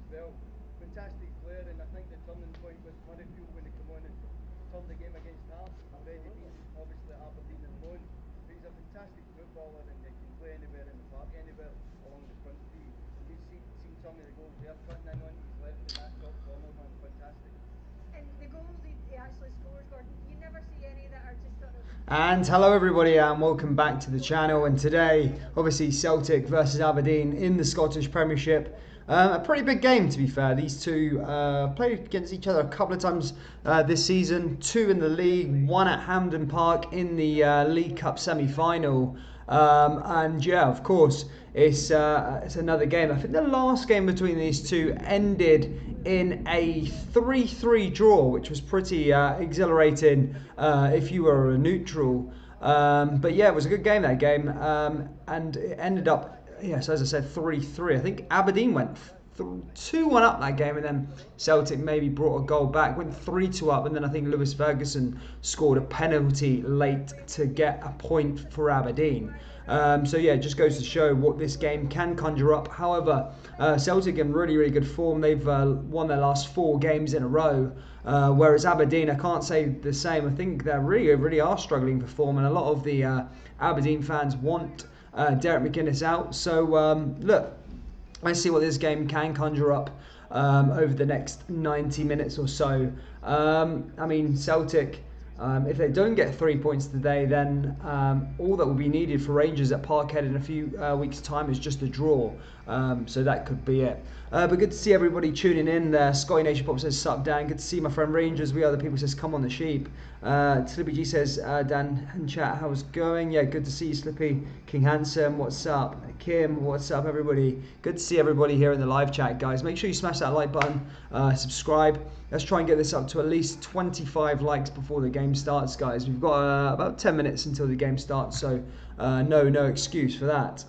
well. Fantastic player, and I think the turning point with Murrayfield when he came on and turned the game against Hearts, already been obviously Aberdeen and loan. But he's a fantastic footballer and he can play anywhere in the park, anywhere along the country. And you've seen some of the goals there, cutting in on his left in that top corner, man, fantastic. And the goals he actually scores, Gordon, you never see any that are just sort of... And hello everybody and welcome back to the channel, and today obviously Celtic versus Aberdeen in the Scottish Premiership. A pretty big game, to be fair. These two played against each other a couple of times this season, 2 in the league, 1 at Hampden Park in the League Cup semi-final. And yeah, of course, it's another game. I think the last game between these two ended in a 3-3 draw, which was pretty exhilarating if you were a neutral. But yeah, it was a good game, that game, and it ended up, yes, as I said, 3-3. I think Aberdeen went 2-1 up that game, and then Celtic maybe brought a goal back, went 3-2 up, and then I think Lewis Ferguson scored a penalty late to get a point for Aberdeen. So yeah, it just goes to show what this game can conjure up. However, Celtic in really, really good form. They've won their last 4 games in a row, whereas Aberdeen, I can't say the same. I think they really are struggling for form, and a lot of the Aberdeen fans want Derek McInnes out. So look, let's see what this game can conjure up over the next 90 minutes or so. I mean, Celtic, if they don't get 3 points today, then all that will be needed for Rangers at Parkhead in a few weeks' time is just a draw. So that could be it. But good to see everybody tuning in there. Scotty Nation Pop says, sup Dan, good to see my friend Rangers. We Other People says, come on the sheep. Slippy G says, Dan and chat, how's it going? Yeah, good to see you, Slippy. King Handsome, what's up? Kim, what's up everybody? Good to see everybody here in the live chat, guys. Make sure you smash that like button, subscribe. Let's try and get this up to at least 25 likes before the game starts, guys. We've got about 10 minutes until the game starts, so no excuse for that.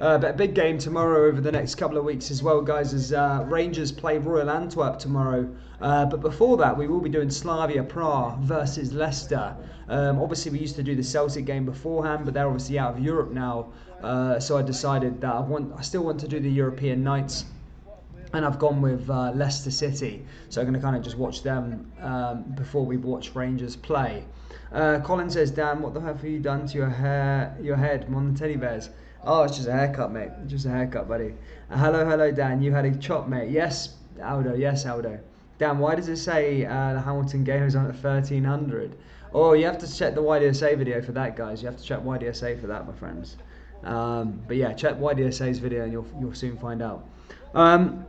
But a big game tomorrow over the next couple of weeks as well, guys, as Rangers play Royal Antwerp tomorrow. But before that, we will be doing Slavia Prague versus Leicester. Obviously, we used to do the Celtic game beforehand, but they're obviously out of Europe now. So I decided that I still want to do the European nights, and I've gone with Leicester City. So I'm going to kind of just watch them before we watch Rangers play. Colin says, Dan, what the hell have you done to your head on the teddy bears? Oh, it's just a haircut, mate. Just a haircut, buddy. Hello, Dan. You had a chop, mate. Yes, Aldo. Yes, Aldo. Dan, why does it say the Hamilton game is on at 1300? Oh, you have to check the YDSA video for that, guys. You have to check YDSA for that, my friends. But yeah, check YDSA's video and you'll soon find out.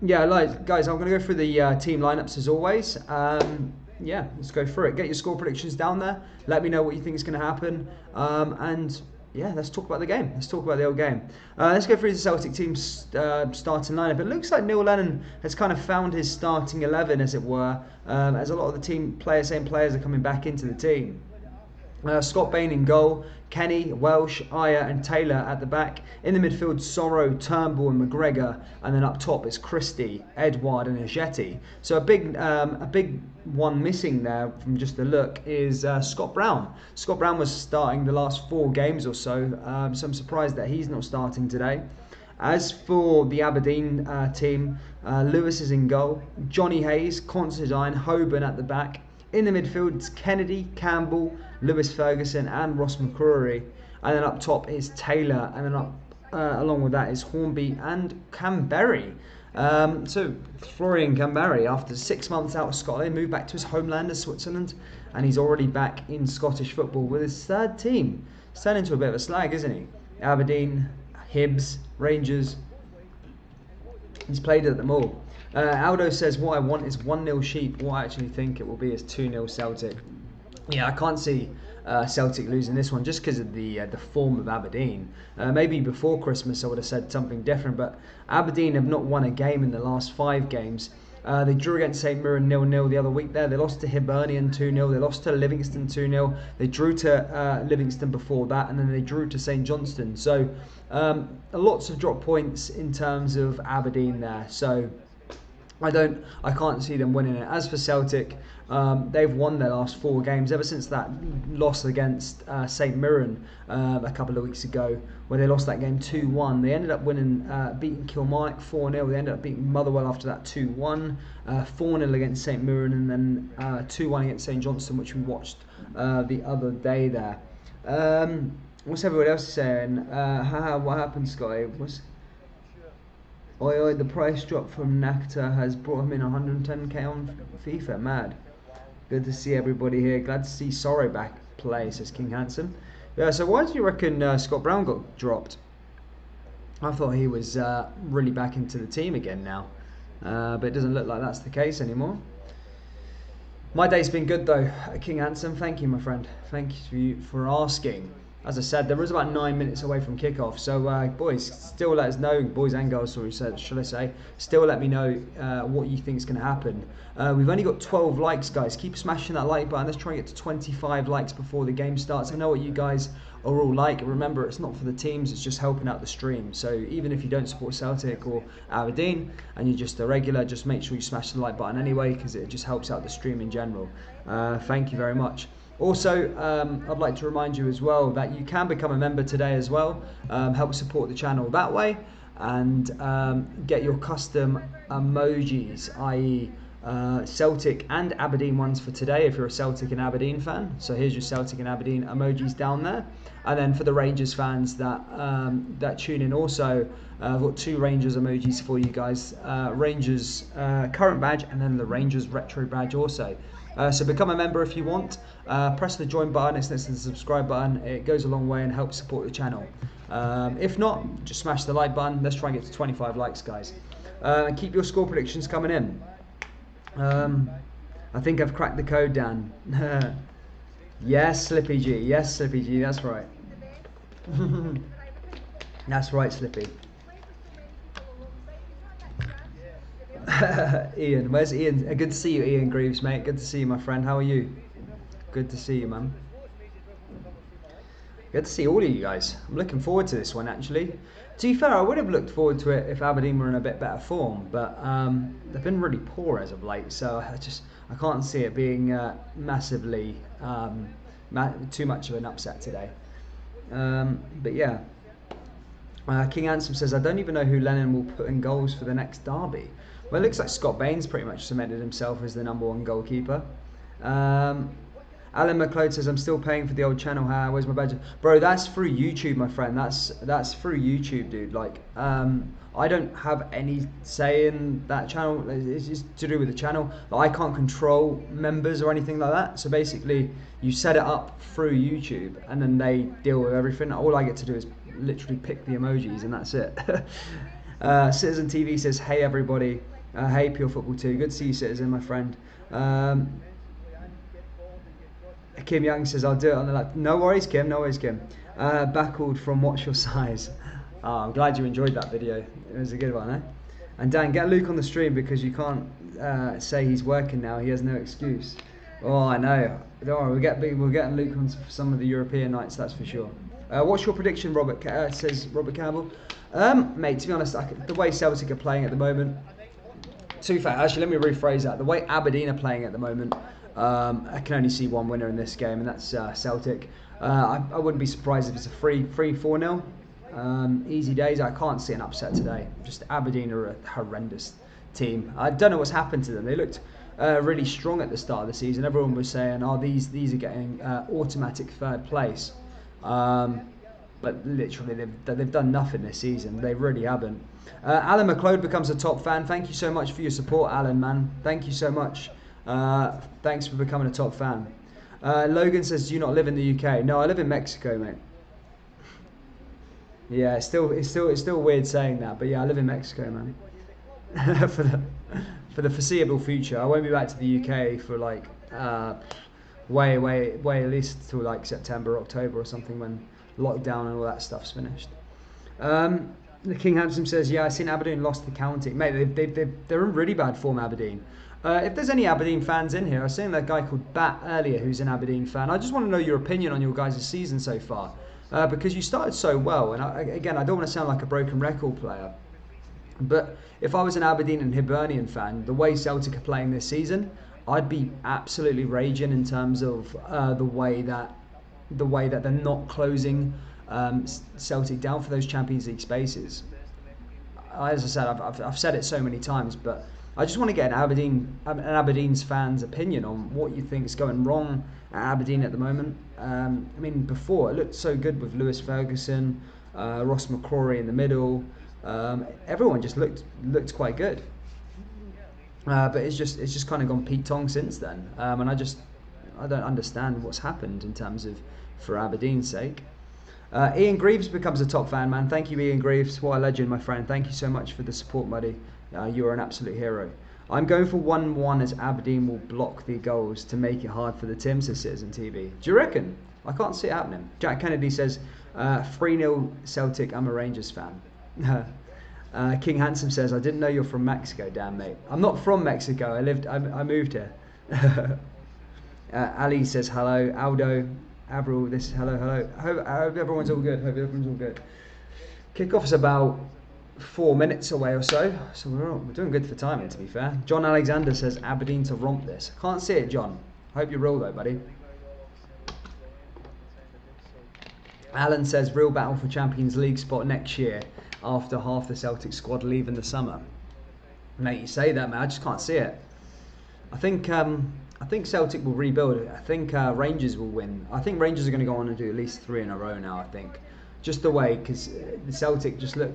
Yeah, guys, I'm going to go through the team lineups as always. Yeah, let's go through it. Get your score predictions down there. Let me know what you think is going to happen. And yeah, let's talk about the game. Let's talk about the old game. Let's go through the Celtic team's starting lineup. It looks like Neil Lennon has kind of found his starting 11, as it were, as a lot of the same players are coming back into the team. Scott Bain in goal, Kenny, Welsh, Ayer and Taylor at the back. In the midfield, Sorrow, Turnbull and McGregor. And then up top is Christie, Edouard and Ajeti. So a big one missing there from just the look is Scott Brown. Scott Brown was starting the last 4 games or so, so I'm surprised that he's not starting today. As for the Aberdeen team, Lewis is in goal, Johnny Hayes, Considine, Hoban at the back. In the midfield, it's Kennedy, Campbell, Lewis Ferguson and Ross McCrory. And then up top is Taylor, and then up along with that is Hornby and Canberry. So Florian Canberry, after 6 months out of Scotland, moved back to his homeland of Switzerland, and he's already back in Scottish football with his 3rd team. He's turned into a bit of a slag, isn't he? Aberdeen, Hibs, Rangers. He's played at them all. Aldo says, what I want is 1-0 sheep. What I actually think it will be is 2-0 Celtic. Yeah, I can't see Celtic losing this one just because of the form of Aberdeen. Maybe before Christmas I would have said something different, but Aberdeen have not won a game in the last 5 games. They drew against St Mirren 0-0 the other week there. They lost to Hibernian 2-0. They lost to Livingston 2-0. They drew to Livingston before that, and then they drew to St Johnstone. So lots of drop points in terms of Aberdeen there. So I can't see them winning it. As for Celtic, they've won their last 4 games ever since that loss against St Mirren a couple of weeks ago, where they lost that game 2-1. They ended up winning, beating Kilmarnock 4-0. They ended up beating Motherwell after that 2-1, 4-0 against St Mirren, and then 2-1 against St Johnstone, which we watched the other day there. What's everyone else saying? What happened, Scotty? Oi, the price drop from Nakta has brought him in 110k on FIFA. Mad. Good to see everybody here. Glad to see Sorry back play, says King Handsome. Yeah, so why do you reckon Scott Brown got dropped? I thought he was really back into the team again now. But it doesn't look like that's the case anymore. My day's been good though, King Handsome. Thank you, my friend. Thank you for asking. As I said, there was about 9 minutes away from kickoff, so boys, still let us know, boys and girls, sorry, should I say, still let me know what you think is going to happen. We've only got 12 likes, guys. Keep smashing that like button. Let's try and get to 25 likes before the game starts. I know what you guys are all like. Remember, it's not for the teams, it's just helping out the stream. So even if you don't support Celtic or Aberdeen and you're just a regular, just make sure you smash the like button anyway, because it just helps out the stream in general. Thank you very much. Also, I'd like to remind you as well that you can become a member today as well, help support the channel that way, and get your custom emojis, i.e. Celtic and Aberdeen ones for today if you're a Celtic and Aberdeen fan. So here's your Celtic and Aberdeen emojis down there. And then for the Rangers fans that that tune in also, I've got 2 Rangers emojis for you guys. Rangers current badge and then the Rangers retro badge also. So become a member if you want. Press the join button, it's next to the subscribe button. It goes a long way and helps support the channel. If not, just smash the like button. Let's try and get to 25 likes, guys. And keep your score predictions coming in. I think I've cracked the code, Dan. Yes, Slippy G. Yes, Slippy G. That's right. That's right, Slippy. Ian, where's Ian? Good to see you, Ian Greaves, mate. Good to see you, my friend. How are you? Good to see you, man. Good to see all of you guys. I'm looking forward to this one, actually. To be fair, I would have looked forward to it if Aberdeen were in a bit better form, but they've been really poor as of late, so I can't see it being massively too much of an upset today. But yeah. King Ansem says, I don't even know who Lennon will put in goals for the next derby. Well, it looks like Scott Bain's pretty much cemented himself as the #1 goalkeeper. Alan McLeod says, I'm still paying for the old channel. Where's my badge? Bro, that's through YouTube, my friend. That's through YouTube, dude. Like, I don't have any say in that channel. It's just to do with the channel. Like, I can't control members or anything like that. So basically, you set it up through YouTube, and then they deal with everything. All I get to do is literally pick the emojis, and that's it. Citizen TV says, hey everybody. Hey Pure Football 2. Good to see you, Citizen, my friend. Kim Young says, I'll do it on the lap. No worries, Kim. No worries, Kim. Backward from What's Your Size. Oh, I'm glad you enjoyed that video. It was a good one, eh? And Dan, get Luke on the stream because you can't say he's working now. He has no excuse. Oh, I know. Don't worry, we'll get Luke on some of the European nights, that's for sure. What's your prediction, Robert? Says Robert Campbell. Mate, to be honest, the way Celtic are playing at the moment, to be fair, actually, let me rephrase that. The way Aberdeen are playing at the moment, I can only see one winner in this game, and that's Celtic. I wouldn't be surprised if it's a 3-4-0. Easy days. I can't see an upset today. Just Aberdeen are a horrendous team. I don't know what's happened to them. They looked really strong at the start of the season. Everyone was saying, oh, these are getting automatic 3rd place. But literally, they've done nothing this season. They really haven't. Alan McLeod becomes a top fan. Thank you so much for your support, Alan, man. Thank you so much. Thanks for becoming a top fan. Logan says, do you not live in the UK? No, I live in Mexico, mate. Yeah, it's still weird saying that, but yeah, I live in Mexico, man. for the foreseeable future, I won't be back to the UK for like way at least till like September, October or something, when lockdown and all that stuff's finished. The King Handsome says, yeah, I seen Aberdeen lost the county. Mate, they're in really bad form, Aberdeen. If there's any Aberdeen fans in here, I was saying that guy called Bat earlier who's an Aberdeen fan. I just want to know your opinion on your guys' season so far. Because you started so well, and again, I don't want to sound like a broken record player, But if I was an Aberdeen and Hibernian fan, the way Celtic are playing this season, I'd be absolutely raging in terms of the way that they're not closing Celtic down for those Champions League spaces. As I said, I've said it so many times, but I just want to get an Aberdeen's fans' opinion on what you think is going wrong at Aberdeen at the moment. I mean, before it looked so good with Lewis Ferguson, Ross McCrory in the middle. Everyone just looked quite good. But it's just kind of gone Pete Tong since then, and I don't understand what's happened in terms of for Aberdeen's sake. Ian Greaves becomes a top fan, man. Thank you, Ian Greaves. What a legend, my friend. Thank you so much for the support, buddy. You are an absolute hero. I'm going for 1-1 as Aberdeen will block the goals to make it hard for the Tim, says Citizen TV. Do you reckon? I can't see it happening. Jack Kennedy says 3-0 Celtic. I'm a Rangers fan. King Handsome says, I didn't know you're from Mexico. Damn, mate. I'm not from Mexico. I moved here. Ali says hello. Aldo, Avril, this hello. I hope everyone's all good. Kickoff's about 4 minutes away or so we're doing good for timing, to be fair. John Alexander says Aberdeen to romp this. Can't see it, John. Hope you're real though, buddy. Alan says real battle for Champions League spot next year after half the Celtic squad leave in the summer. Mate, you say that, man. I just can't see it. I think Celtic will rebuild. I think Rangers will win. I think Rangers are going to go on and do at least 3 in a row now, I think. Just the way, because the Celtic just look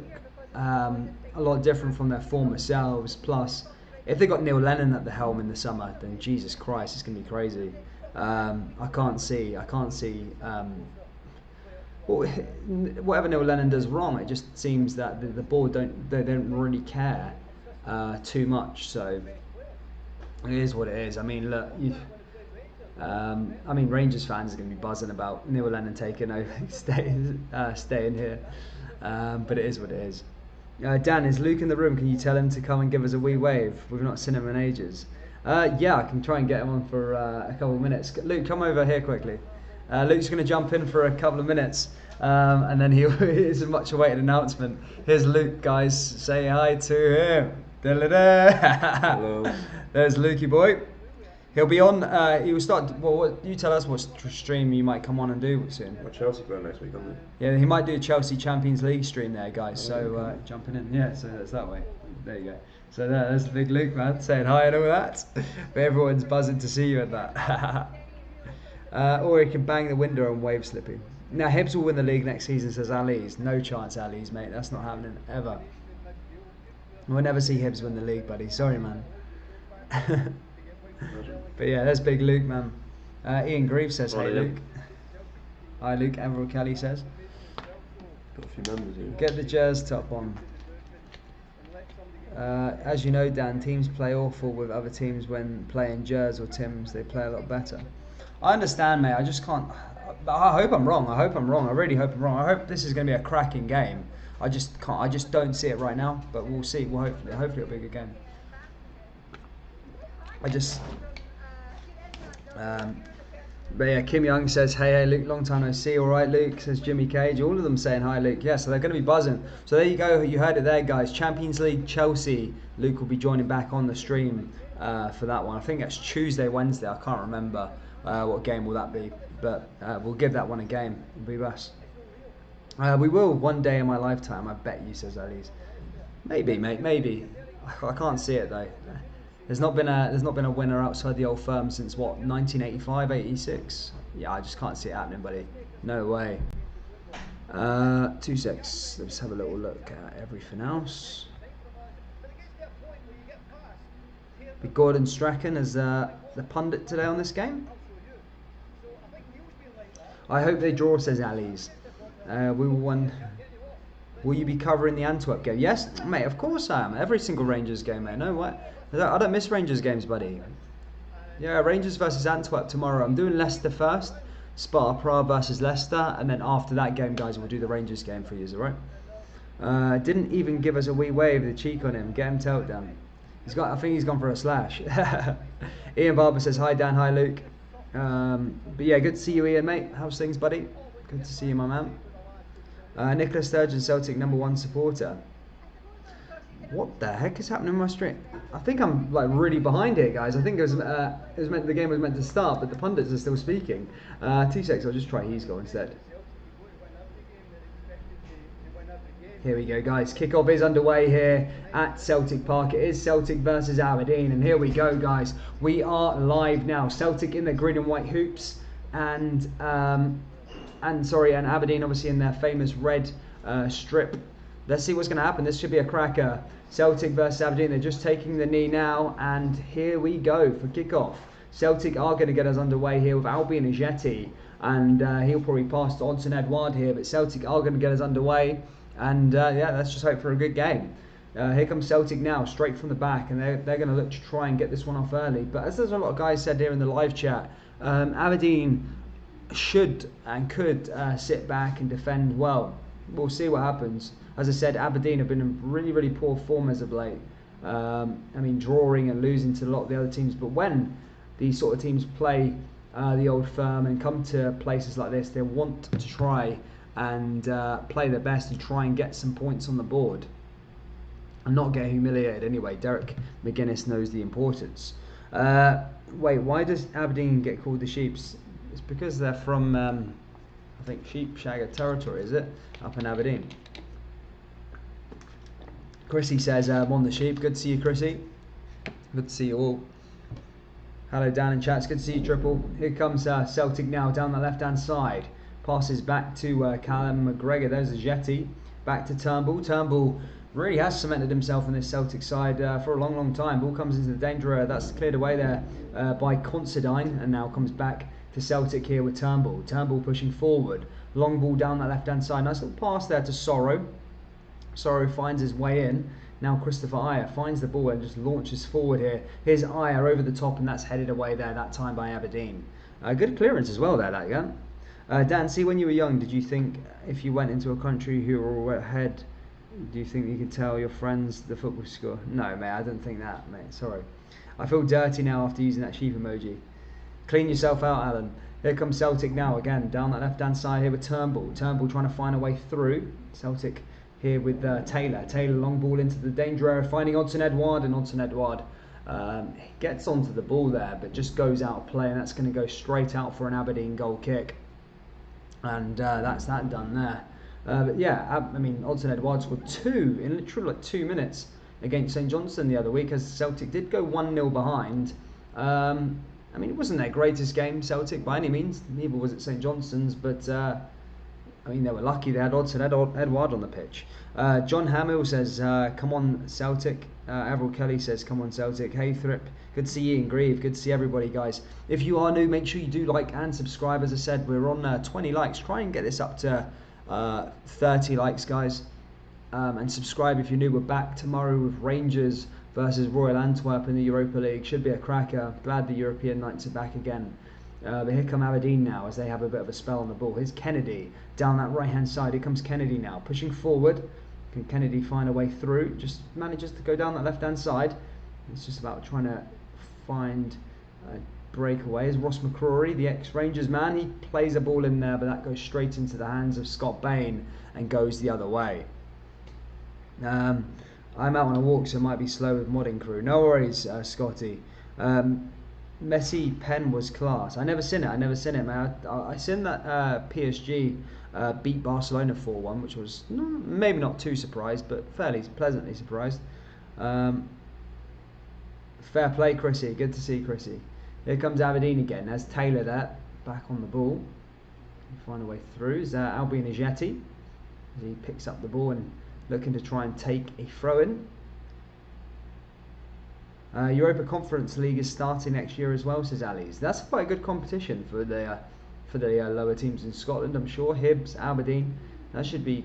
a lot different from their former selves. Plus, if they got Neil Lennon at the helm in the summer, then Jesus Christ, it's going to be crazy. I can't see whatever Neil Lennon does wrong. It just seems that the board don't really care too much. So it is what it is. I mean, look, Rangers fans are going to be buzzing about Neil Lennon taking over, staying here. But it is what it is. Dan, is Luke in the room? Can you tell him to come and give us a wee wave? We've not seen him in ages. Yeah, I can try and get him on for a couple of minutes. Luke, come over here quickly. Luke's going to jump in for a couple of minutes, and then it's a much awaited announcement. Here's Luke, guys. Say hi to him. Hello. There's Lukey boy. He'll be on. He will start. Well, you tell us what stream you might come on and do soon. Well, Chelsea playing next week, aren't they? Yeah, he might do a Chelsea Champions League stream there, guys. So jumping in. Yeah, so that's that way. There you go. So there's the big Luke, man, saying hi and all that. But everyone's buzzing to see you at that. Or he can bang the window and wave slipping. Now Hibs will win the league next season, says Ali's. No chance, Ali's, mate. That's not happening ever. We'll never see Hibs win the league, buddy. Sorry, man. But yeah, there's big Luke, man. Ian Greaves says, hey, Luke. Hi, Luke. Avril Kelly says. Got a few members here. Get the jazz top on. As you know, Dan, teams play awful with other teams when playing Jers or Tims. They play a lot better. I understand, mate. I just can't. I hope I'm wrong. I really hope I'm wrong. I hope this is going to be a cracking game. I just can't. I just don't see it right now. But we'll see. We'll hopefully it'll be a good game. But yeah, Kim Young says, hey Luke, long time no see. All right, Luke, says Jimmy Cage. All of them saying hi, Luke. Yeah, so they're going to be buzzing. So there you go. You heard it there, guys. Champions League Chelsea. Luke will be joining back on the stream for that one. I think that's Tuesday, Wednesday. I can't remember what game will that be. But we'll give that one a game. It'll be us. We will one day in my lifetime, I bet you, says Ali's. Maybe, mate, maybe. I can't see it though. There's not been a winner outside the old firm since what, 1985, 86? Yeah, I just can't see it happening, buddy. No way. 2 secs. Let's have a little look at everything else. But Gordon Strachan as the pundit today on this game. I hope they draw, says Ali's. We will win. Will you be covering the Antwerp game? Yes, mate, of course I am. Every single Rangers game, mate. No way. I don't miss Rangers games, buddy. Yeah, Rangers versus Antwerp tomorrow. I'm doing Leicester first. Sparta Prague versus Leicester. And then after that game, guys, we'll do the Rangers game for you, alright? Didn't even give us a wee wave, the cheek on him. Get him told down. I think he's gone for a slash. Ian Barber says, hi Dan, hi Luke. But yeah, good to see you, Ian, mate. How's things, buddy? Good to see you, my man. Nicola Sturgeon, Celtic #1 supporter. What the heck is happening in my stream? I think I'm like really behind here, guys. I think it was meant the game was meant to start, but the pundits are still speaking. 2 seconds. I'll just try his goal instead. Here we go, guys. Kickoff is underway here at Celtic Park. It is Celtic versus Aberdeen, and here we go, guys. We are live now. Celtic in their green and white hoops, and Aberdeen obviously in their famous red strip. Let's see what's going to happen. This should be a cracker. Celtic versus Aberdeen. They're just taking the knee now, and here we go for kickoff. Celtic are going to get us underway here with Albion Ajeti, and he'll probably pass to Odson Edouard here, but Celtic are going to get us underway. And yeah, let's just hope for a good game. Here comes Celtic now, straight from the back, and they're going to look to try and get this one off early. But as there's a lot of guys said here in the live chat, Aberdeen should and could sit back and defend well. We'll see what happens. As I said, Aberdeen have been in really, really poor form as of late. I mean, drawing and losing to a lot of the other teams. But when these sort of teams play the Old Firm and come to places like this, they want to try and play their best and try and get some points on the board and not get humiliated anyway. Derek McGuinness knows the importance. Wait, why does Aberdeen get called the Sheeps? It's because they're from, I think, Sheepshagger territory, is it? Up in Aberdeen. Chrissy says, I'm on the Sheep. Good to see you, Chrissy. Good to see you all. Hello, Dan in chat. It's good to see you, Triple. Here comes Celtic now down the left-hand side. Passes back to Callum McGregor. There's a Jetty. Back to Turnbull. Turnbull really has cemented himself in this Celtic side for a long, long time. Ball comes into the danger area. That's cleared away there by Considine, and now comes back to Celtic here with Turnbull. Turnbull pushing forward. Long ball down that left-hand side. Nice little pass there to Sorrow. Sorrow finds his way in. Now Christopher Ayer finds the ball and just launches forward here. Here's Ayer over the top, and that's headed away there that time by Aberdeen. Good clearance as well there, that guy. Dan, see, when you were young, did you think if you went into a country who were ahead, do you think you could tell your friends the football score? No, mate, I don't think that, mate. Sorry. I feel dirty now after using that sheep emoji. Clean yourself out, Alan. Here comes Celtic now again, down that left-hand side here with Turnbull. Turnbull trying to find a way through. Celtic here with Taylor. Taylor long ball into the danger area, finding Odson Edouard, and Odson Edouard gets onto the ball there, but just goes out of play, and that's going to go straight out for an Aberdeen goal kick. And that's that done there. But yeah, I mean, Odson Edouard scored 2 in literally like 2 minutes against St Johnstone the other week, as Celtic did go 1-0 behind. I mean, it wasn't their greatest game, Celtic, by any means. Neither was it St Johnstone's, but I mean, they were lucky they had Odson Edouard on the pitch. John Hamill says, come on, Celtic. Avril Kelly says, come on, Celtic. Hey, Thrip. Good to see you in Grieve. Good to see everybody, guys. If you are new, make sure you do like and subscribe. As I said, we're on 20 likes. Try and get this up to 30 likes, guys. And subscribe if you're new. We're back tomorrow with Rangers versus Royal Antwerp in the Europa League. Should be a cracker. Glad the European Knights are back again. But here come Aberdeen now as they have a bit of a spell on the ball. Here's Kennedy down that right-hand side. Here comes Kennedy now, pushing forward. Can Kennedy find a way through? Just manages to go down that left-hand side. It's just about trying to find a breakaway. Here's Ross McCrory, the ex-Rangers man. He plays a ball in there, but that goes straight into the hands of Scott Bain and goes the other way. I'm out on a walk, so it might be slow with modding crew. No worries, Scotty. Messi pen was class. I never seen it, man. I seen that PSG beat Barcelona 4-1, which was maybe not too surprised, but fairly pleasantly surprised. Fair play, Chrissy. Good to see Chrissy. Here comes Aberdeen again. There's Taylor there, back on the ball. Find a way through. Is Albion Ajeti as he picks up the ball and looking to try and take a throw-in. Europa Conference League is starting next year as well, says Ali's. That's quite a good competition for the lower teams in Scotland, I'm sure. Hibs, Aberdeen. That should be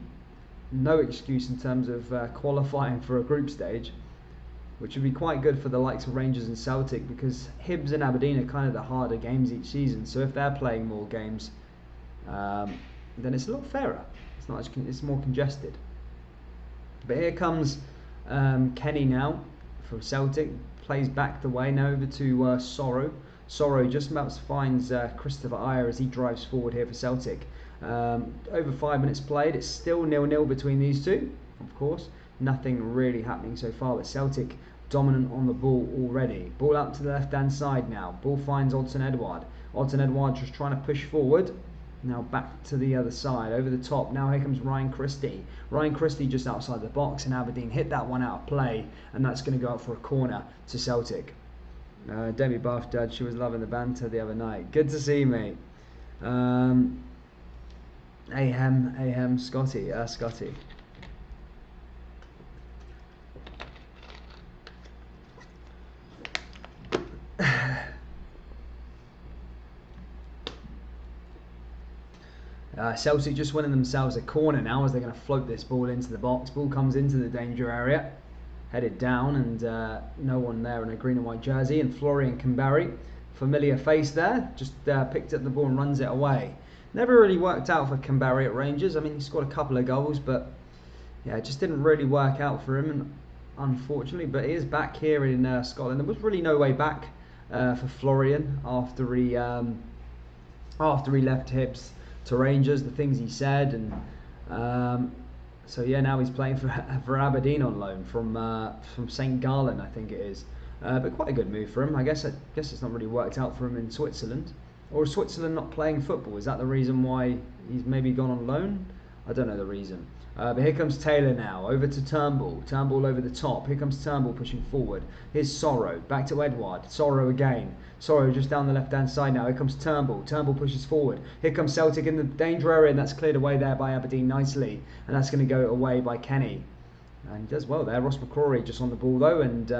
no excuse in terms of qualifying for a group stage, which would be quite good for the likes of Rangers and Celtic, because Hibs and Aberdeen are kind of the harder games each season. So if they're playing more games, then it's a lot fairer. It's not as it's more congested. But here comes Kenny now for Celtic. Plays back the way now over to Sorrow. Sorrow just about finds Christopher Ayer as he drives forward here for Celtic. Over 5 minutes played. It's still 0-0 between these two, of course. nothing really happening so far, but Celtic dominant on the ball already. Ball out to the left hand side now. Ball finds Odsonne Edouard. Odsonne Edouard just trying to push forward. Now back to the other side, over the top. Now here comes Ryan Christie. Ryan Christie just outside the box, and Aberdeen hit that one out of play, and that's going to go out for a corner to Celtic. Debbie Bath Judge, she was loving the banter the other night. Good to see, mate. Ahem, Scotty. Scotty. Celtic just winning themselves a corner now as they're going to float this ball into the box. Ball comes into the danger area, headed down, and no one there in a green and white jersey. And Florian Kamberi, familiar face there, just picked up the ball and runs it away. Never really worked out for Kamberi at Rangers. I mean, he scored a couple of goals, but yeah, it just didn't really work out for him, unfortunately. But he is back here in Scotland. There was really no way back for Florian after he left Hibs to Rangers, the things he said, and so yeah, now he's playing for Aberdeen on loan from St. Gallen, I think it is. But quite a good move for him. I guess it's not really worked out for him in Switzerland, or is Switzerland not playing football? Is that the reason why he's maybe gone on loan? I don't know the reason. But here comes Taylor now, over to Turnbull. Turnbull over the top. Here comes Turnbull pushing forward. Here's Sorrow, back to Edouard. Sorrow again. Sorrow just down the left-hand side now. Here comes Turnbull. Turnbull pushes forward. Here comes Celtic in the danger area, and that's cleared away there by Aberdeen nicely. And that's going to go away by Kenny. And he does well there. Ross McCrory just on the ball though, and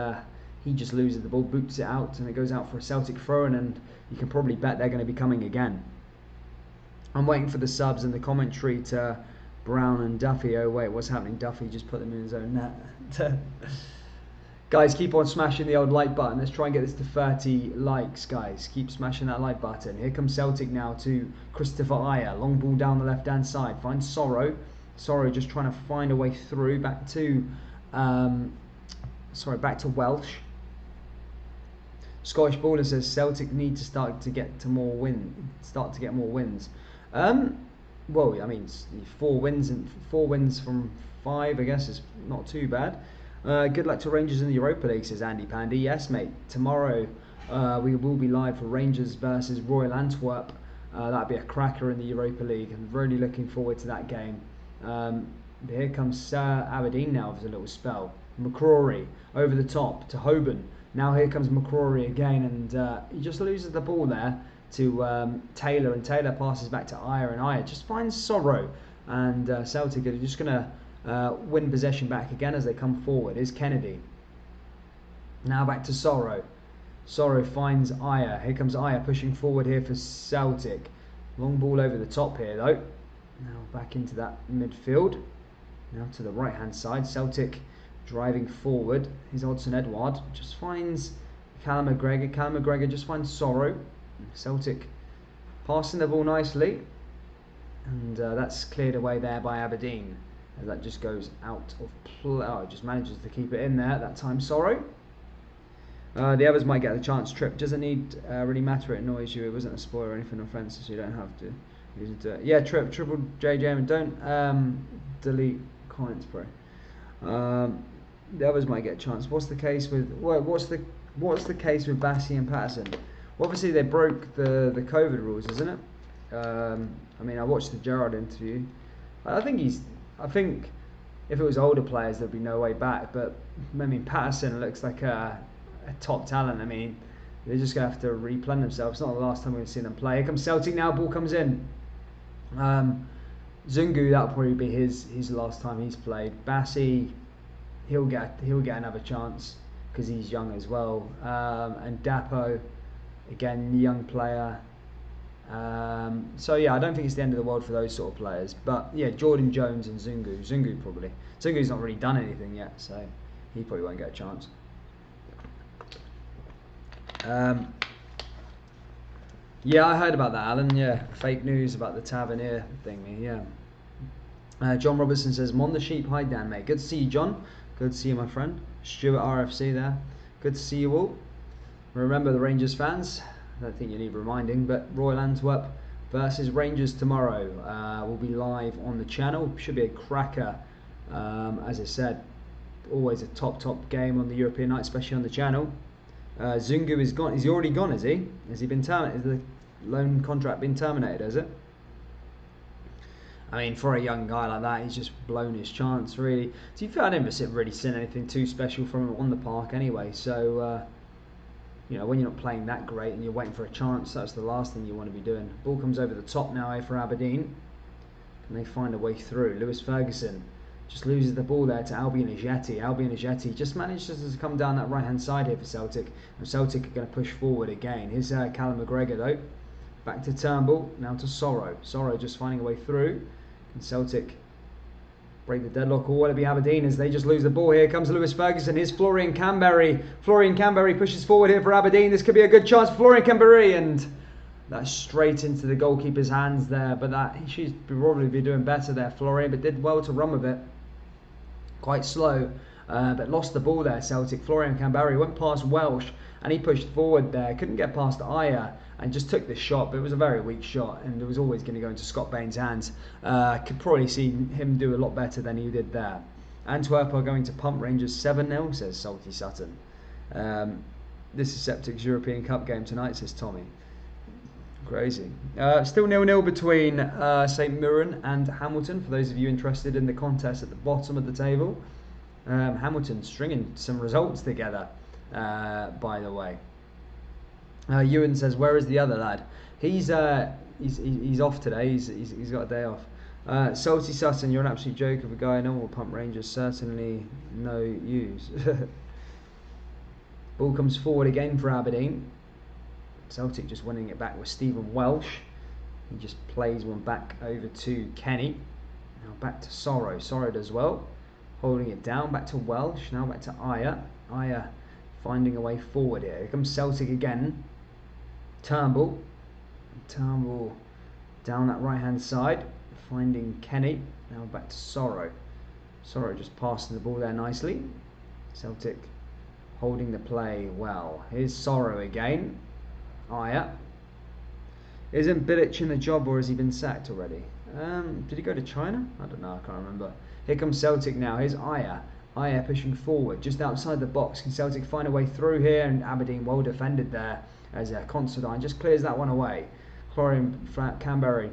he just loses the ball, boots it out, and it goes out for a Celtic throw-in, and you can probably bet they're going to be coming again. I'm waiting for the subs and the commentary to Brown and Duffy. Oh wait, what's happening? Duffy just put them in his own net. Guys, keep on smashing the old like button. Let's try and get this to 30 likes, guys. Keep smashing that like button. Here comes Celtic now to Christopher Ayer. Long ball down the left-hand side. Finds Sorrow. Sorrow just trying to find a way through. Back to Welsh. Scottish baller says Celtic need to get more wins. Well, I mean, 4 wins from 5, I guess, is not too bad. Good luck to Rangers in the Europa League, says Andy Pandy. Yes, mate. Tomorrow we will be live for Rangers versus Royal Antwerp. That'll be a cracker in the Europa League. I'm really looking forward to that game. Here comes Aberdeen now with a little spell. McCrory over the top to Hoban. Now here comes McCrory again, and he just loses the ball there to Taylor, and Taylor passes back to Ayer, and Ayer just finds Sorrow, and Celtic are just going to win possession back again as they come forward. Is Kennedy. Now back to Sorrow. Sorrow finds Ayer. Here comes Ayer pushing forward here for Celtic. Long ball over the top here though. Now back into that midfield. Now to the right hand side. Celtic driving forward. Here's Odsonne Edouard. Just finds Callum McGregor. Callum McGregor just finds Sorrow. Celtic passing the ball nicely, and that's cleared away there by Aberdeen. And that just goes out of play. Oh, just manages to keep it in there that time. Sorrow. The others might get the chance. Trip doesn't need really matter. It annoys you. It wasn't a spoiler or anything offensive, so you don't have to use it. Yeah, triple JJ, and don't delete comments, bro. The others might get a chance. What's the case with what's the case with Bassey and Patterson? Well, obviously they broke the COVID rules, isn't it? I mean, I watched the Gerrard interview. I think if it was older players, there'd be no way back. But I mean, Patterson looks like a top talent. I mean, they're just gonna have to replenish themselves. It's not the last time we've seen them play. Here comes Celtic now. Ball comes in. Zungu, that'll probably be his last time he's played. Bassey, he'll get another chance because he's young as well. And Dapo, again, young player. So yeah, I don't think it's the end of the world for those sort of players. But yeah, Jordan Jones and Zungu probably. Zungu's not really done anything yet, so he probably won't get a chance. Yeah, I heard about that, Alan. Yeah, fake news about the Tavernier thing. Yeah. John Robertson says, "I'm on the sheep. Hi Dan, mate. Good to see you, John. Good to see you, my friend. Stuart RFC there. Good to see you all. Remember the Rangers fans. I don't think you need reminding, but Royal Antwerp versus Rangers tomorrow will be live on the channel. Should be a cracker, as I said. always a top game on the European night, especially on the channel. Zungu is gone. Is he already gone? Is he? Has he been terminated? Has the loan contract been terminated? Has it? I mean, for a young guy like that, he's just blown his chance, really. To be fair, I didn't really see anything too special from him on the park anyway. So, you know, when you're not playing that great and you're waiting for a chance, that's the last thing you want to be doing. Ball comes over the top now for Aberdeen. Can they find a way through? Lewis Ferguson just loses the ball there to Albion Ajeti. Albion Ajeti just manages to come down that right-hand side here for Celtic. And Celtic are going to push forward again. Here's Callum McGregor, though. Back to Turnbull, now to Sorrow. Sorrow just finding a way through. Can Celtic break the deadlock, or will it be Aberdeen as they just lose the ball? Here comes Lewis Ferguson. Here's Florian Canberry. Florian Canberry pushes forward here for Aberdeen. This could be a good chance for Florian Canberry, and that's straight into the goalkeeper's hands there. But that he should probably be doing better there, Florian, but did well to run with it. Quite slow, but lost the ball there, Celtic. Florian Canberry went past Welsh, and he pushed forward there. Couldn't get past Aya, and just took the shot, but it was a very weak shot, and it was always going to go into Scott Bain's hands. Could probably see him do a lot better than he did there. Antwerp are going to pump Rangers 7-0, says Salty Sutton. This is Septic's European Cup game tonight, says Tommy. Crazy. Still 0-0 between St Mirren and Hamilton, for those of you interested in the contest at the bottom of the table. Hamilton stringing some results together, by the way. Ewan says, where is the other lad? He's off today. He's got a day off. Salty Sutton, you're an absolute joke of a guy. No one will pump Rangers. Certainly no use. Ball comes forward again for Aberdeen. Celtic just winning it back with Stephen Welsh. He just plays one back over to Kenny. Now back to Sorrow. Sorrow does well. Holding it down. Back to Welsh. Now back to Aya. Aya finding a way forward here. Here comes Celtic again. Turnbull. Turnbull down that right hand side. Finding Kenny. Now back to Sorrow. Sorrow just passing the ball there nicely. Celtic holding the play well. Here's Sorrow again. Aya. Isn't Bilic in the job, or has he been sacked already? Did he go to China? I don't know, I can't remember. Here comes Celtic now. Here's Aya. Aya pushing forward, just outside the box. Can Celtic find a way through here? And Aberdeen well defended there as Considine just clears that one away. Florian Canberry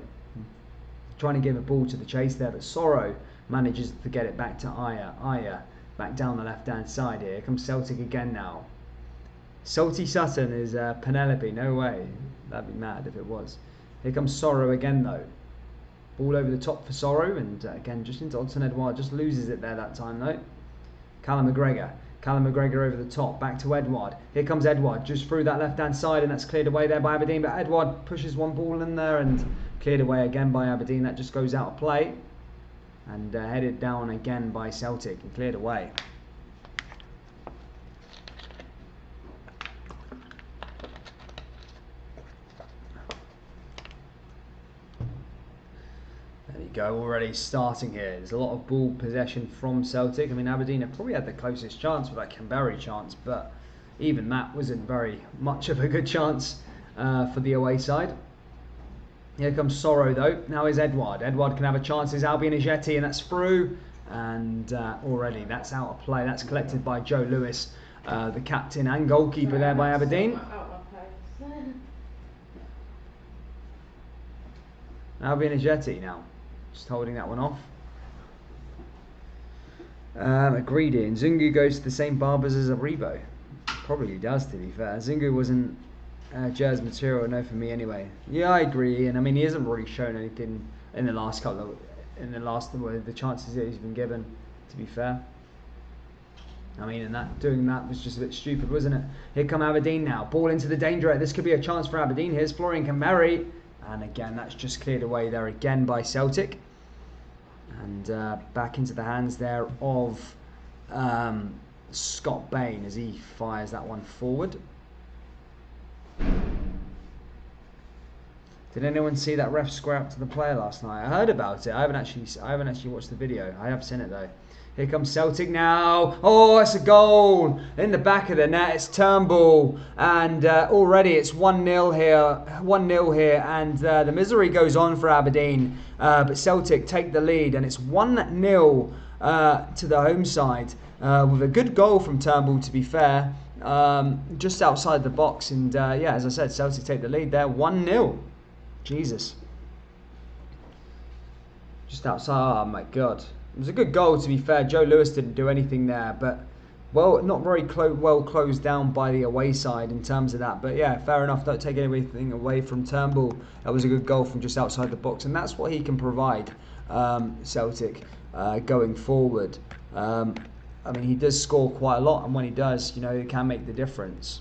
trying to give a ball to the chase there, but Sorrow manages to get it back to Aya. Aya back down the left-hand side here. Here comes Celtic again now. Salty Sutton is Penelope. No way. That'd be mad if it was. Here comes Sorrow again, though. Ball over the top for Sorrow, and again just into Odsonne Edouard. Just loses it there that time, though. Callum McGregor. Callum McGregor over the top. Back to Edouard. Here comes Edouard just through that left-hand side, and that's cleared away there by Aberdeen. But Edouard pushes one ball in there and cleared away again by Aberdeen. That just goes out of play. And headed down again by Celtic and cleared away. Go already starting here. There's a lot of ball possession from Celtic. I mean, Aberdeen have probably had the closest chance with that Canberry chance, but even that wasn't very much of a good chance for the away side. Here comes Sorrow, though. Now is Edouard. Edouard can have a chance. Is Albion Ajeti, and that's through. And already that's out of play. That's collected by Joe Lewis, the captain and goalkeeper there by Aberdeen. Albion Ajeti now. Just holding that one off. Agreed in. Zungu goes to the same barbers as Aribo. Probably does, to be fair. Zungu wasn't Jazz material, no, for me anyway. Yeah, I agree. And I mean, he hasn't really shown anything in the last couple of, the chances that he's been given, to be fair. I mean, and doing that was just a bit stupid, wasn't it? Here come Aberdeen now. Ball into the danger area. This could be a chance for Aberdeen. Here's Florian Canberry. And again, that's just cleared away there again by Celtic. And back into the hands there of Scott Bain as he fires that one forward. Did anyone see that ref square up to the player last night? I heard about it. I haven't actually watched the video. I have seen it though. Here comes Celtic now. Oh, it's a goal in the back of the net. It's Turnbull, and already it's 1-0 here. 1-0 here, and the misery goes on for Aberdeen. But Celtic take the lead, and it's 1-0 to the home side with a good goal from Turnbull. To be fair, just outside the box, and yeah, as I said, Celtic take the lead there. 1-0. Jesus. Just outside. Oh my God. It was a good goal, to be fair. Joe Lewis didn't do anything there, but, well, not very well closed down by the away side in terms of that. But yeah, fair enough. Don't take anything away from Turnbull. That was a good goal from just outside the box, and that's what he can provide, Celtic, going forward. I mean, he does score quite a lot, and when he does, you know, it can make the difference.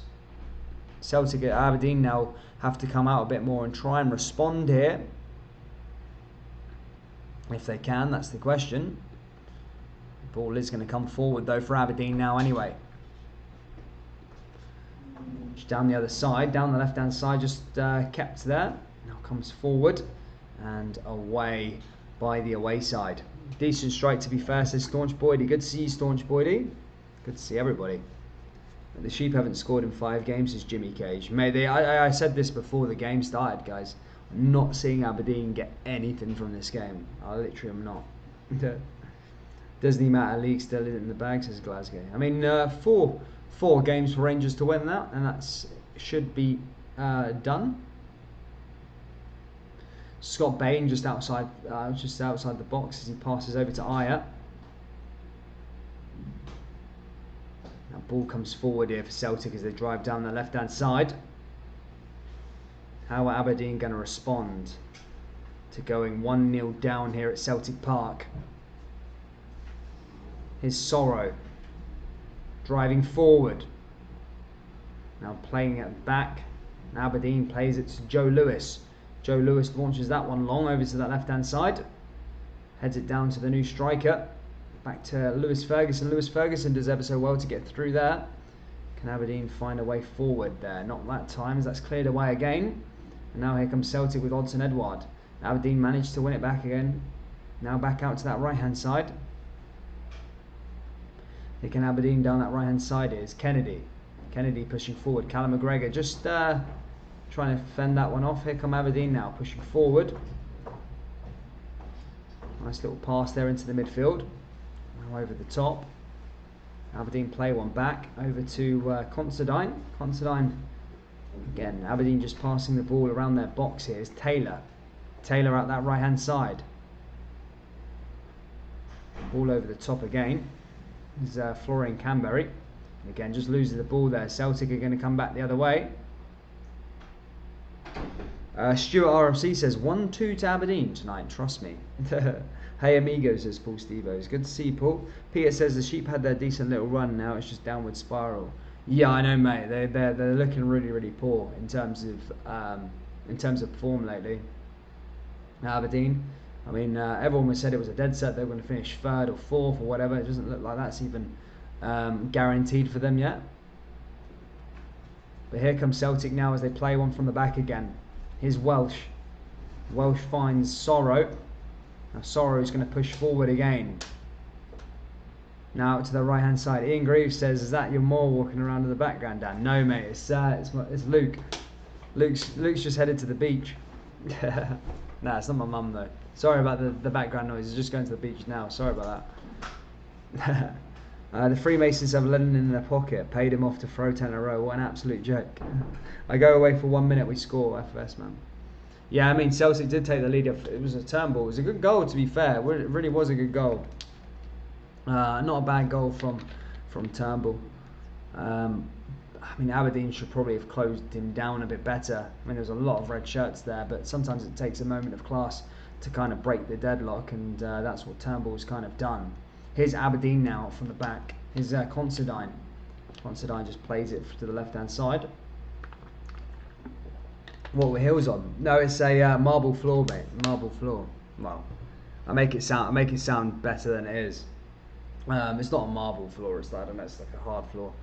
Celtic at Aberdeen now have to come out a bit more and try and respond here. If they can, that's the question. The ball is going to come forward though for Aberdeen now anyway. Just down the other side, down the left hand side, just kept there. Now comes forward and away by the away side. Decent strike, to be fair, says Staunch Boydie. Good to see you, Staunch Boydie. Good to see everybody. The Sheep haven't scored in 5 games, says Jimmy Cage. I said this before the game started, guys. I'm not seeing Aberdeen get anything from this game. I literally am not. Doesn't even matter, league still in the bag, says Glasgow. I mean, four games for Rangers to win that, and that should be done. Scott Bain just outside the box as he passes over to Aya. Now ball comes forward here for Celtic as they drive down the left-hand side. How are Aberdeen going to respond to going 1-0 down here at Celtic Park? Here's Sorrow driving forward. Now playing it back. Aberdeen plays it to Joe Lewis. Joe Lewis launches that one long over to that left-hand side. Heads it down to the new striker. Back to Lewis Ferguson. Lewis Ferguson does ever so well to get through there. Can Aberdeen find a way forward there? Not that time, as that's cleared away again. And now here comes Celtic with Odsonne Edouard. Aberdeen managed to win it back again. Now back out to that right-hand side. Here can Aberdeen down that right-hand side is Kennedy. Kennedy pushing forward. Callum McGregor just trying to fend that one off. Here come Aberdeen now, pushing forward. Nice little pass there into the midfield. Now over the top. Aberdeen play one back over to Considine. Considine again. Aberdeen just passing the ball around their box here is Taylor. Taylor out that right hand side. Ball over the top again. Is Florian Canberry. Again, just loses the ball there. Celtic are going to come back the other way. Stuart RFC says 1-2 to Aberdeen tonight, trust me. Hey amigos, says Paul Stevos. Good to see you, Paul. Peter says the Sheep had their decent little run, now it's just downward spiral. Yeah, I know, mate. They're looking really poor in terms of form lately. Aberdeen. I mean, everyone was said it was a dead set. They were going to finish 3rd or 4th or whatever. It doesn't look like that's even guaranteed for them yet. But here comes Celtic now as they play one from the back again. Here's Welsh. Welsh finds Sorrow. Now Sorrow is going to push forward again. Now to the right hand side. Ian Greaves says, "Is that your Moore walking around in the background, Dan?" No, mate. It's Luke. Luke's just headed to the beach. Nah, it's not my mum though. Sorry about the background noise. He's just going to the beach now. Sorry about that. The Freemasons have Lennon in their pocket. Paid him off to throw 10 in a row. What an absolute joke. I go away for 1 minute. We score. FS, man. Yeah, I mean, Celtic did take the lead. It was a Turnbull. It was a good goal, to be fair. It really was a good goal. Not a bad goal from Turnbull. I mean, Aberdeen should probably have closed him down a bit better. I mean, there was a lot of red shirts there, but sometimes it takes a moment of class to kind of break the deadlock, and that's what Turnbull's kind of done. Here's Aberdeen now from the back. Here's Considine. Considine just plays it to the left-hand side. What were heels on? No, it's a marble floor, mate. Marble floor. Well, I make it sound better than it is. It's not a marble floor. It's like, I don't know, it's like a hard floor.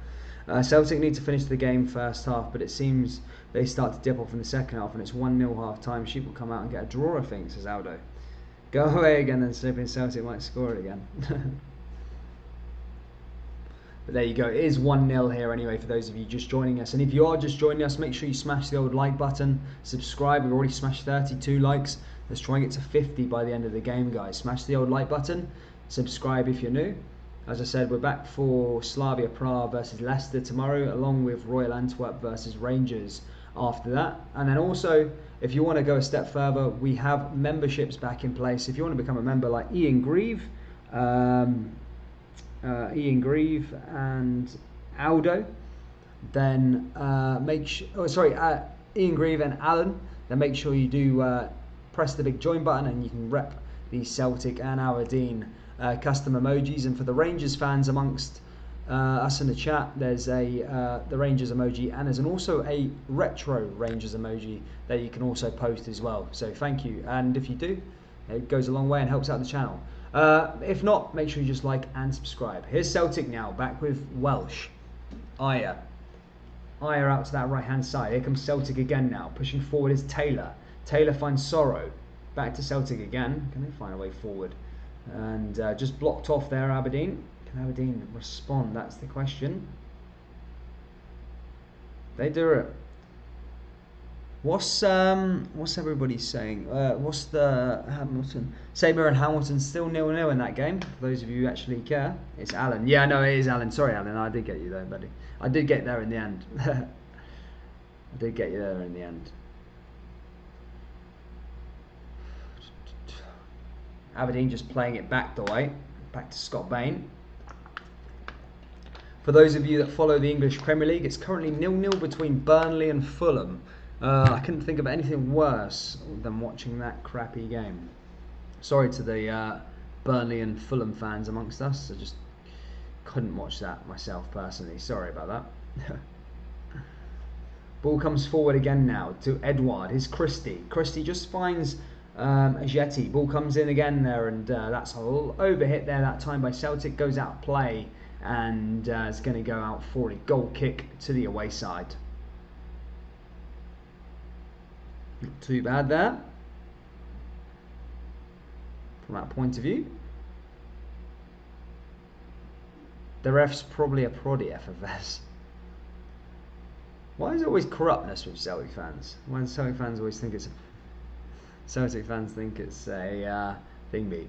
Celtic need to finish the game first half, but it seems they start to dip off in the second half, and it's 1-0 half time. Sheep will come out and get a draw, I think, says Aldo. Go away again, then Slipping Celtic might score it again. But there you go. It is 1-0 here anyway for those of you just joining us. And if you are just joining us, make sure you smash the old like button. Subscribe. We've already smashed 32 likes. Let's try and get to 50 by the end of the game, guys. Smash the old like button. Subscribe if you're new. As I said, we're back for Slavia Prague versus Leicester tomorrow, along with Royal Antwerp versus Rangers after that. And then also, if you want to go a step further, we have memberships back in place. If you want to become a member like Ian Grieve and Aldo, then Ian Grieve and Alan, then make sure you do press the big join button and you can rep the Celtic and Aberdeen custom emojis. And for the Rangers fans amongst us in the chat, there's the Rangers emoji, and there's also a retro Rangers emoji that you can also post as well. So thank you, and if you do, it goes a long way and helps out the channel. If not, make sure you just like and subscribe. Here's Celtic now, back with Welsh. Ayer out to that right hand side. Here comes Celtic again now. Pushing forward is Taylor. Taylor finds Sorrow. Back to Celtic again. Can they find a way forward? And just blocked off there, Aberdeen. Can Aberdeen respond? That's the question. They do it. What's everybody saying? What's the Hamilton? St Mirren and Hamilton still 0-0 in that game. For those of you who actually care, it's Alan. Yeah, no, it is Alan. Sorry, Alan. I did get you there, buddy. I did get there in the end. I did get you there in the end. Aberdeen just playing it back the way. Back to Scott Bain. For those of you that follow the English Premier League, it's currently 0-0 between Burnley and Fulham. I couldn't think of anything worse than watching that crappy game. Sorry to the Burnley and Fulham fans amongst us. I just couldn't watch that myself personally. Sorry about that. Ball comes forward again now to Edouard. Here's Christie. Christie just finds Ajeti. Ball comes in again there, and that's a little overhit there that time by Celtic. Goes out of play, and it's going to go out for a goal kick to the away side. Not too bad there from that point of view. The ref's probably a proddy FFS. Why is it always corruptness with Celtic fans? Why do Celtic fans always think it's a Celtic fans think it's a thingy?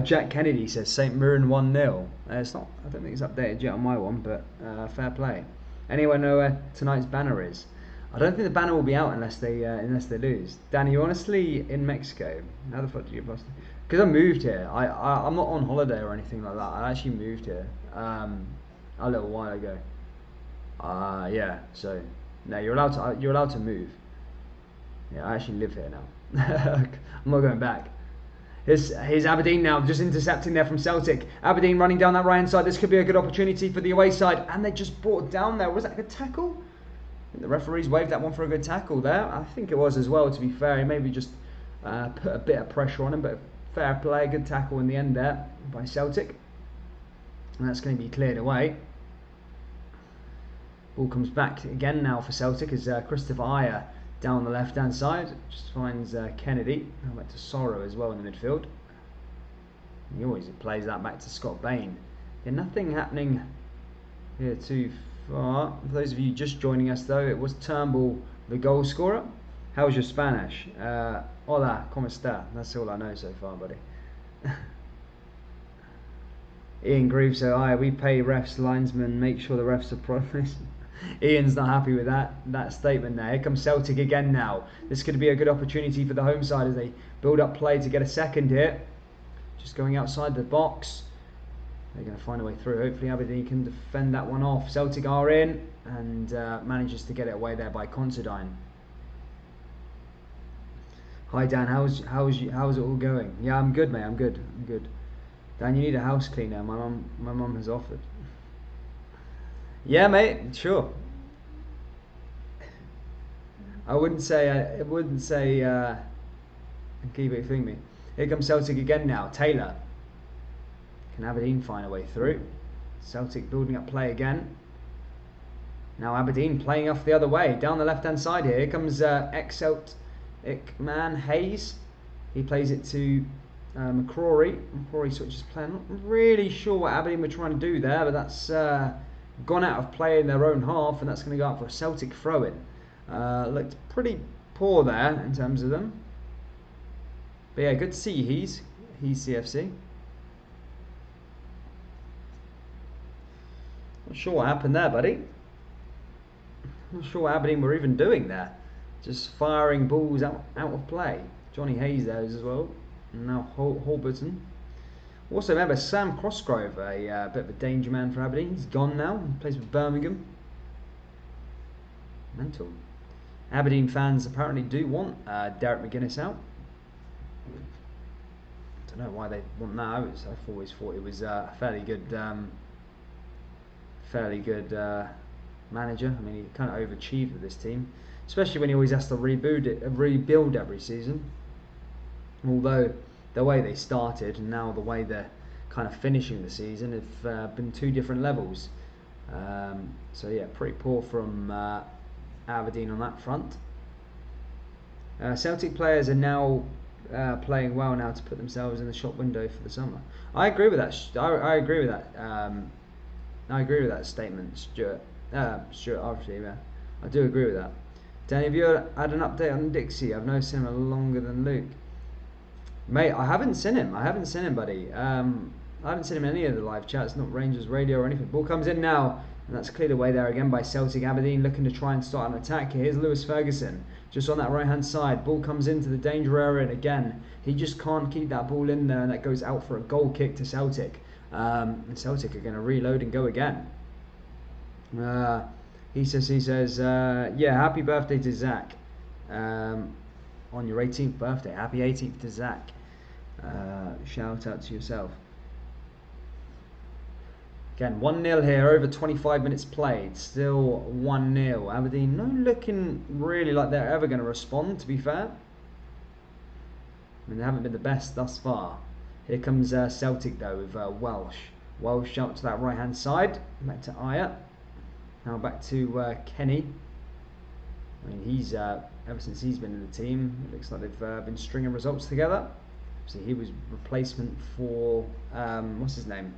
Jack Kennedy says St Mirren 1-0. It's not. I don't think it's updated yet on my one, but fair play. Anyone know where tonight's banner is? I don't think the banner will be out unless they lose. Danny, you're honestly in Mexico. How the fuck did you post? Because I moved here. I'm not on holiday or anything like that. I actually moved here a little while ago. Yeah. So no, you're allowed to move. Yeah, I actually live here now. I'm not going back. Here's Aberdeen now, just intercepting there from Celtic. Aberdeen running down that right hand side. This could be a good opportunity for the away side, and they just brought it down there. Was that a good tackle? The referees waved that one for a good tackle there. I think it was as well, to be fair. He maybe just put a bit of pressure on him, but fair play, good tackle in the end there by Celtic. And that's going to be cleared away. Ball comes back again now for Celtic as Christopher Ayer down the left hand side. Just finds Kennedy. Now back to Sorrow as well in the midfield. He always plays that back to Scott Bain. Yeah, nothing happening here too far. For those of you just joining us though, it was Turnbull the goal scorer. How was your Spanish? Hola, ¿cómo está? That's all I know so far, buddy. Ian Grieve, so we pay refs, linesmen, make sure the refs are promised. Ian's not happy with that statement there. Here comes Celtic again now. This could be a good opportunity for the home side as they build up play to get a second here. Just going outside the box. They're going to find a way through. Hopefully Aberdeen can defend that one off. Celtic are in and manages to get it away there by Considine. Hi Dan, how's it all going? Yeah, I'm good, mate. I'm good. Dan, you need a house cleaner. My mum has offered. Yeah, mate. Sure. I wouldn't say. Keep it thing me. Here comes Celtic again now. Taylor. Can Aberdeen find a way through? Celtic building up play again. Now Aberdeen playing off the other way, down the left hand side here. Here comes ex-Celtic man Hayes. He plays it to McCrory. McCrory switches play. I'm not really sure what Aberdeen were trying to do there, but that's gone out of play in their own half, and that's going to go out for a Celtic throw-in. Looked pretty poor there in terms of them. But yeah, good to see he's CFC. Not sure what happened there, buddy. Not sure what Aberdeen were even doing there. Just firing balls out of play. Johnny Hayes there as well. And now Holberton. Also remember Sam Crossgrove, a bit of a danger man for Aberdeen. He's gone now. He plays for Birmingham. Mental. Aberdeen fans apparently do want Derek McGuinness out. I don't know why they want that out. I've always thought it was a fairly good manager. I mean, he kind of overachieved with this team, especially when he always has to rebuild every season. Although the way they started and now the way they're kind of finishing the season have been two different levels. So yeah, pretty poor from Aberdeen on that front. Celtic players are now playing well now to put themselves in the shop window for the summer. I agree with that. I agree with that. I agree with that statement, Stuart. Stuart, obviously, yeah. I do agree with that. Danny, have you had an update on Dixie? I've noticed him longer than Luke. Mate, I haven't seen him. I haven't seen him, buddy. I haven't seen him in any of the live chats, not Rangers Radio or anything. Ball comes in now, and that's cleared away there again by Celtic. Aberdeen looking to try and start an attack. Here's Lewis Ferguson, just on that right-hand side. Ball comes into the danger area, and again, he just can't keep that ball in there, and that goes out for a goal kick to Celtic. And Celtic are going to reload and go again. He says, yeah, happy birthday to Zach. On your 18th birthday. Happy 18th to Zach. Shout out to yourself. Again, 1-0 here, over 25 minutes played. Still 1-0. Aberdeen not looking really like they're ever going to respond, to be fair. I mean, they haven't been the best thus far. Here comes Celtic, though, with Welsh. Welsh out to that right-hand side. Back to Aya. Now back to Kenny. I mean, he's ever since he's been in the team, it looks like they've been stringing results together. So he was replacement for what's his name?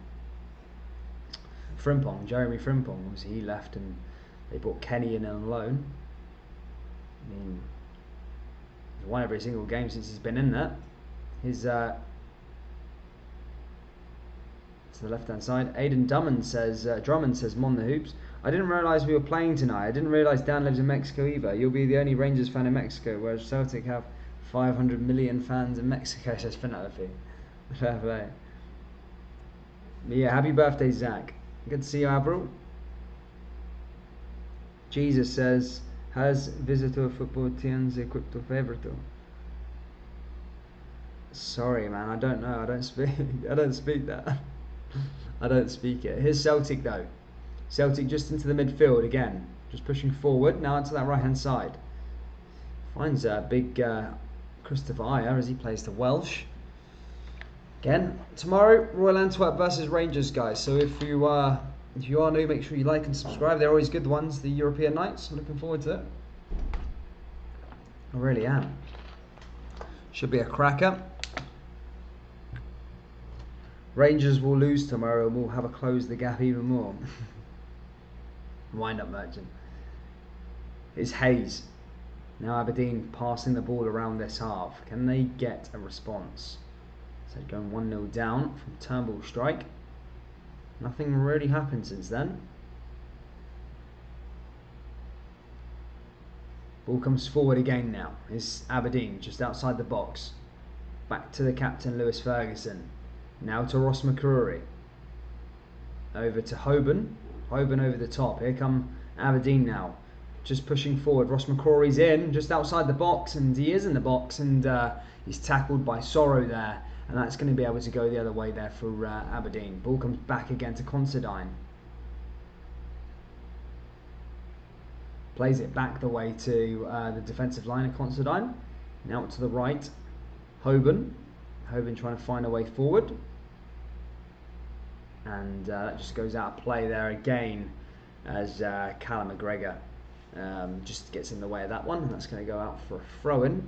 Frimpong, Jeremy Frimpong. Obviously, he left, and they brought Kenny in on loan. I mean, he's won every single game since he's been in there. His to the left-hand side, Aidan Drummond says, "Mon the hoops. I didn't realise we were playing tonight. I didn't realise Dan lives in Mexico either. You'll be the only Rangers fan in Mexico, whereas Celtic have 500 million fans in Mexico," says Penelope. Fair play. But yeah, happy birthday, Zach. Good to see you, Avril. Jesus says, has visitor football tienes equipped favorito? Sorry, man, I don't know. I don't speak that. I don't speak it. Here's Celtic, though. Celtic just into the midfield again, just pushing forward now into that right hand side. Finds big Christopher Aya as he plays to Welsh. Again, tomorrow Royal Antwerp versus Rangers, guys. So if you are new, make sure you like and subscribe. They're always good ones. The European nights. I'm looking forward to it. I really am. Should be a cracker. Rangers will lose tomorrow, and we'll have to close the gap even more. Wind up merchant. It's Hayes. Now Aberdeen passing the ball around this half. Can they get a response? So going 1-0 down from Turnbull strike. Nothing really happened since then. Ball comes forward again now. It's Aberdeen just outside the box. Back to the captain Lewis Ferguson. Now to Ross McCrory. Over to Hoban. Hoban over the top. Here come Aberdeen now. Just pushing forward. Ross McCrory's in, just outside the box, and he is in the box, and he's tackled by Sorrow there. And that's going to be able to go the other way there for Aberdeen. Ball comes back again to Considine. Plays it back the way to the defensive line of Considine. Now to the right. Hoban. Hoban trying to find a way forward. And that just goes out of play there again as Callum McGregor just gets in the way of that one. And that's going to go out for a throw-in.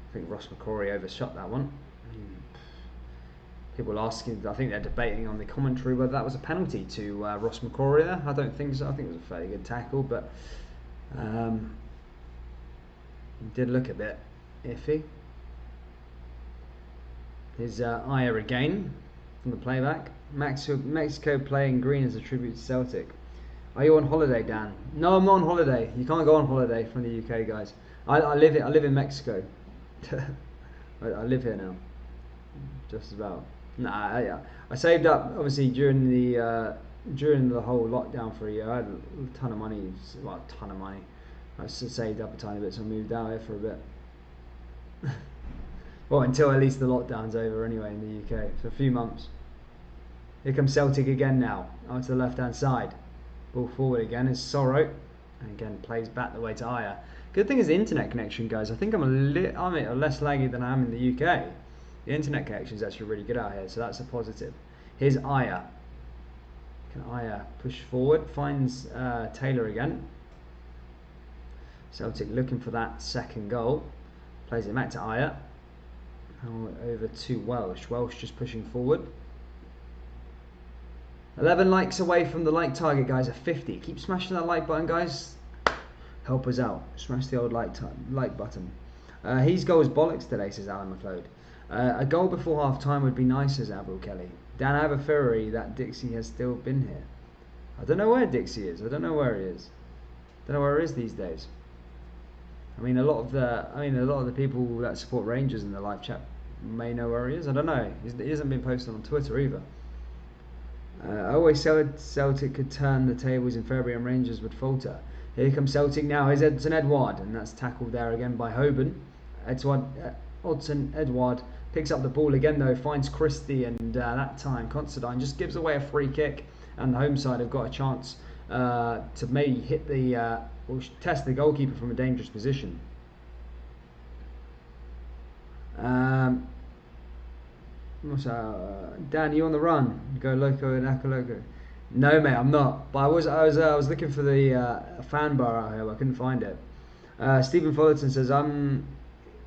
I think Ross McCrory overshot that one. People asking, I think they're debating on the commentary whether that was a penalty to Ross McCrory there. I don't think so. I think it was a fairly good tackle, but it did look a bit iffy. Here's Aya again from the playback. Mexico playing green as a tribute to Celtic. Are you on holiday, Dan? No, I'm not on holiday. You can't go on holiday from the UK, guys. I live in Mexico. I live here now. Just about. Nah, I saved up obviously during the whole lockdown for a year. I had a ton of money. Well, a ton of money. I saved up a tiny bit, so I moved out here for a bit. Well, until at least the lockdown's over anyway in the UK. So a few months. Here comes Celtic again now. Out to the left-hand side. Ball forward again is Sorrow. And again, plays back the way to Aya. Good thing is the internet connection, guys. I think I'm a less laggy than I am in the UK. The internet connection is actually really good out here, so that's a positive. Here's Aya. Can Aya push forward? Finds Taylor again. Celtic looking for that second goal. Plays it back to Aya. Over to Welsh. Welsh just pushing forward. 11 likes away from the like target, guys, at 50. Keep smashing that like button, guys. Help us out. Smash the old like button. His goal is bollocks today, says Alan McLeod. A goal before half time would be nice, says Avril Kelly. Dan, I have a theory that Dixie has still been here. I don't know where Dixie is. I don't know where he is. I don't know where he is these days. I mean, a lot of the people that support Rangers in the live chat may know where he is. I don't know. He hasn't been posted on Twitter either. I always said Celtic could turn the tables in February and Rangers would falter. Here comes Celtic now. Here's Edson Edouard, and that's tackled there again by Hoban. Edson Edouard picks up the ball again though, finds Christie, and that time Considine just gives away a free kick, and the home side have got a chance to maybe hit the or test the goalkeeper from a dangerous position. Dan, you on the run? Go loco and Aka loco. No, mate, I'm not. But I was looking for the fan bar out here, but I couldn't find it. Stephen Fullerton says, I'm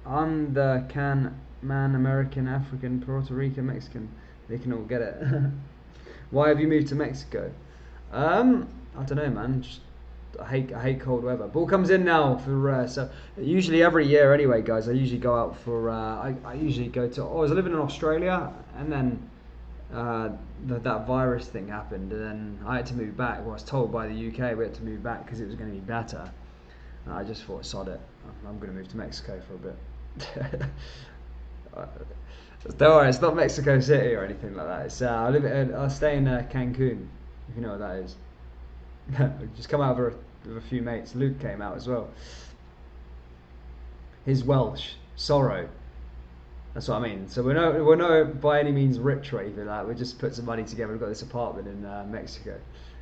the can man, American, African, Puerto Rican, Mexican. They can all get it. Why have you moved to Mexico? I don't know, man. Just I hate cold weather. Ball comes in now for so usually every year anyway, guys. I usually go out for I usually go to. I was living in Australia, and then that virus thing happened, and then I had to move back. Well, I was told by the UK we had to move back because it was going to be better. And I just thought, sod it. I'm going to move to Mexico for a bit. Don't worry, it's not Mexico City or anything like that. It's I stay in Cancun, if you know what that is. Just come out with a few mates. Luke came out as well. His Welsh Sorrow. That's what I mean. So we're not by any means rich or anything like that. We just put some money together. We've got this apartment in Mexico,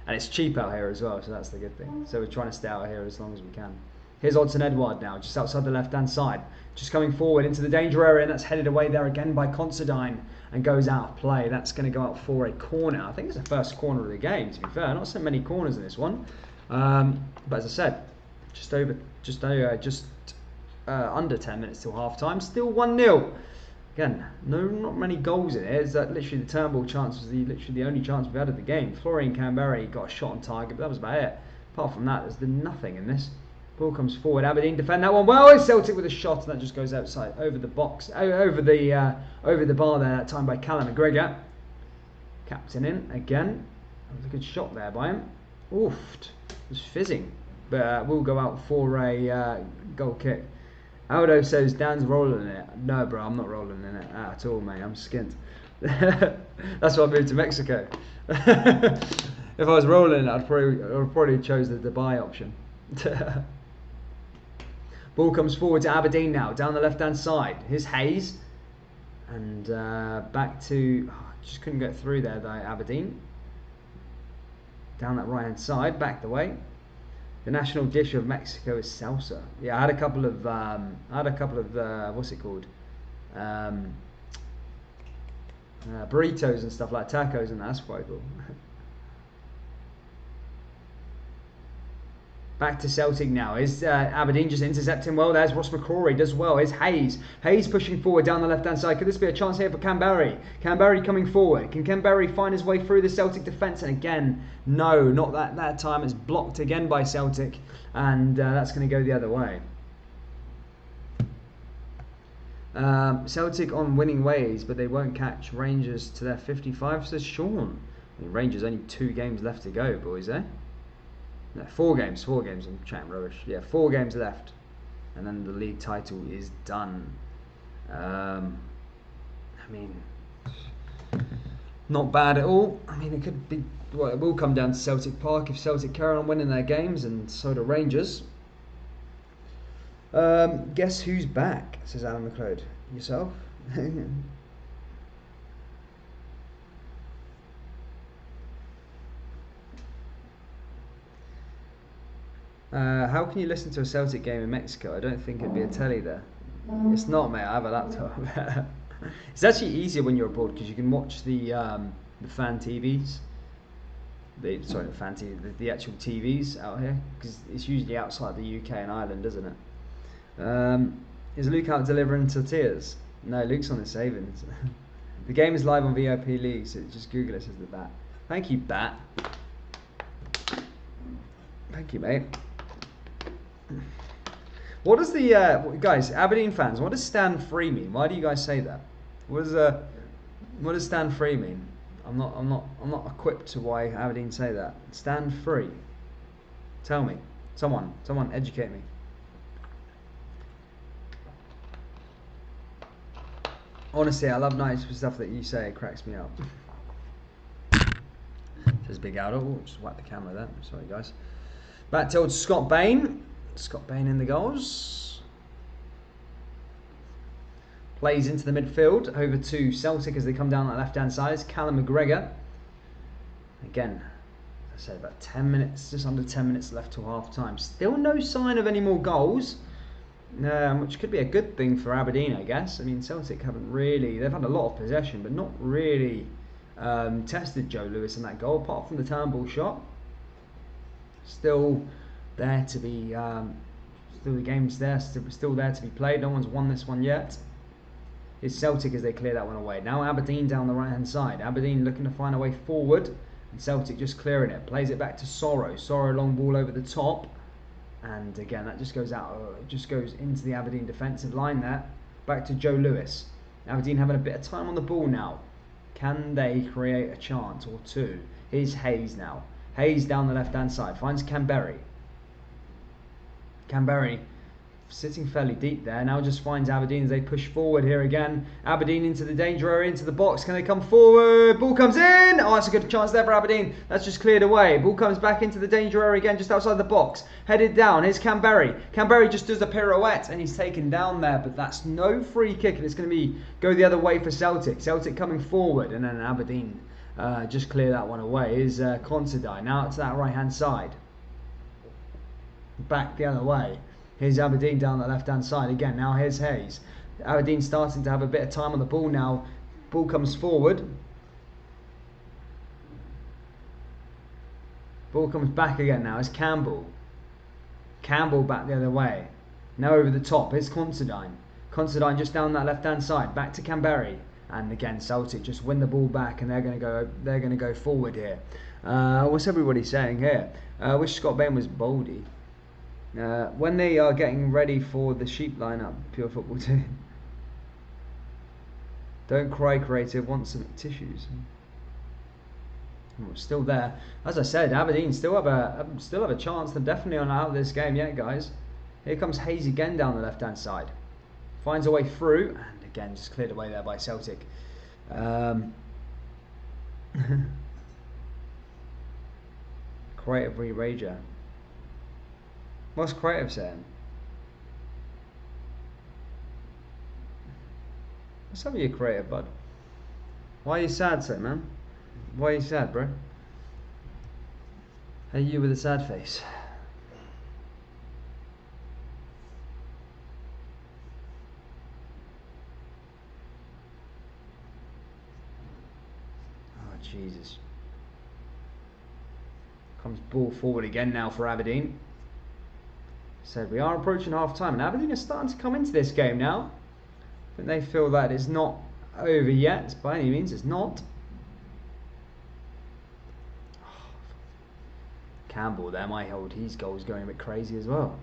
and it's cheap out here as well. So that's the good thing. So we're trying to stay out here as long as we can. Here's Odson Edouard now, just outside the left-hand side, just coming forward into the danger area, and that's headed away there again by Considine and goes out of play. That's going to go out for a corner. I think it's the first corner of the game, to be fair. Not so many corners in this one, but as I said, just under 10 minutes till half-time. Still 1-0. Again, not many goals in it. It's literally the Turnbull chance was literally the only chance we've had of the game. Florian Canberra got a shot on target, but that was about it. Apart from that, there's been nothing in this. Ball comes forward. Aberdeen defend that one well. It's Celtic with a shot, and that just goes outside over the box, over the bar there. That time by Callum McGregor. Captain in again. That was a good shot there by him. Oof, it was fizzing, but we'll go out for a goal kick. Aldo says Dan's rolling in it. No, bro, I'm not rolling in it at all, mate. I'm skint. That's why I moved to Mexico. If I was rolling, I'd probably chose the Dubai option. Ball comes forward to Aberdeen now, down the left-hand side. Here's Hayes, and back to. Just couldn't get through there, though. Aberdeen down that right-hand side, back the way. The national dish of Mexico is salsa. Yeah, I had a couple of what's it called? Burritos and stuff like tacos, and that's quite cool. Back to Celtic now. Is Aberdeen just intercepting well? There's Ross McCrory, does well. Is Hayes. Hayes pushing forward down the left-hand side. Could this be a chance here for Canberry? Canberry coming forward. Can Canberry find his way through the Celtic defence? And again, no, not that time. It's blocked again by Celtic. And that's going to go the other way. Celtic on winning ways, but they won't catch Rangers to their 55, says Sean. I mean, Rangers only 2 games left to go, boys, eh? No, 4 games, I'm chatting rubbish. Yeah, 4 games left. And then the league title is done. I mean, not bad at all. I mean, it could be, well, it will come down to Celtic Park if Celtic carry on winning their games, and so do Rangers. Guess who's back, says Alan McLeod. Yourself? How can you listen to a Celtic game in Mexico? I don't think it'd be a telly there. It's not, mate. I have a laptop. It's actually easier when you're abroad because you can watch the fan TVs. The actual TVs out here, because it's usually outside the UK and Ireland, isn't it? Is Luke out delivering tortillas? No, Luke's on his savings. The game is live on VIP League, so just Google it, says the Bat. Thank you, Bat. Thank you, mate. What does the guys, Aberdeen fans? What does stand free mean? Why do you guys say that? What does stand free mean? I'm not equipped to why Aberdeen say that. Stand free. Tell me. Someone educate me. Honestly, I love nice stuff that you say. It cracks me up. Says Big Aldo. Just wipe the camera there. Sorry, guys. Back to old Scott Bain. Scott Bain in the goals. Plays into the midfield. Over to Celtic as they come down that left-hand side. It's Callum McGregor. Again, as I said, about 10 minutes, just under 10 minutes left till half-time. Still no sign of any more goals. Which could be a good thing for Aberdeen, I guess. I mean, Celtic haven't really... They've had a lot of possession, but not really tested Joe Lewis in that goal, apart from the turnbull shot. Still there to be... still the game's there, still there to be played. No one's won this one yet. It's Celtic as they clear that one away. Now Aberdeen down the right-hand side. Aberdeen looking to find a way forward. And Celtic just clearing it. Plays it back to Sorrow. Sorrow long ball over the top. And again, that just goes out. It just goes into the Aberdeen defensive line there. Back to Joe Lewis. Aberdeen having a bit of time on the ball now. Can they create a chance or two? Here's Hayes now. Hayes down the left-hand side. Finds Canberry. Canberry sitting fairly deep there. Now just finds Aberdeen as they push forward here again. Aberdeen into the danger area, into the box. Can they come forward? Ball comes in. Oh, that's a good chance there for Aberdeen. That's just cleared away. Ball comes back into the danger area again, just outside the box. Headed down. Here's Canberry. Canberry just does a pirouette and he's taken down there, but that's no free kick and it's going to go the other way for Celtic. Celtic coming forward and then Aberdeen just clear that one away. Is Considine now to that right hand side. Back the other way. Here's Aberdeen down the left-hand side again. Now here's Hayes. Aberdeen starting to have a bit of time on the ball now. Ball comes forward. Ball comes back again now. It's Campbell. Campbell back the other way. Now over the top. Here's Considine. Considine just down that left-hand side. Back to Canberry. And again, Celtic just win the ball back, and they're going to go forward here. What's everybody saying here? I wish Scott Bain was Baldy. When they are getting ready for the sheep lineup, pure football team. Don't cry, creative. Want some tissues? Oh, still there. As I said, Aberdeen still have a chance. They're definitely on out of this game yet, guys. Here comes Hayes again down the left-hand side. Finds a way through, and again just cleared away there by Celtic. Creative re-rager. What's creative saying? What's up with you, creative, bud? Why are you sad, so man? Why are you sad, bro? Hey, you with a sad face. Oh, Jesus. Comes ball forward again now for Aberdeen. said, we are approaching half time, and Aberdeen are starting to come into this game now. I think they feel that it's not over yet, by any means. It's not. Campbell there might hold his goals going a bit crazy as well.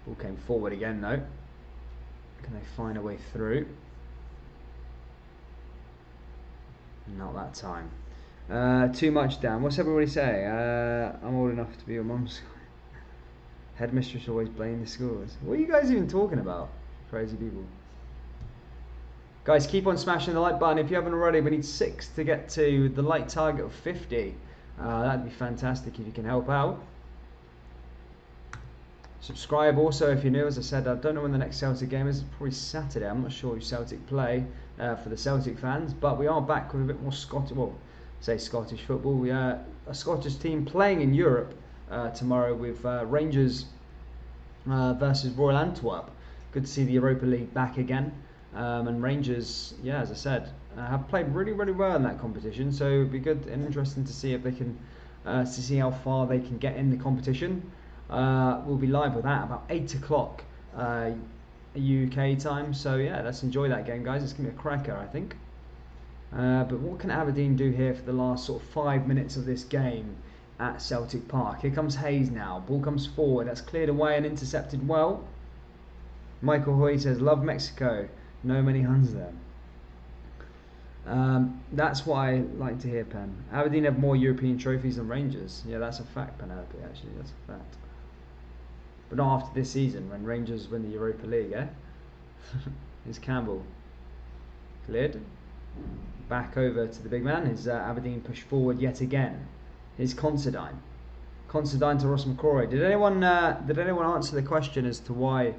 Ball came forward again though. Can they find a way through? Not that time. Too much, Dan. What's everybody say? I'm old enough to be your mum's headmistress, always blaming the schools. What are you guys even talking about? Crazy people. Guys, keep on smashing the like button. If you haven't already, we need 6 to get to the like target of 50. That'd be fantastic if you can help out. Subscribe also if you're new. As I said, I don't know when the next Celtic game is. It's probably Saturday. I'm not sure who Celtic play for the Celtic fans, but we are back with a bit more Scottish, well, say Scottish football. We are a Scottish team playing in Europe tomorrow with Rangers versus Royal Antwerp. Good to see the Europa League back again. And Rangers, yeah, as I said, have played really, really well in that competition. So it'd be good and interesting to see if they can, to see how far they can get in the competition. We'll be live with that about 8 o'clock UK time. So yeah, let's enjoy that game, guys. It's gonna be a cracker, I think. But what can Aberdeen do here for the last sort of 5 minutes of this game at Celtic Park? Here comes Hayes now. Ball comes forward. That's cleared away and intercepted well. Michael Hoy says, love Mexico. No many Huns there. That's what I like to hear, Pen. Aberdeen have more European trophies than Rangers. Yeah, that's a fact, Penelope, actually. That's a fact. But not after this season, when Rangers win the Europa League, eh? Here's Campbell. Cleared. Back over to the big man. Is Aberdeen pushed forward yet again? Here's Considine. Considine to Ross McCrory. Did anyone answer the question as to why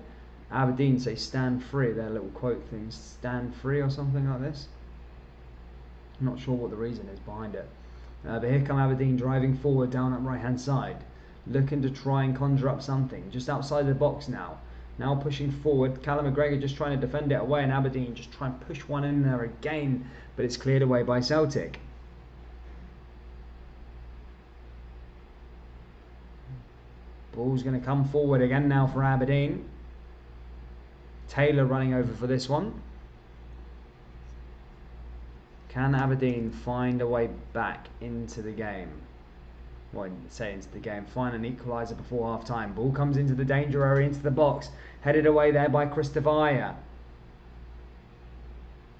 Aberdeen say stand free? Their little quote things, stand free or something like this. I'm not sure what the reason is behind it. But here come Aberdeen driving forward down that right hand side, looking to try and conjure up something just outside the box now. Now pushing forward, Callum McGregor just trying to defend it away, and Aberdeen just trying to push one in there again, but it's cleared away by Celtic. Ball's going to come forward again now for Aberdeen. Taylor running over for this one. Can Aberdeen find a way back into the game? Well, say into the game. Find an equaliser before half time. Ball comes into the danger area, into the box. Headed away there by Christopher.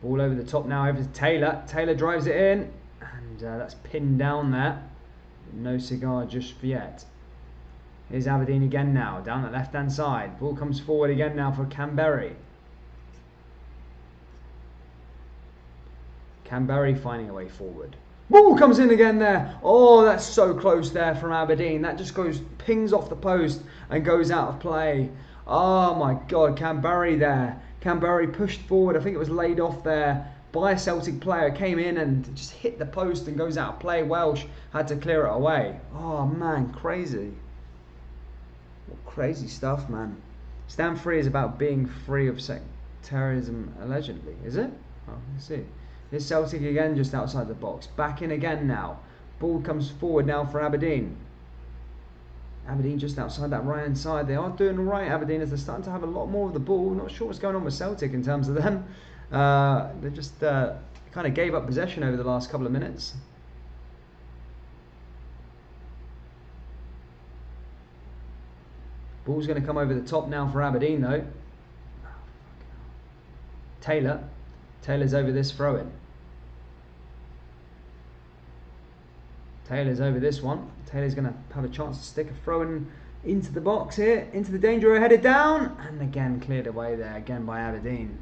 Ball over the top now over to Taylor. Taylor drives it in. And that's pinned down there. No cigar just yet. Here's Aberdeen again now, down the left-hand side. Ball comes forward again now for Canberry. Canberry finding a way forward. Ball comes in again there. Oh, that's so close there from Aberdeen. That just pings off the post and goes out of play. Oh my God, Canberry there. Canberry pushed forward. I think it was laid off there by a Celtic player. Came in and just hit the post and goes out of play. Welsh had to clear it away. Oh man, crazy. Crazy stuff, man. Stand free is about being free of sectarianism, allegedly, is it? Oh, let's see. Here's Celtic again, just outside the box. Back in again now. Ball comes forward now for Aberdeen. Aberdeen just outside that right hand side. They are doing all right, Aberdeen, as they're starting to have a lot more of the ball. Not sure what's going on with Celtic in terms of them. They just kind of gave up possession over the last couple of minutes. Ball's going to come over the top now for Aberdeen though. Taylor. Taylor's over this throw-in. Taylor's over this one. Taylor's going to have a chance to stick a throw-in into the box here. Into the danger area, headed down. And again cleared away there again by Aberdeen.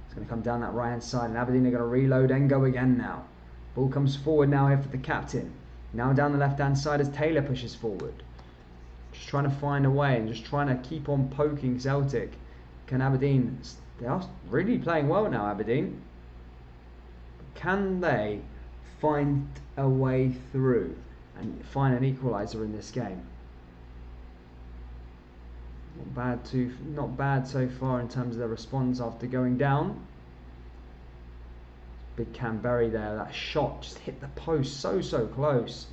It's going to come down that right-hand side. And Aberdeen are going to reload and go again now. Ball comes forward now here for the captain. Now down the left-hand side as Taylor pushes forward. Just trying to find a way and just trying to keep on poking Celtic. Can Aberdeen... They are really playing well now, Aberdeen. Can they find a way through and find an equaliser in this game? Not bad so far in terms of their response after going down. Big Canberry there. That shot just hit the post so close.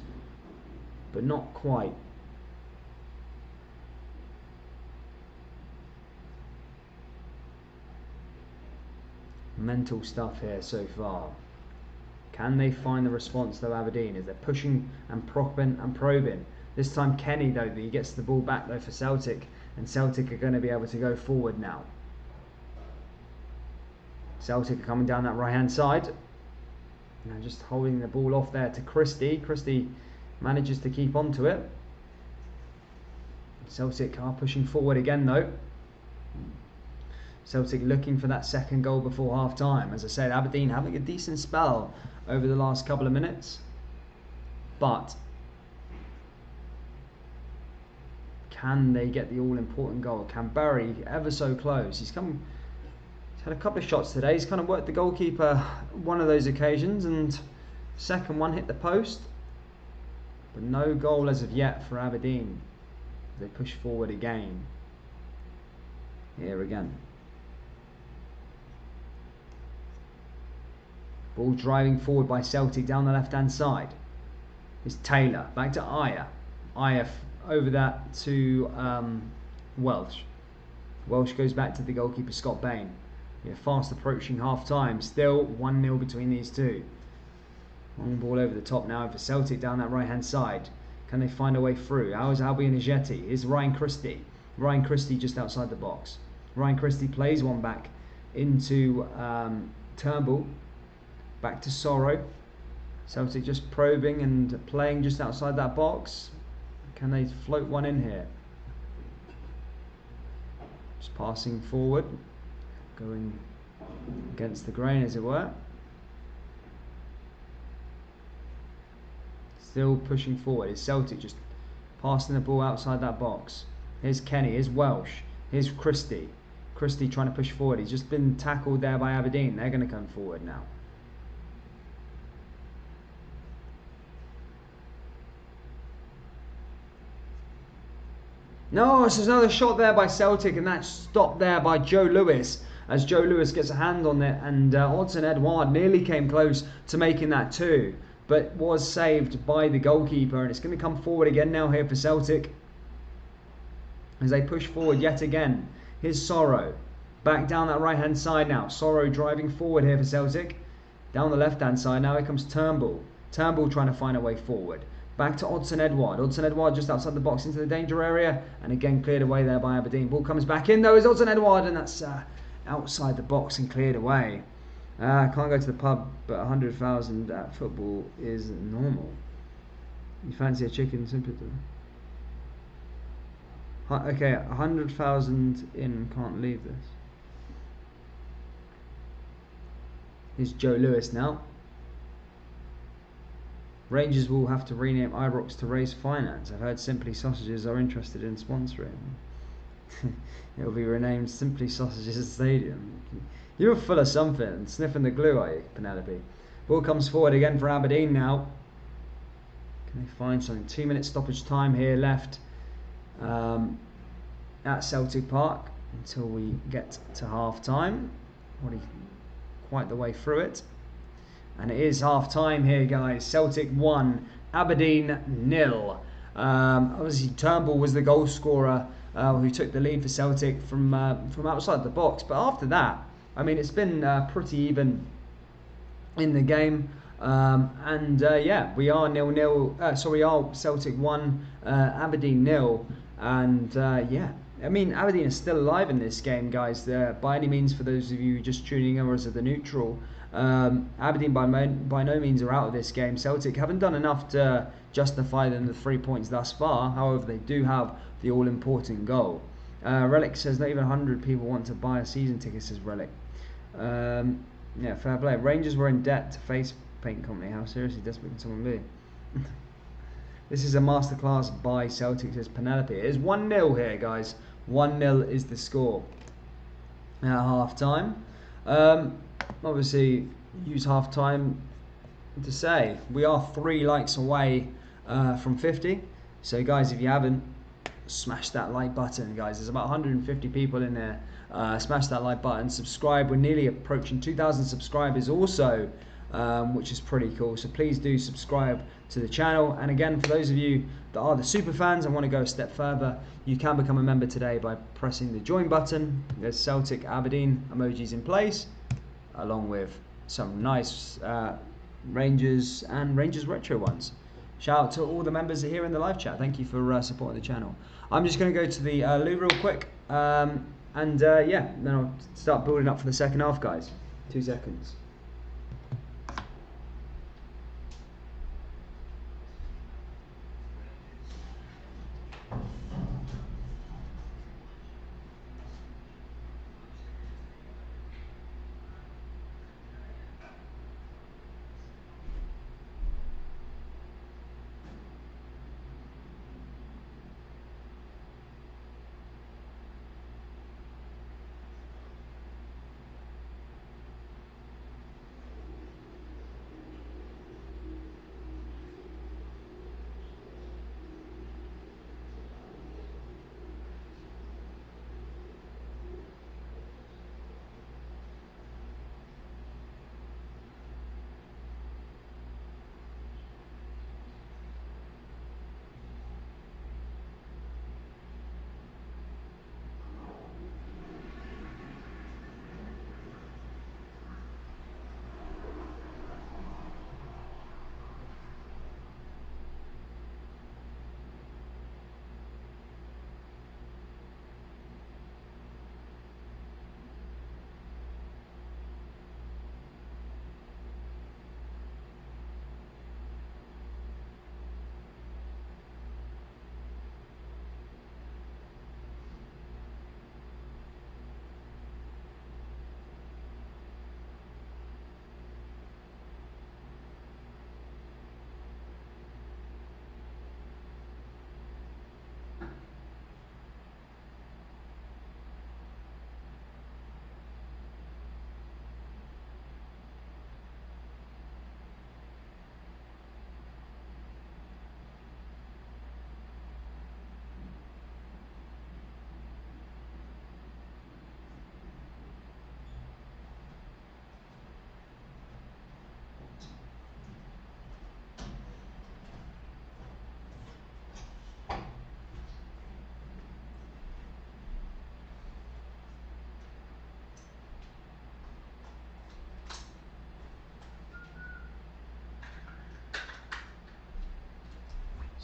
but not quite. Mental stuff here so far. Can they find the response to Aberdeen as they're pushing and propping and probing? This time Kenny though, he gets the ball back though for Celtic, and Celtic are going to be able to go forward now. Celtic are coming down that right hand side. Now just holding the ball off there to Christie. Christie manages to keep onto it. Celtic are pushing forward again though. Celtic looking for that second goal before half time. As I said, Aberdeen having a decent spell over the last couple of minutes, but can they get the all-important goal? Can Barry ever so close? He's had a couple of shots today. He's kind of worked the goalkeeper one of those occasions, and second one hit the post, but no goal as of yet for Aberdeen. They push forward again. Here again. Ball driving forward by Celtic down the left-hand side. It's Taylor, back to Ayer. Ayer over that to Welsh. Welsh goes back to the goalkeeper, Scott Bain. Yeah, fast approaching half-time. Still 1-0 between these two. Long ball over the top now for Celtic down that right-hand side. Can they find a way through? How is Albion Ajeti? Here's Ryan Christie. Ryan Christie just outside the box. Ryan Christie plays one back into Turnbull. Back to Sorrow. Celtic just probing and playing just outside that box. Can they float one in here? Just passing forward. Going against the grain, as it were. Still pushing forward. It's Celtic just passing the ball outside that box. Here's Kenny. Here's Welsh. Here's Christie. Christie trying to push forward. He's just been tackled there by Aberdeen. They're going to come forward now. No, it's another shot there by Celtic, and that's stopped there by Joe Lewis, as Joe Lewis gets a hand on it, and Odsonne Edouard nearly came close to making that too, but was saved by the goalkeeper, and it's going to come forward again now here for Celtic as they push forward yet again. Here's Sorrow, back down that right hand side now. Sorrow driving forward here for Celtic. Down the left hand side now, here comes Turnbull. Turnbull trying to find a way forward. Back to Odsonne Edouard. Odsonne Edouard just outside the box into the danger area, and again cleared away there by Aberdeen. Ball comes back in though, is Odsonne Edouard, and that's outside the box and cleared away. Can't go to the pub, but 100,000 at football is normal. You fancy a chicken simpleton? Okay, 100,000 in, can't leave this. Here's Joe Lewis now. Rangers will have to rename Ibrox to raise finance. I've heard Simply Sausages are interested in sponsoring. It'll be renamed Simply Sausages Stadium. You're full of something. Sniffing the glue, are you, Penelope? Ball comes forward again for Aberdeen now. Can they find something? 2 minute stoppage time here left at Celtic Park until we get to half time. Already quite the way through it. And it is half time here, guys. Celtic 1, Aberdeen 0. Obviously, Turnbull was the goal scorer who took the lead for Celtic from outside the box. But after that, I mean, it's been pretty even in the game. Yeah, we are 0-0. Sorry, we are Celtic 1, Aberdeen 0. And yeah, I mean, Aberdeen is still alive in this game, guys. By any means, for those of you just tuning in as the neutral. Aberdeen by no means are out of this game. Celtic haven't done enough to justify them the 3 points thus far. However, they do have the all-important goal. Relic says not even 100 people want to buy a season ticket, says Relic. Yeah, fair play. Rangers were in debt to Face Paint Company. How seriously desperate can someone be? This is a masterclass by Celtic, says Penelope. It is 1-0 here, guys. 1-0 is the score at half-time. Obviously, use half time to say we are 3 likes away from 50. So, guys, if you haven't, smash that like button, guys. There's about 150 people in there. Smash that like button, subscribe. We're nearly approaching 2,000 subscribers. Also, which is pretty cool. So please do subscribe to the channel. And again, for those of you that are the super fans and want to go a step further, you can become a member today by pressing the join button. There's Celtic Aberdeen emojis in place, along with some nice Rangers and Rangers retro ones. Shout out to all the members here in the live chat. Thank you for supporting the channel. I'm just going to go to the loo real quick, yeah, then I'll start building up for the second half, guys. 2 seconds.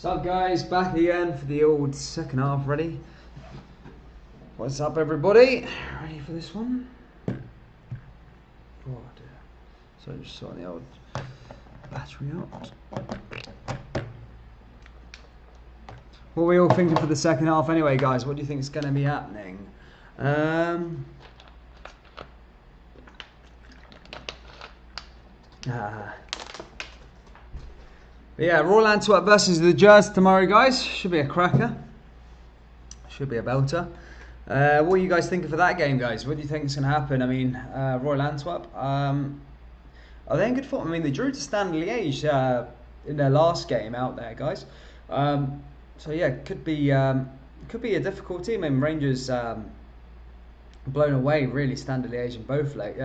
What's up, guys? Back again for the old second half. Ready? What's up, everybody? Ready for this one? Oh dear. So just sorting the old battery out. What are we all thinking for the second half anyway, guys? What do you think is going to be happening? Yeah, Royal Antwerp versus the Jazz tomorrow, guys. Should be a cracker. Should be a belter. What are you guys thinking for that game, guys? What do you think is going to happen? I mean, Royal Antwerp, are they in good form? I mean, they drew to Standard Liège in their last game out there, guys. So yeah, could be a difficult team. I mean, Rangers blown away really Standard Liège in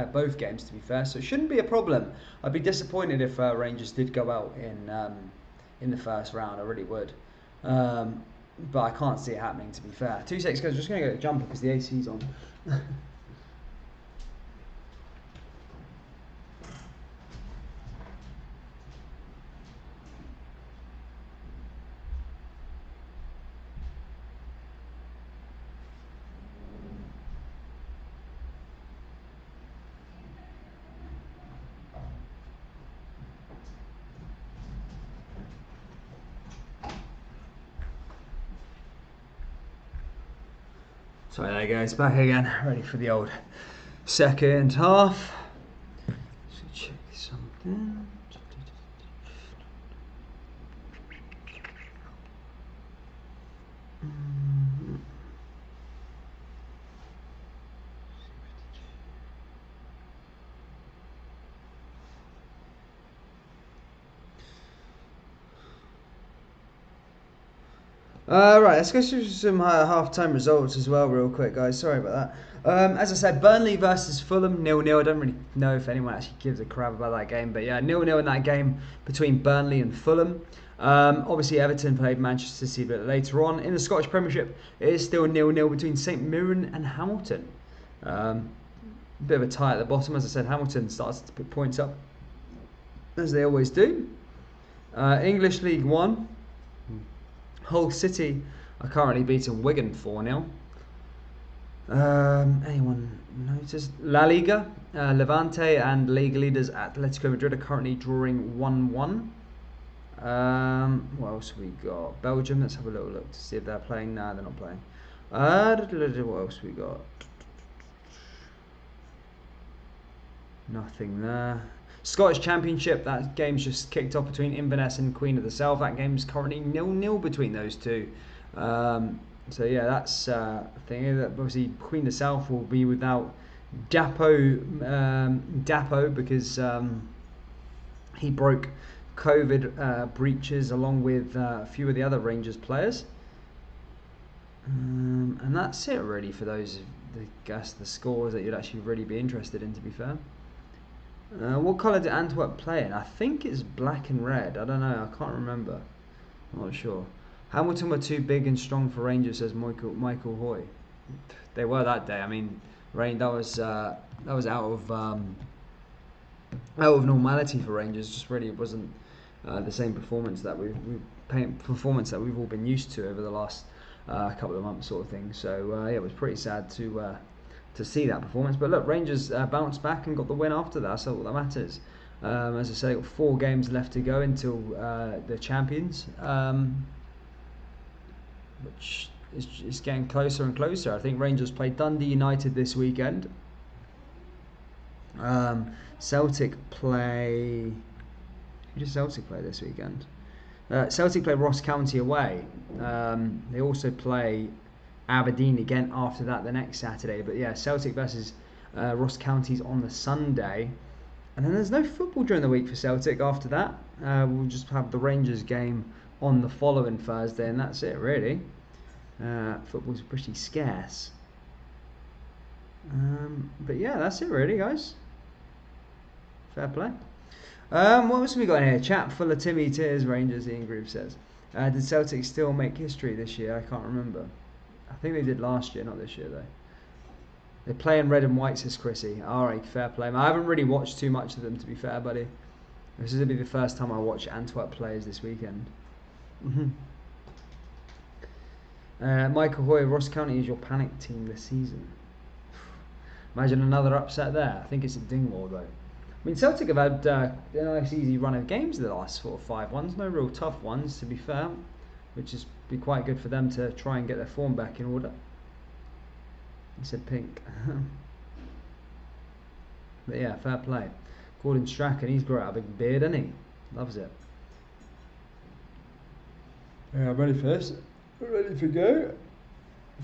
both games, to be fair. So it shouldn't be a problem. I'd be disappointed if Rangers did go out in the first round. I really would. But I can't see it happening, to be fair. 2 seconds, guys. Just going to get a jumper because the AC's on. Sorry there, guys, back again, ready for the old second half. So check something. Right, let's go through some half-time results as well real quick, guys. Sorry about As I said, Burnley versus Fulham, 0-0. I don't really know if anyone actually gives a crap about that game, but yeah, 0-0 in that game between Burnley and Fulham. Obviously, Everton played Manchester City a bit later on. In the Scottish Premiership, it is still 0-0 between St Mirren and Hamilton. Bit of a tie at the bottom. As I said, Hamilton starts to put points up, as they always do. English League One, Hull City are currently beating Wigan 4-0. Anyone noticed? La Liga, Levante and league leaders Atletico Madrid are currently drawing 1-1. What else have we got? Belgium, let's have a little look to see if they're playing. Nah, they're not playing. What else have we got? Nothing there. Scottish Championship, that game's just kicked off between Inverness and Queen of the South. That game's currently 0-0 between those two. So yeah, that's a thing. Obviously, Queen of the South will be without Dapo because he broke COVID breaches along with a few of the other Rangers players. And that's it really for those, the scores that you'd actually really be interested in, to be fair. What colour did Antwerp play in? I think it's black and red. I don't know. I can't remember. I'm not sure. Hamilton were too big and strong for Rangers, says Michael Hoy. They were that day. I mean, that was out of normality for Rangers. Just really wasn't the same performance that we've all been used to over the last couple of months, sort of thing. So yeah, it was pretty sad to see that performance. But look, Rangers bounced back and got the win after that. So all that matters. As I say, got 4 games left to go until the champions. Which is getting closer and closer. I think Rangers play Dundee United this weekend. Celtic play... Who does Celtic play this weekend? Celtic play Ross County away. They also play Aberdeen again after that the next Saturday. But yeah, Celtic versus Ross County's on the Sunday. And then there's no football during the week for Celtic after that. We'll just have the Rangers game on the following Thursday, and that's it really. Football's pretty scarce. But yeah, that's it really, guys. Fair play. What else have we got in here? Chat full of Timmy Tears Rangers, Ian Groove says. Did Celtic still make history this year? I can't remember. I think they did last year, not this year though. They play in red and white, says Chrissy. Alright, fair play. I haven't really watched too much of them, to be fair, buddy. This is going to be the first time I watch Antwerp players this weekend. Michael Hoy, Ross County is your panic team this season. Imagine another upset there. I think it's at Dingwall though. I mean, Celtic have had a nice easy run of games the last 4 or 5 ones. No real tough ones, to be fair, which is be quite good for them to try and get their form back in order. He said pink. But yeah, fair play. Gordon Strachan, he's got a big beard, hasn't he? Loves it. Yeah, I'm ready for this. I'm ready to go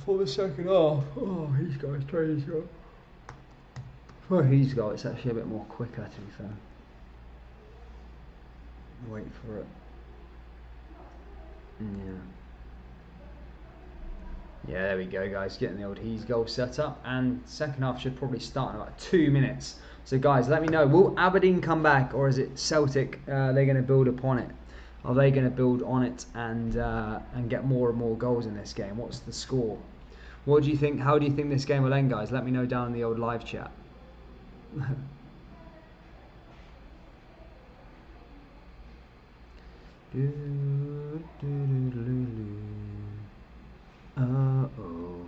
for the second half. Oh, he's got his training shot. For he's got, it's actually a bit more quicker, to be fair. Wait for it. Yeah. Yeah, there we go, guys. Getting the old He's goal set up, and second half should probably start in about 2 minutes. So, guys, let me know. Will Aberdeen come back, or is it Celtic? They're going to build upon it. Are they going to build on it and get more and more goals in this game? What's the score? What do you think? How do you think this game will end, guys? Let me know down in the old live chat. Uh-oh.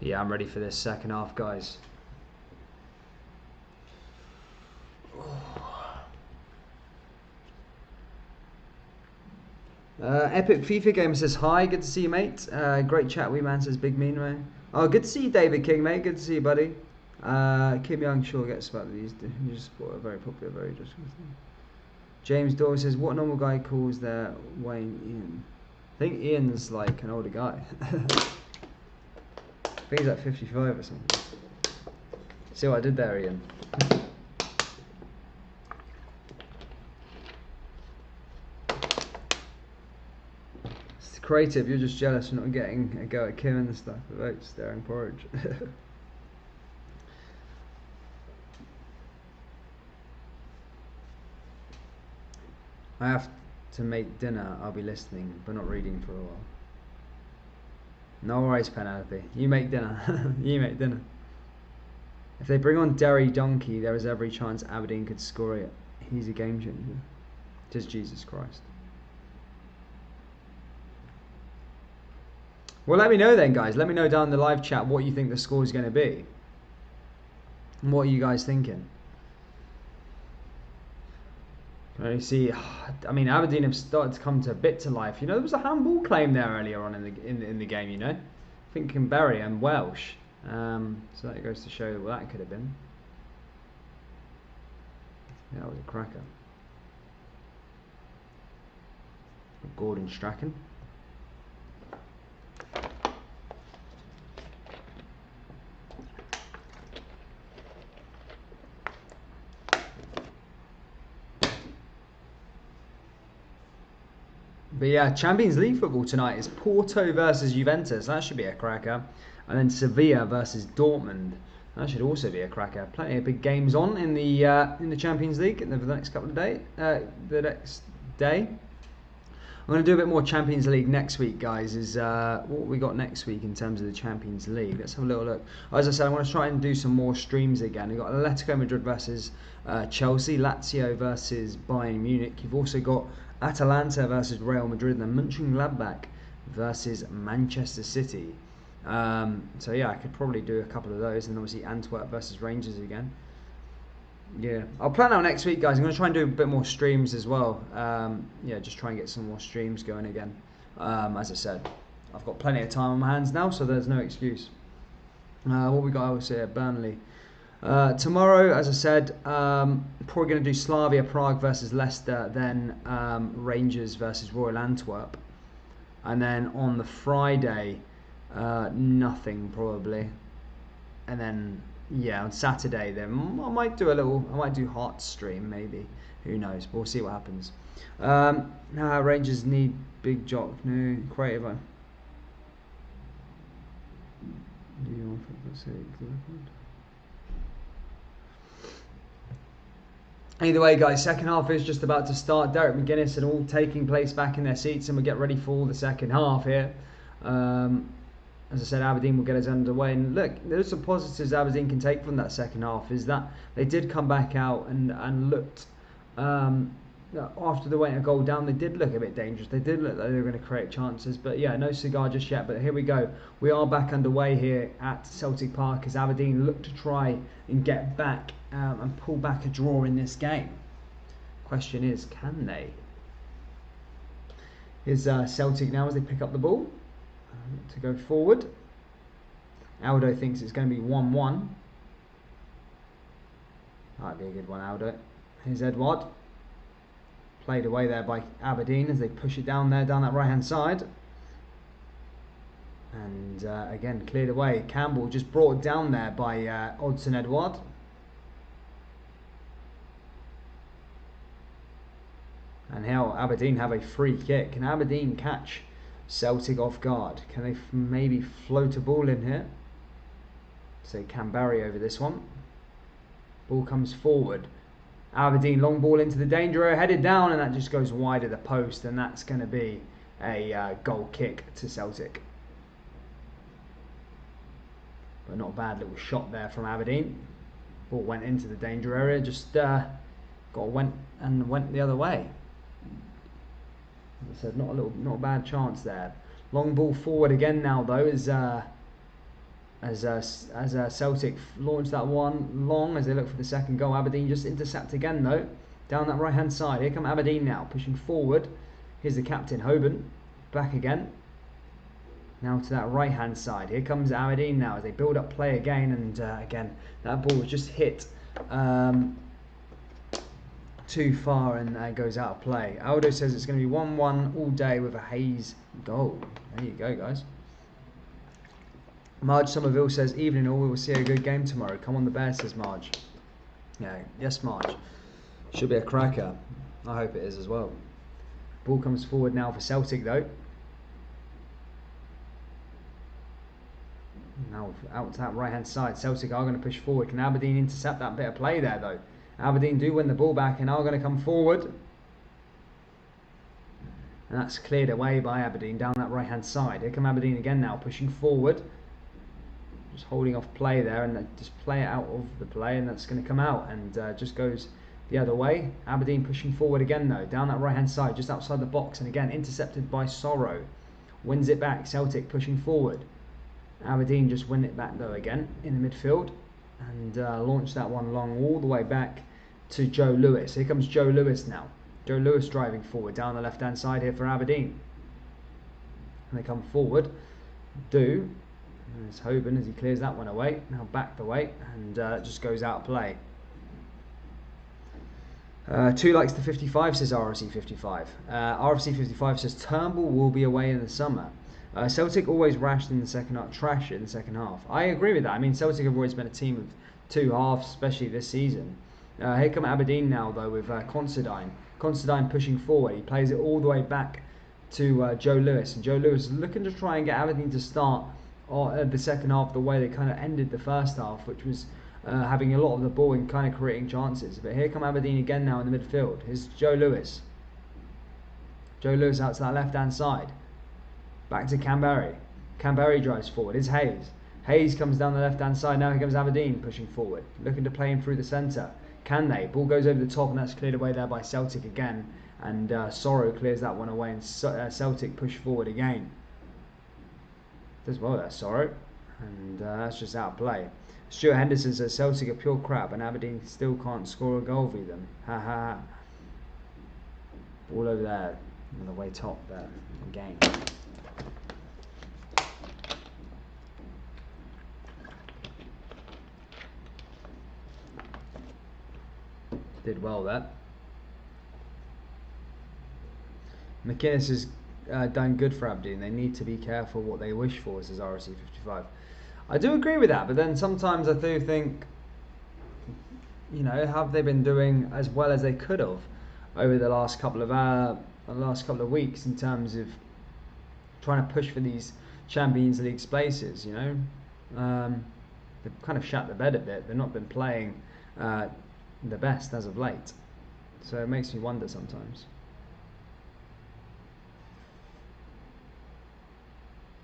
Yeah, I'm ready for this second half, guys. Epic FIFA Gamer says hi, good to see you, mate. Great chat, wee man, says Big Mean Man. Oh, good to see you, David King, mate. Good to see you, buddy. Kim Young sure gets about these. You just support a very popular, very just. James Doyle says, what normal guy calls their Wayne Ian? I think Ian's like an older guy. think he's at 55 or something. See what I did there, Ian? It's creative. You're just jealous for not getting a go at Kim and the stuff about staring porridge. I have to make dinner. I'll be listening, but not reading for a while. No worries, Penelope. You make dinner. You make dinner. If they bring on Derry Donkey, there is every chance Aberdeen could score it. He's a game changer. Just Jesus Christ. Well, let me know then, guys. Let me know down in the live chat what you think the score is going to be. And what are you guys thinking? You see, I mean, Aberdeen have started to come to a bit to life. You know, there was a handball claim there earlier on in the game. You know, I think Kimberry and Welsh. So that goes to show what that could have been. Yeah, that was a cracker. Gordon Strachan. But yeah, Champions League football tonight is Porto versus Juventus. That should be a cracker. And then Sevilla versus Dortmund. That should also be a cracker. Plenty of big games on in the Champions League over the next couple of days. The next day. I'm going to do a bit more Champions League next week, guys. Is what we got next week in terms of the Champions League. Let's have a little look. As I said, I'm going to try and do some more streams again. We've got Atletico Madrid versus Chelsea, Lazio versus Bayern Munich. You've also got Atalanta versus Real Madrid, and then Mönchengladbach versus Manchester City. So yeah, I could probably do a couple of those, and obviously Antwerp versus Rangers again. Yeah, I'll plan out next week, guys. I'm going to try and do a bit more streams as well. Yeah, just try and get some more streams going again. As I said, I've got plenty of time on my hands now, so there's no excuse. What we got also at Burnley. Tomorrow, as I said, probably going to do Slavia Prague versus Leicester, then Rangers versus Royal Antwerp. And then on the Friday, nothing probably. And then yeah, on Saturday then I might do Hearts stream maybe. Who knows? But we'll see what happens. Rangers need big jock. No, creative. Either way, guys, second half is just about to start. Derek McGuinness and all taking place back in their seats, and we get ready for the second half here. As I said, Aberdeen will get us underway. And look, there's some positives Aberdeen can take from that second half. Is that they did come back out and looked, after they went a goal down, they did look a bit dangerous. They did look like they were going to create chances. But yeah, no cigar just yet. But here we go. We are back underway here at Celtic Park as Aberdeen look to try and get back and pull back a draw in this game. Question is, can they? Is Celtic now as they pick up the ball to go forward. Aldo thinks it's going to be 1-1. Might be a good one, Aldo. Here's Edward. Played away there by Aberdeen as they push it down there, down that right hand side. And again, cleared away. Campbell just brought down there by Odsonne Edouard. And now Aberdeen have a free kick. Can Aberdeen catch Celtic off guard? Can they maybe float a ball in here? So Canberry over this one. Ball comes forward. Aberdeen long ball into the danger area, headed down, and that just goes wide of the post, and that's going to be a goal kick to Celtic. But not a bad little shot there from Aberdeen. Ball went into the danger area, just went the other way. As I said, not a bad chance there. Long ball forward again now though, as Celtic launch that one long as they look for the second goal. Aberdeen just intercept again though, down that right hand side. Here come Aberdeen now, pushing forward. Here's the captain, Hoban, back again. Now to that right hand side. Here comes Aberdeen now as they build up play again, and again that ball was just hit too far and goes out of play. Aldo says it's going to be 1-1 all day with a Hayes goal. There you go, guys. Marge Somerville says, evening all, we will see a good game tomorrow. Come on the Bears, says Marge. Yeah, yes Marge. Should be a cracker. I hope it is as well. Ball comes forward now for Celtic though. Now out to that right hand side. Celtic are going to push forward. Can Aberdeen intercept that bit of play there though? Aberdeen do win the ball back and are going to come forward. And that's cleared away by Aberdeen down that right hand side. Here come Aberdeen again now, pushing forward. Just holding off play there, and just play it out of the play, and that's going to come out and just goes the other way. Aberdeen pushing forward again though, down that right hand side, just outside the box, and again intercepted by Sorrow. Wins it back. Celtic pushing forward. Aberdeen just win it back though again in the midfield, and launch that one long all the way back to Joe Lewis. Here comes Joe Lewis now. Joe Lewis driving forward down the left hand side here for Aberdeen. And they come forward. And it's Hoban as he clears that one away. Now back the way, and it just goes out of play. 2 likes to 55, says RFC 55. RFC 55 says Turnbull will be away in the summer. Celtic always rashed in the second half, trash it in the second half. I agree with that. I mean, Celtic have always been a team of two halves, especially this season. Here come Aberdeen now though with Considine. Considine pushing forward. He plays it all the way back to Joe Lewis, and Joe Lewis is looking to try and get Aberdeen to start the second half the way they kind of ended the first half, which was having a lot of the ball and kind of creating chances. But here come Aberdeen again now in the midfield. Here's Joe Lewis. Joe Lewis out to that left hand side. Back to Canberry. Canberry drives forward. Here's Hayes. Hayes comes down the left hand side. Now here comes Aberdeen pushing forward, looking to play him through the centre. Can they? Ball goes over the top, and that's cleared away there by Celtic again. And Sorrow clears that one away, and Celtic push forward again. Does well there, Sorrow. And that's just out of play. Stuart Henderson says Celtic are pure crap, and Aberdeen still can't score a goal for them. Ha ha. All over there, on the way top there, again. Did well there. McInnes has done good for Aberdeen. They need to be careful what they wish for, says RSC 55. I do agree with that, but then sometimes I do think, you know, have they been doing as well as they could have over the last couple of weeks in terms of trying to push for these Champions League places? You know, they've kind of shat the bed a bit. They've not been playing the best as of late, so it makes me wonder sometimes.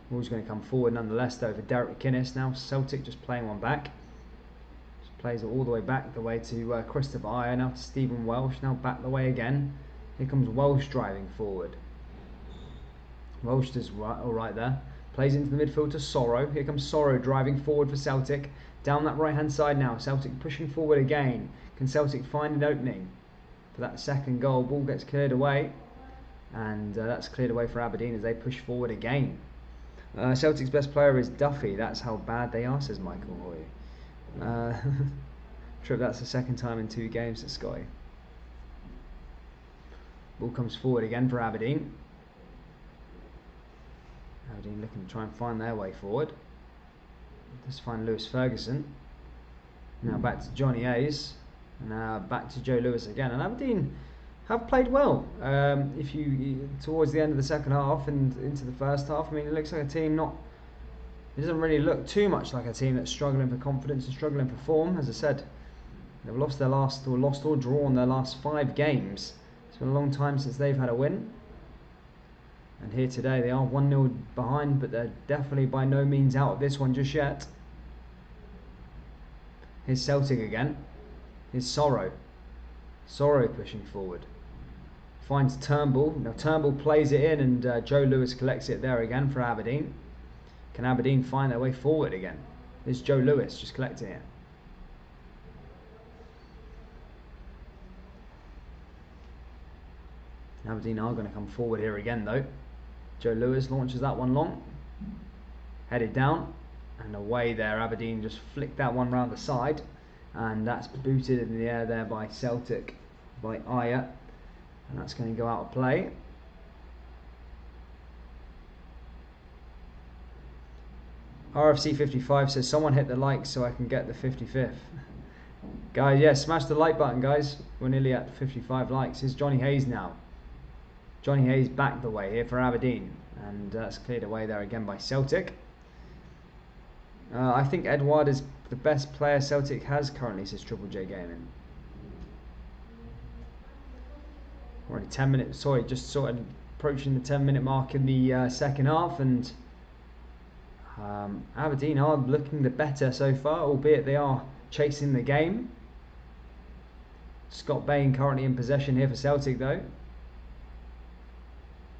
Ball's going to come forward nonetheless though for Derek McInnes now. Celtic just playing one back. Just plays it all the way back the way to Christopher Ayer, now to Stephen Welsh, now back the way again. Here comes Welsh driving forward. Welsh does alright there. Plays into the midfield to Sorrow. Here comes Sorrow driving forward for Celtic. Down that right hand side now. Celtic pushing forward again. Can Celtic find an opening for that second goal? Ball gets cleared away. And that's cleared away for Aberdeen as they push forward again. Celtic's best player is Duffy. That's how bad they are, says Michael Hoy. Trip, that's the second time in 2 games at Sky. Ball comes forward again for Aberdeen. Aberdeen looking to try and find their way forward. Just find Lewis Ferguson. Now back to Johnny Hayes. Now back to Joe Lewis again. And Aberdeen have played well. If you towards the end of the second half and into the first half, I mean, it looks like a team it doesn't really look too much like a team that's struggling for confidence and struggling for form. As I said, they've lost or drawn their last 5 games. It's been a long time since they've had a win. And here today they are 1-0 behind, but they're definitely by no means out of this one just yet. Here's Celtic again. Here's Sorrow. Sorrow pushing forward. Finds Turnbull. Now Turnbull plays it in, and Joe Lewis collects it there again for Aberdeen. Can Aberdeen find their way forward again? There's Joe Lewis just collecting it. Aberdeen are going to come forward here again though. Joe Lewis launches that one long. Headed down. And away there. Aberdeen just flicked that one round the side. And that's booted in the air there by Celtic, by Ayer. And that's going to go out of play. RFC 55 says someone hit the like so I can get the 55th. Guys, yeah, smash the like button, guys. We're nearly at 55 likes. Here's Johnny Hayes now. Johnny Hayes back the way here for Aberdeen, and that's cleared away there again by Celtic. I think Edouard is the best player Celtic has currently, says Triple J Gaming. Already 10 minutes, sorry, just sort of approaching the 10-minute mark in the second half, and Aberdeen are looking the better so far, albeit they are chasing the game. Scott Bain currently in possession here for Celtic though.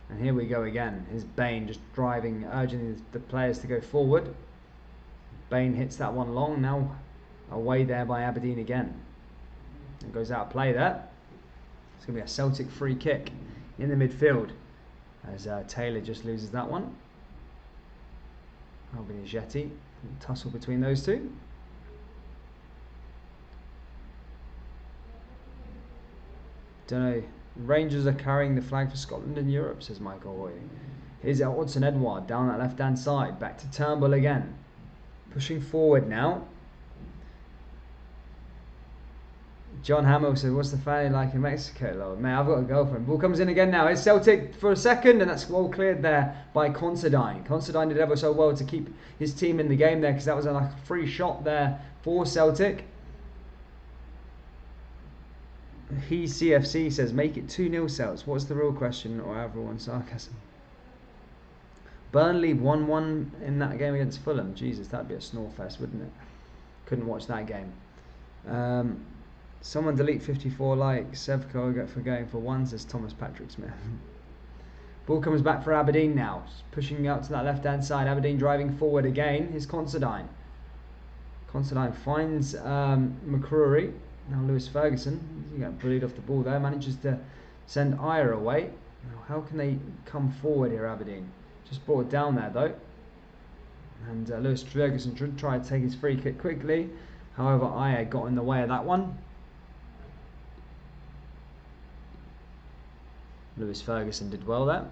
And here we go again. Here's Bain just driving, urging the players to go forward. Bain hits that one long, now away there by Aberdeen again. And goes out of play there. It's going to be a Celtic free kick in the midfield as Taylor just loses that one. Albin Jetty, tussle between those two. Don't know. Rangers are carrying the flag for Scotland in Europe, says Michael Hoy. Here's Hudson Edouard down that left hand side. Back to Turnbull again. Pushing forward now. John Hamill said, what's the family like in Mexico, Lord? Man, I've got a girlfriend. Ball comes in again now. It's Celtic for a second, and that's well cleared there by Considine. Considine did ever so well to keep his team in the game there, because that was a free shot there for Celtic. He CFC says, make it 2-0 Celts. What's the real question, or everyone's sarcasm? Burnley 1-1 in that game against Fulham. Jesus, that'd be a snore fest, wouldn't it? Couldn't watch that game. Someone delete 54 likes. Sevco for going for one, says Thomas Patrick Smith. Ball comes back for Aberdeen now. Just pushing out to that left-hand side. Aberdeen driving forward again. Here's Considine. Considine finds McCrory. Now Lewis Ferguson, he got bullied off the ball there, manages to send Ayer away. Now how can they come forward here, Aberdeen? Just brought it down there though. And Lewis Ferguson should try to take his free kick quickly. However, Ayer got in the way of that one. Lewis Ferguson did well there.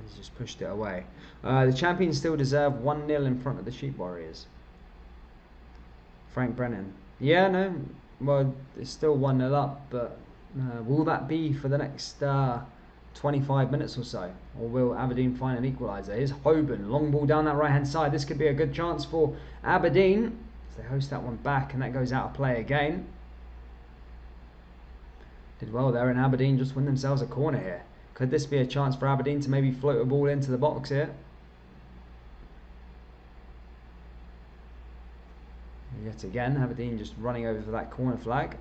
He's just pushed it away. The champions still deserve 1-0 in front of the Sheep Warriors. Frank Brennan. Yeah, no. Well, it's still 1-0 up, but will that be for the next 25 minutes or so? Or will Aberdeen find an equaliser? Here's Hoban, long ball down that right hand side. This could be a good chance for Aberdeen as they host that one back, and that goes out of play again. Did well there, and Aberdeen just win themselves a corner here. Could this be a chance for Aberdeen to maybe float a ball into the box here? Yet again, Aberdeen just running over for that corner flag.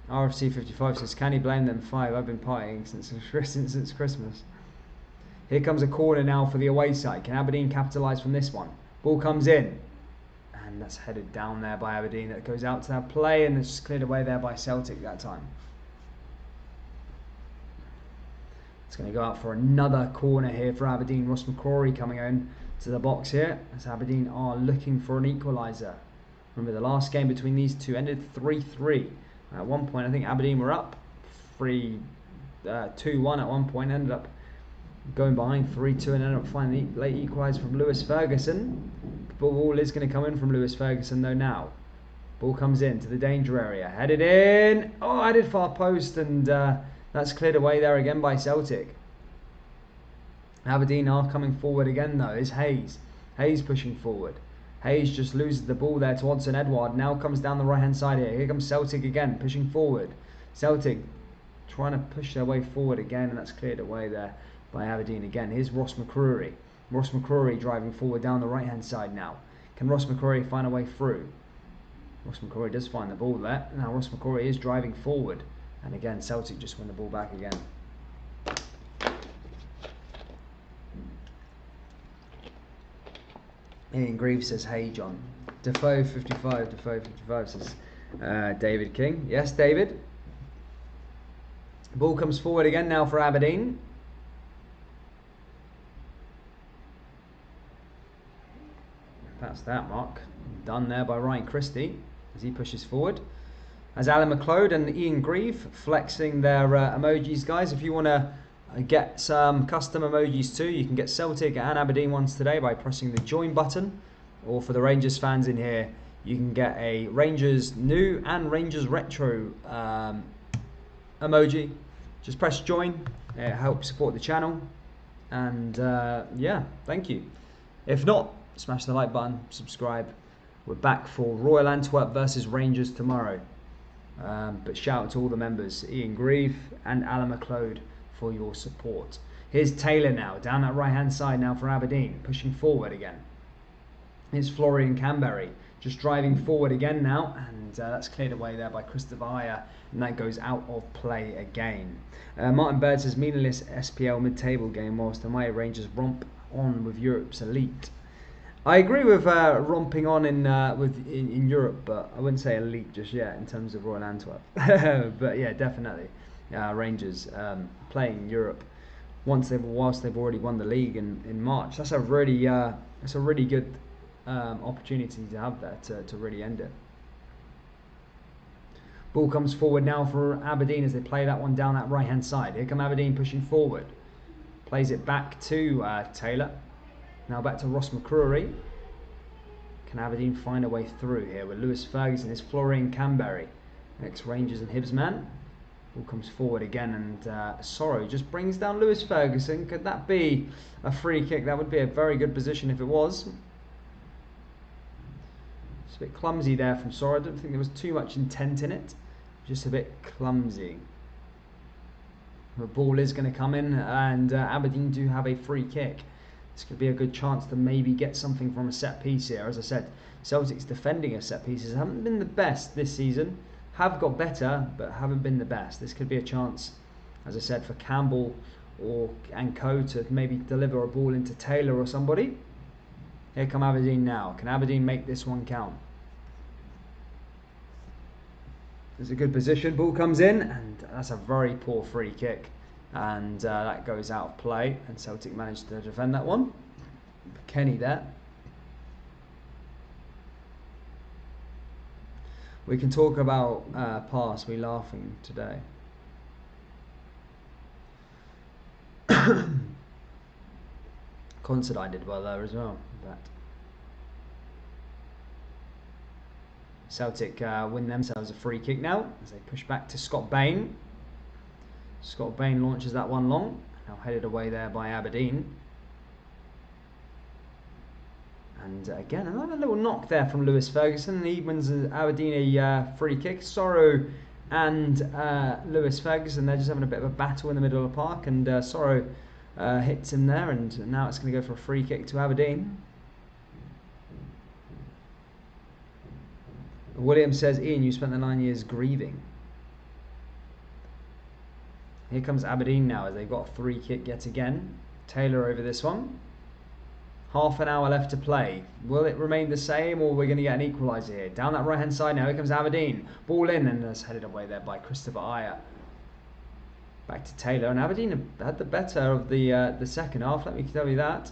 RFC 55 says, can he blame them 5? I've been partying since Christmas. Here comes a corner now for the away side. Can Aberdeen capitalise from this one? Ball comes in. And that's headed down there by Aberdeen. That goes out to that play, and it's cleared away there by Celtic that time. It's going to go out for another corner here for Aberdeen. Ross McCrory coming in to the box here as Aberdeen are looking for an equaliser. Remember, the last game between these two ended 3-3. At one point, I think Aberdeen were up 2-1 at one point, ended up going behind 3-2 and ended up finding the late equaliser from Lewis Ferguson. The ball is going to come in from Lewis Ferguson though now. Ball comes in to the danger area, headed in. Oh, headed far post, and that's cleared away there again by Celtic. Aberdeen are coming forward again though. Is Hayes. Hayes pushing forward. Hayes just loses the ball there to Hudson Edouard. Now comes down the right hand side here. Here comes Celtic again, pushing forward. Celtic trying to push their way forward again, and that's cleared away there by Aberdeen again. Here's Ross McCrory. Ross McCrory driving forward down the right hand side now. Can Ross McCrory find a way through? Ross McCrory does find the ball there. Now Ross McCrory is driving forward. And again, Celtic just win the ball back again. Ian Greaves says, hey John. Defoe 55 says, David King. Yes, David. Ball comes forward again now for Aberdeen. That's that mark. Done there by Ryan Christie as he pushes forward. As Alan McLeod and Ian Grieve flexing their emojis, guys. If you want to get some custom emojis too. You can get Celtic and Aberdeen ones today by pressing the join button, or for the Rangers fans in here, you can get a Rangers new and Rangers retro emoji. Just press join. It helps support the channel, and yeah, thank you. If not, smash the like button, subscribe. We're back for Royal Antwerp versus Rangers tomorrow. But shout out to all the members, Ian Grieve and Alan McLeod, for your support. Here's Taylor now, down that right hand side now for Aberdeen, pushing forward again. Here's Florian Canberry, just driving forward again now, and that's cleared away there by Christopher Ayer, and that goes out of play again. Martin Bird says, meaningless SPL mid-table game whilst the Mighty Rangers romp on with Europe's elite. I agree with romping on in Europe, but I wouldn't say elite just yet in terms of Royal Antwerp. But yeah, definitely Rangers playing Europe whilst they've already won the league in March. That's a really good opportunity to have there to really end it. Ball comes forward now for Aberdeen as they play that one down that right hand side. Here come Aberdeen pushing forward. Plays it back to Taylor. Now back to Ross McCrory. Can Aberdeen find a way through here with Lewis Ferguson? Is Florian Canberry, ex-Rangers and Hibs man. Ball comes forward again, and Sorrow just brings down Lewis Ferguson. Could that be a free kick? That would be a very good position if it was. It's a bit clumsy there from Sorrow. I don't think there was too much intent in it. Just a bit clumsy. The ball is going to come in, and Aberdeen do have a free kick. This could be a good chance to maybe get something from a set piece here. As I said, Celtic's defending of set pieces haven't been the best this season. Have got better, but haven't been the best. This could be a chance, as I said, for Campbell and co to maybe deliver a ball into Taylor or somebody. Here come Aberdeen now. Can Aberdeen make this one count? It's a good position. Ball comes in, and that's a very poor free kick. And that goes out of play, and Celtic managed to defend that one. Kenny there. We can talk about pass. We laughing today. Considine did well there as well. But Celtic win themselves a free kick now as they push back to Scott Bain. Scott Bain launches that one long, now headed away there by Aberdeen. And again, another little knock there from Lewis Ferguson, and he wins Aberdeen a free kick. Sorrow and Lewis Ferguson, they're just having a bit of a battle in the middle of the park, and Sorrow hits him there, and now it's going to go for a free kick to Aberdeen. William says, Ian, you spent the 9 years grieving. Here comes Aberdeen now as they've got a free kick yet again. Taylor over this one. Half an hour left to play. Will it remain the same, or we're going to get an equaliser here? Down that right hand side now. Here comes Aberdeen. Ball in, and that's headed away there by Christopher Ayer. Back to Taylor, and Aberdeen had the better of the second half. Let me tell you that.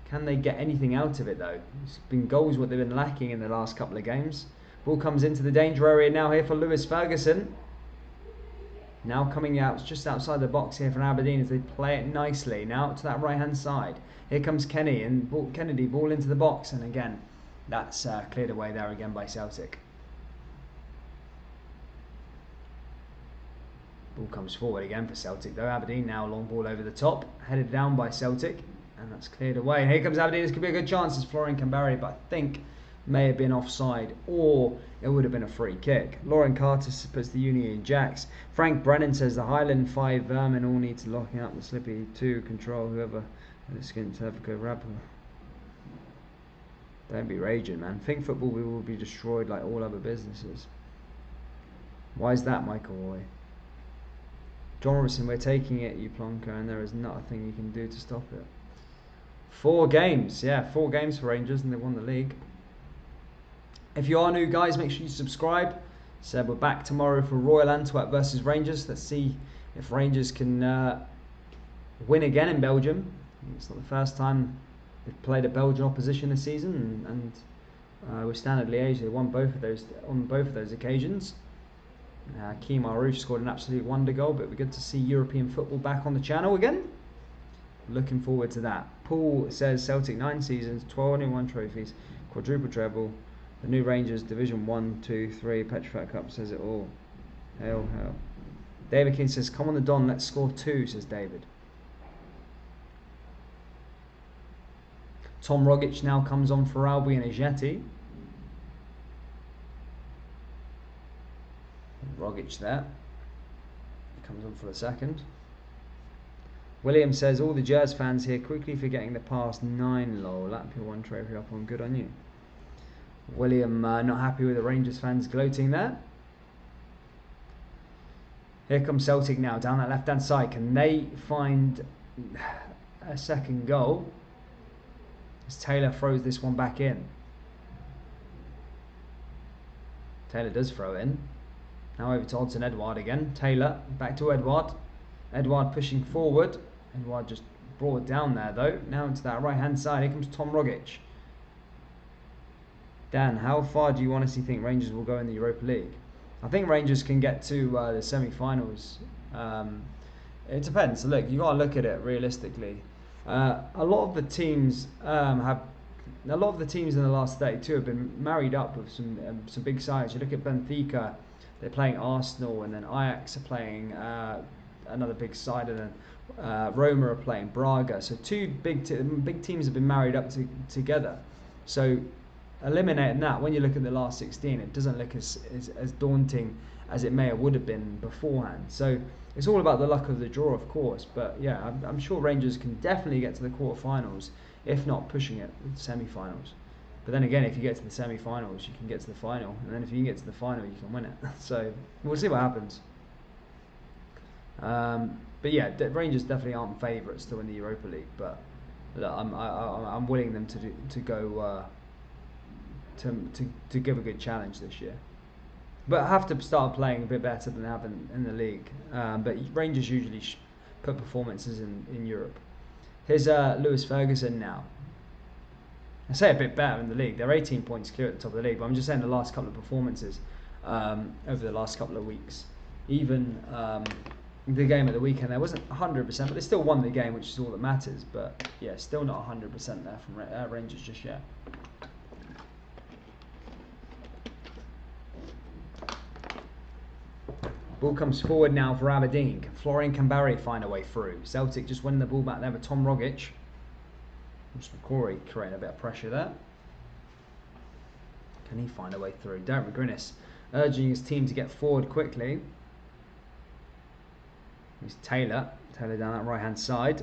Can they get anything out of it though? It's been goals what they've been lacking in the last couple of games. Ball comes into the danger area now here for Lewis Ferguson. Now coming out just outside the box here from Aberdeen as they play it nicely. Now to that right hand side. Here comes Kenny and Kennedy, ball into the box, and again that's cleared away there again by Celtic. Ball comes forward again for Celtic though. Aberdeen now long ball over the top, headed down by Celtic, and that's cleared away. And here comes Aberdeen. This could be a good chance. It's Florian Canberry, but I think may have been offside, or it would have been a free kick. Lauren Carter puts the uni in jacks. Frank Brennan says the Highland 5 vermin all need to locking up the Slippy 2 control whoever the skin to have a good rapper. Don't be raging, man. Think football will be destroyed like all other businesses. Why is that, Michael Roy? John Robertson, we're taking it, you plonker, and there is not a thing you can do to stop it. 4 games, yeah, 4 games for Rangers, and they won the league. If you are new, guys, make sure you subscribe. So we're back tomorrow for Royal Antwerp versus Rangers. Let's see if Rangers can win again in Belgium. It's not the first time they've played a Belgian opposition this season, and with Standard Liège they won both of those on both of those occasions. Keemar Roof scored an absolute wonder goal, but we're good to see European football back on the channel again. Looking forward to that. Paul says Celtic 9 seasons, 21 trophies, quadruple treble. The new Rangers Division 1, 2, 3, Petrofac Cup says it all. Hail, hail. David King says, come on the Don, let's score 2, says David. Tom Rogic now comes on for Albi and Ajeti. Rogic there. He comes on for the second. William says, all the Jazz fans here quickly forgetting the past 9 lol. Latvia 1 trophy up on, good on you. William not happy with the Rangers fans gloating there. Here comes Celtic now down that left hand side. Can they find a second goal? As Taylor throws this one back in. Taylor does throw in. Now over to Odson Edouard again. Taylor back to Edouard. Edouard pushing forward. Edouard just brought it down there though. Now into that right hand side. Here comes Tom Rogic. Dan, how far do you honestly think Rangers will go in the Europa League? I think Rangers can get to the semi-finals. It depends. Look, you got to look at it realistically. A lot of the teams in the last 32 have been married up with some big sides. You look at Benfica, they're playing Arsenal, and then Ajax are playing another big side, and then Roma are playing Braga. So two big teams have been married up together. So eliminating that, when you look at the last 16, it doesn't look as daunting as it may or would have been beforehand. So it's all about the luck of the draw, of course. But yeah, I'm sure Rangers can definitely get to the quarterfinals, if not pushing it with semi-finals. But then again, if you get to the semi-finals, you can get to the final, and then if you can get to the final, you can win it. So we'll see what happens. But yeah, Rangers definitely aren't favourites to win the Europa League. But look, I'm willing them to go. To give a good challenge this year, but have to start playing a bit better than they have in the league. But Rangers usually put performances in Europe. Here's Lewis Ferguson now. I say a bit better in the league. They're 18 points clear at the top of the league, but I'm just saying the last couple of performances over the last couple of weeks. Even the game at the weekend, there wasn't 100%, but they still won the game, which is all that matters. But yeah, still not 100% there from Rangers just yet. Ball comes forward now for Aberdeen. Can Florian Kambari find a way through? Celtic just winning the ball back there with Tom Rogic. Corey creating a bit of pressure there. Can he find a way through? Derek McGuinness urging his team to get forward quickly. Here's Taylor. Taylor down that right hand side.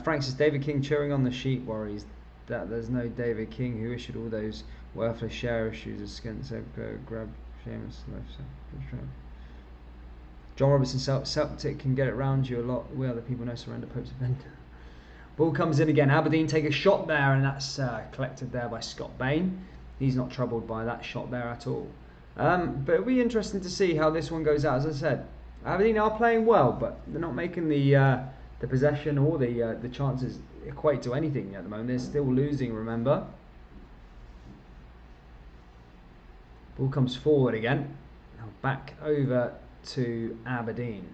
Frank says David King cheering on the sheep worries that there's no David King who issued all those worthless share issues as Skent grab Seamus left side. John Robertson, Celtic can get it round you a lot. We other people know surrender Pope's event. Ball comes in again. Aberdeen take a shot there, and that's collected there by Scott Bain. He's not troubled by that shot there at all. But it'll be interesting to see how this one goes out. As I said, Aberdeen are playing well, but they're not making the possession or the chances equate to anything at the moment. They're still losing, remember. Ball comes forward again. Now back over to Aberdeen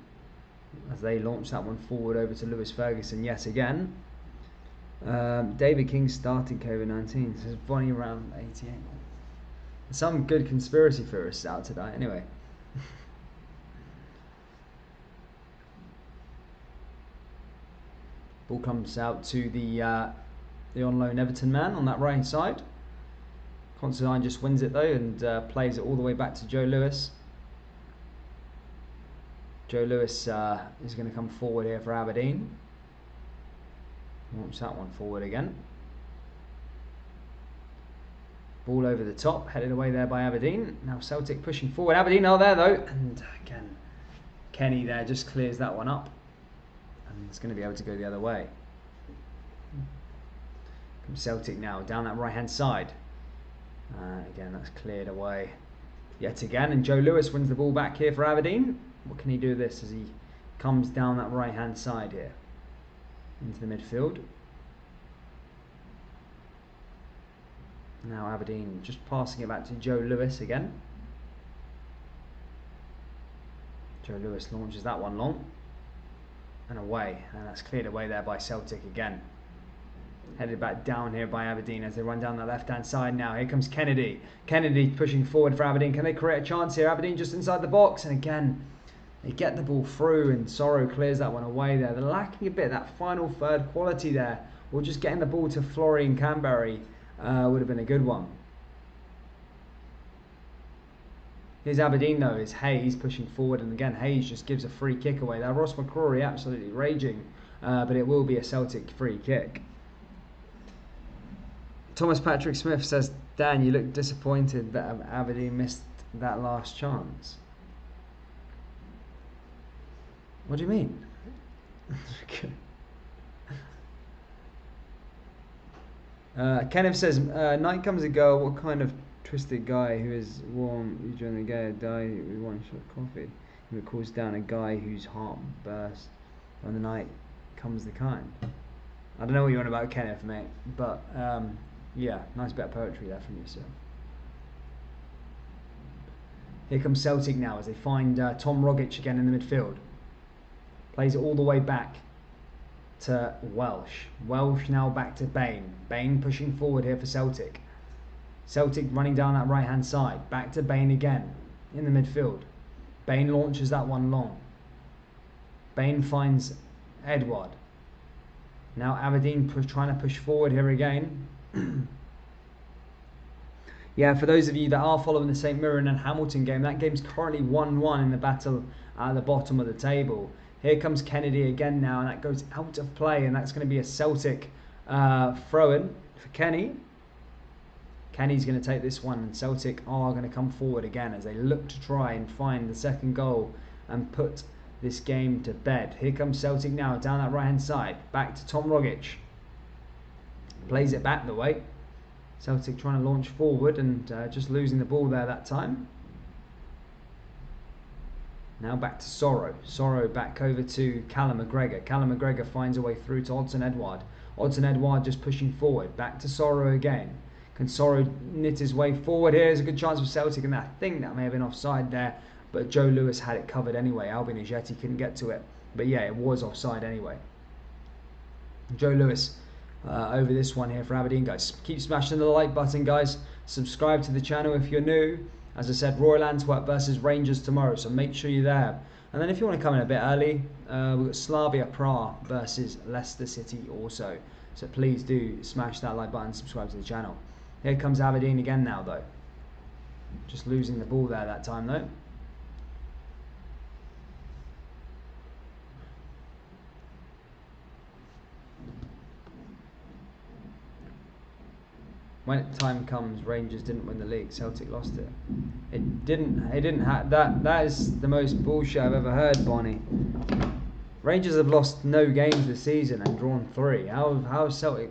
as they launch that one forward over to Lewis Ferguson yet again. David King starting COVID-19. Says Bonnie around 88. Some good conspiracy theorists out today. Anyway. Ball comes out to the on loan Everton man on that right side. Considine just wins it though and plays it all the way back to Joe Lewis. Joe Lewis is going to come forward here for Aberdeen. Launch that one forward again. Ball over the top, headed away there by Aberdeen. Now Celtic pushing forward. Aberdeen are there though, and again, Kenny there just clears that one up, and it's going to be able to go the other way. From Celtic now down that right hand side. Again, that's cleared away yet again, and Joe Lewis wins the ball back here for Aberdeen. What can he do this as he comes down that right hand side here into the midfield? Now Aberdeen just passing it back to Joe Lewis again. Joe Lewis launches that one long and away, and that's cleared away there by Celtic again. Headed back down here by Aberdeen as they run down the left-hand side now. Here comes Kennedy. Kennedy pushing forward for Aberdeen. Can they create a chance here? Aberdeen just inside the box, and again, they get the ball through, and Sorrow clears that one away there. They're lacking a bit of that final third quality there, or just getting the ball to Florian Canberry would have been a good one. Here's Aberdeen though, is Hayes pushing forward, and again Hayes just gives a free kick away there. Ross McCrory absolutely raging, but it will be a Celtic free kick. Thomas Patrick Smith says, Dan, you look disappointed that Aberdeen missed that last chance. What do you mean? Kenneth says, night comes a girl, what kind of twisted guy who is warm, you join the gay, die with one shot of coffee, who cools down a guy whose heart burst when the night comes the kind. I don't know what you're on about, Kenneth, mate, but yeah, nice bit of poetry there from yourself. Here comes Celtic now as they find Tom Rogic again in the midfield. Plays it all the way back to Welsh. Welsh now back to Bain. Bain pushing forward here for Celtic. Celtic running down that right hand side. Back to Bain again in the midfield. Bain launches that one long. Bain finds Edward. Now Aberdeen trying to push forward here again. Yeah, for those of you that are following the St Mirren and Hamilton game, that game's currently 1-1 in the battle at the bottom of the table. Here comes Kennedy again now, and that goes out of play, and that's going to be a Celtic throw-in for Kenny. Kenny's going to take this one, and Celtic are going to come forward again as they look to try and find the second goal and put this game to bed. Here comes Celtic now down that right-hand side. Back to Tom Rogic. Plays it back the way. Celtic trying to launch forward and just losing the ball there that time. Now back to Sorrow. Sorrow back over to Callum McGregor. Callum McGregor finds a way through to Odsonne Edouard. Odsonne Edouard just pushing forward. Back to Sorrow again. Can Sorrow knit his way forward? Here's a good chance for Celtic, and I think that may have been offside there, but Joe Lewis had it covered anyway. Albin Ajeti couldn't get to it, but yeah, it was offside anyway. Joe Lewis over this one here for Aberdeen, guys. Keep smashing the like button, guys. Subscribe to the channel if you're new. As I said, Royal Antwerp versus Rangers tomorrow, so make sure you're there. And then if you want to come in a bit early, we've got Slavia Prague versus Leicester City also. So please do smash that like button, subscribe to the channel. Here comes Aberdeen again now, though. Just losing the ball there that time, though. When time comes, Rangers didn't win the league. Celtic lost it. It didn't have that. That is the most bullshit I've ever heard, Bonnie. Rangers have lost no games this season and drawn 3. How has Celtic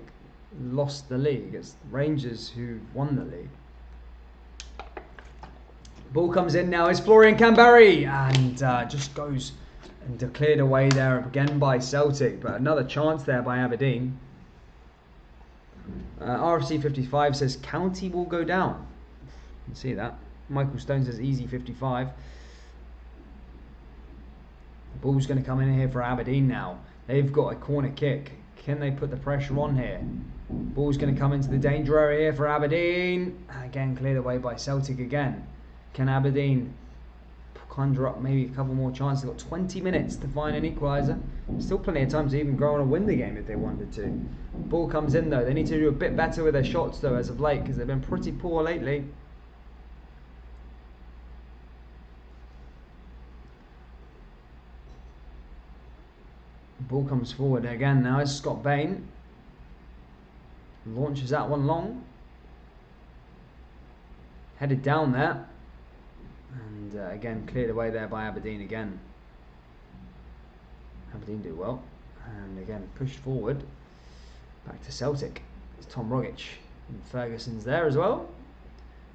lost the league? It's Rangers who won the league. Ball comes in now. It's Florian Canberry and just goes and cleared away there again by Celtic. But another chance there by Aberdeen. RFC 55 says County will go down. You can see that. Michael Stone says easy 55. The ball's going to come in here for Aberdeen now. They've got a corner kick. Can they put the pressure on here? Ball's going to come into the danger area here for Aberdeen. Again, cleared away by Celtic again. Can Aberdeen conjure up maybe a couple more chances? They've got 20 minutes to find an equaliser. Still plenty of time to even go on and win the game if they wanted to. Ball comes in though. They need to do a bit better with their shots though as of late, because they've been pretty poor lately. Ball comes forward again now. It's Scott Bain. Launches that one long. Headed down there. And again, cleared away there by Aberdeen again. Aberdeen do well. And again, pushed forward. Back to Celtic. It's Tom Rogic. And Ferguson's there as well.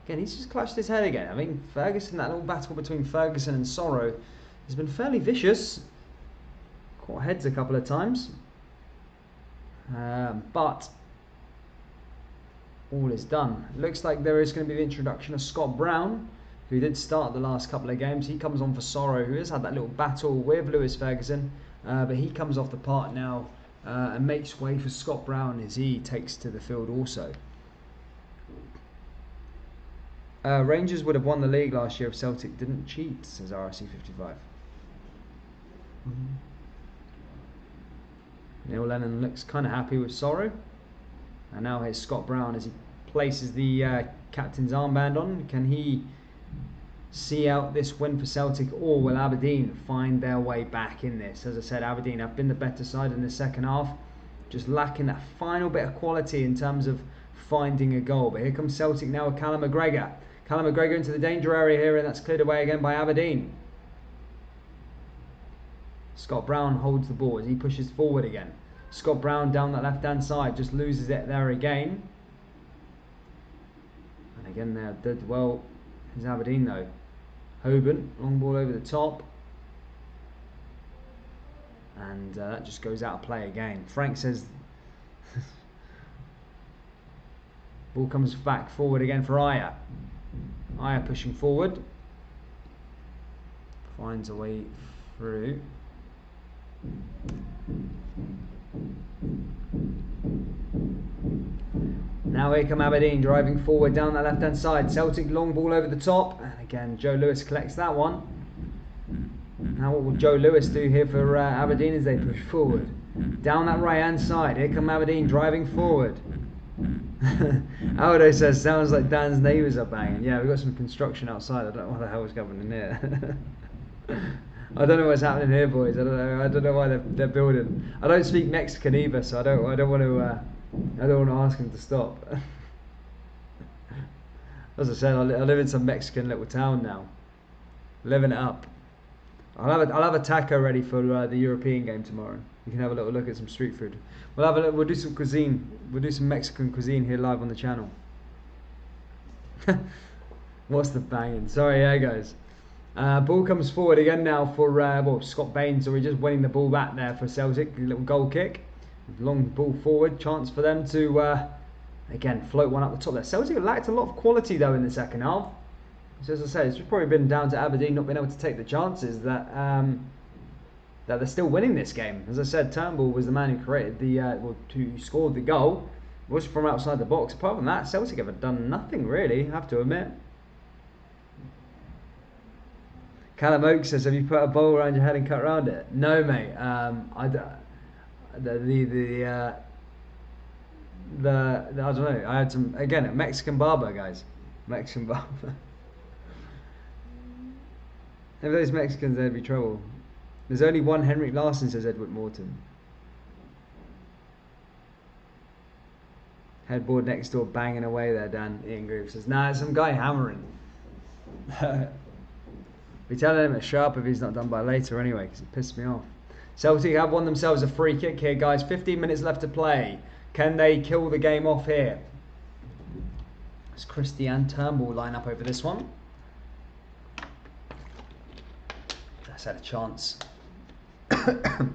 Again, he's just clutched his head again. I mean, Ferguson, that little battle between Ferguson and Sorrow has been fairly vicious. Caught heads a couple of times. But all is done. Looks like there is going to be the introduction of Scott Brown, who did start the last couple of games. He comes on for Sorrow, who has had that little battle with Lewis Ferguson, but he comes off the park now and makes way for Scott Brown as he takes to the field also. Rangers would have won the league last year if Celtic didn't cheat, says RC55. Neil Lennon looks kind of happy with Sorrow. And now here's Scott Brown as he places the captain's armband on. Can he see out this win for Celtic, or will Aberdeen find their way back in this? As I said, Aberdeen have been the better side in the second half, just lacking that final bit of quality in terms of finding a goal. But here comes Celtic now with Callum McGregor. Callum McGregor into the danger area here, and that's cleared away again by Aberdeen. Scott Brown holds the ball as he pushes forward again. Scott Brown down that left-hand side, just loses it there again. And again there did well is Aberdeen though. Hoban, long ball over the top. And that just goes out of play again. Frank says... ball comes back forward again for Aya. Aya pushing forward. Finds a way through. Now here come Aberdeen driving forward down that left hand side. Celtic long ball over the top, and again Joe Lewis collects that one. Now what will Joe Lewis do here for Aberdeen as they push forward down that right hand side? Here come Aberdeen driving forward. Aldo says sounds like Dan's neighbours are banging. Yeah, we've got some construction outside. I don't know what the hell is going on here. I don't know what's happening here, boys. I don't know why they're building. I don't speak Mexican either, so I don't want to ask them to stop. As I said, I live in some Mexican little town now, living it up. I'll have a taco ready for the European game tomorrow. You can have a little look at some street food. We'll do some cuisine. We'll do some Mexican cuisine here live on the channel. What's the banging? Sorry, yeah, guys. Ball comes forward again now for Scott Bain, so we're just winning the ball back there for Celtic. A little goal kick, long ball forward, chance for them to again float one up the top there. Celtic lacked a lot of quality though in the second half. So as I say, it's just probably been down to Aberdeen not being able to take the chances that that they're still winning this game. As I said, Turnbull was the man who created who scored the goal. It was from outside the box. Apart from that, Celtic have done nothing really, I have to admit. Callum Oak says, have you put a bowl around your head and cut around it? No, mate. I don't know. I had some, again, a Mexican barber, guys. Mexican barber. If those Mexicans, there'd be trouble. There's only one Henrik Larsson, says Edward Morton. Headboard next door banging away there, Dan. Ian Groove says, nah, it's some guy hammering. Be telling him to shut up if he's not done by later anyway, because it pissed me off. Celtic have won themselves a free kick here, guys. 15 minutes left to play. Can they kill the game off here? Does Christian Turnbull line up over this one? That's had a chance for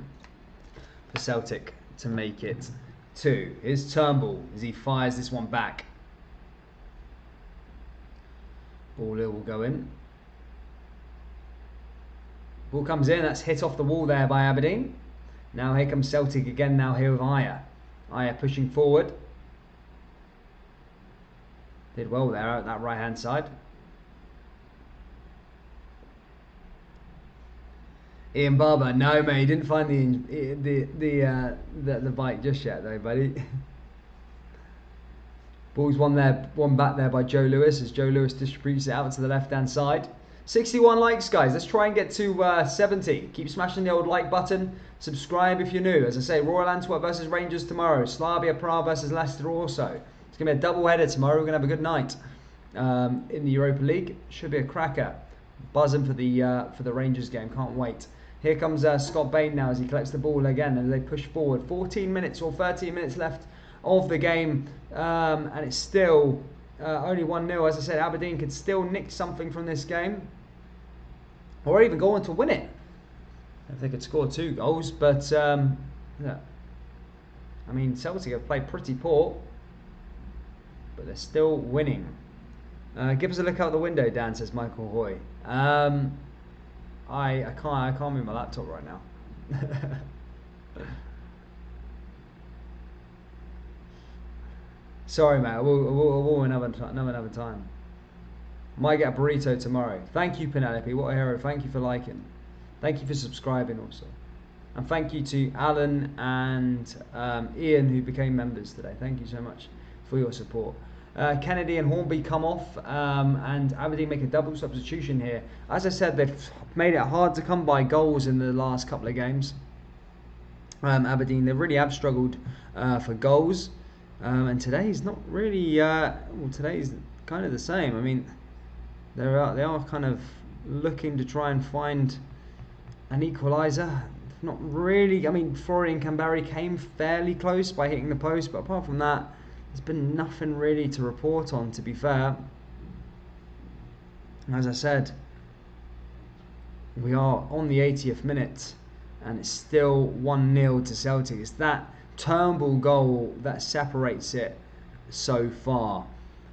Celtic to make it 2. Here's Turnbull as he fires this one back. Ball will go in. Ball comes in, that's hit off the wall there by Aberdeen. Now here comes Celtic again, now here with Aya. Aya pushing forward. Did well there at that right hand side. Ian Barber, no mate, he didn't find the bike just yet though, buddy. Ball's one back there by Joe Lewis as Joe Lewis distributes it out to the left hand side. 61 likes, guys. Let's try and get to 70. Keep smashing the old like button. Subscribe if you're new. As I say, Royal Antwerp versus Rangers tomorrow. Slavia Prague versus Leicester also. It's going to be a double header tomorrow. We're going to have a good night in the Europa League. Should be a cracker. Buzzing for the Rangers game. Can't wait. Here comes Scott Bain now as he collects the ball again and they push forward. 14 minutes or 13 minutes left of the game, and it's still only 1-0. As I said, Aberdeen could still nick something from this game, or even go on to win it if they could score 2 goals. But yeah, I mean, Celtic have played pretty poor, but they're still winning. Give us a look out the window, Dan, says Michael Hoy. I can't move my laptop right now. Sorry, mate. We'll another time. Might get a burrito tomorrow. Thank you, Penelope. What a hero. Thank you for liking. Thank you for subscribing also. And thank you to Alan and Ian, who became members today. Thank you so much for your support. Kennedy and Hornby come off, and Aberdeen make a double substitution here. As I said, they've made it hard to come by goals in the last couple of games. Aberdeen, they really have struggled for goals. And today's not really, well, today's kind of the same. I mean, they are kind of looking to try and find an equaliser. Not really. I mean, Florian Kambari came fairly close by hitting the post, but apart from that, there's been nothing really to report on, to be fair. As I said, we are on the 80th minute, and it's still 1-0 to Celtic. It's that Turnbull goal that separates it so far.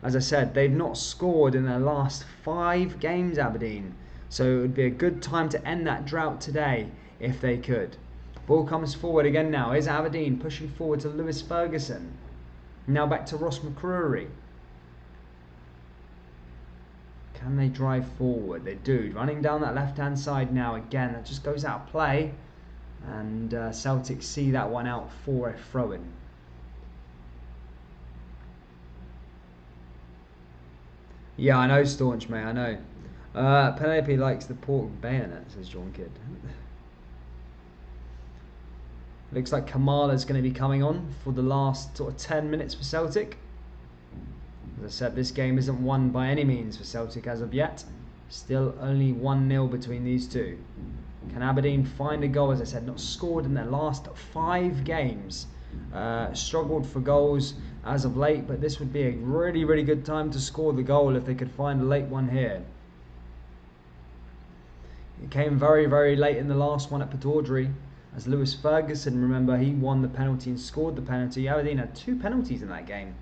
As I said, they've not scored in their last 5 games, Aberdeen. So it would be a good time to end that drought today if they could. Ball comes forward again now. Here's Aberdeen pushing forward to Lewis Ferguson. Now back to Ross McCrory. Can they drive forward? They do. Running down that left-hand side now. Again, that just goes out of play. And Celtic see that one out for a throw-in. Yeah, I know, Staunch, mate, I know. Penelope likes the pork bayonet, says John Kidd. Looks like Kamala's going to be coming on for the last sort of 10 minutes for Celtic. As I said, this game isn't won by any means for Celtic as of yet. Still only 1-0 between these two. Can Aberdeen find a goal? As I said, not scored in their last 5 games. Struggled for goals as of late, but this would be a really, really good time to score the goal if they could find a late one here. It came very, very late in the last one at Pataudry. As Lewis Ferguson, remember, he won the penalty and scored the penalty. Aberdeen had 2 penalties in that game.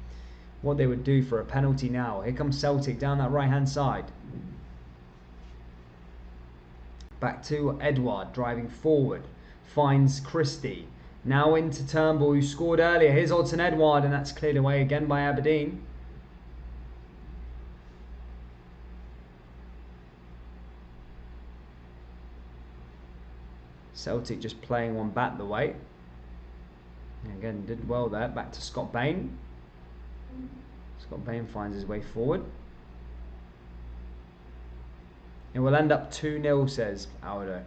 What they would do for a penalty now. Here comes Celtic down that right-hand side. Back to Edouard, driving forward. Finds Christie. Now into Turnbull, who scored earlier. Here's Odsonne Edouard, and that's cleared away again by Aberdeen. Celtic just playing one back the way. Again, did well there. Back to Scott Bain. Scott Bain finds his way forward. It will end up 2-0, says Aldo.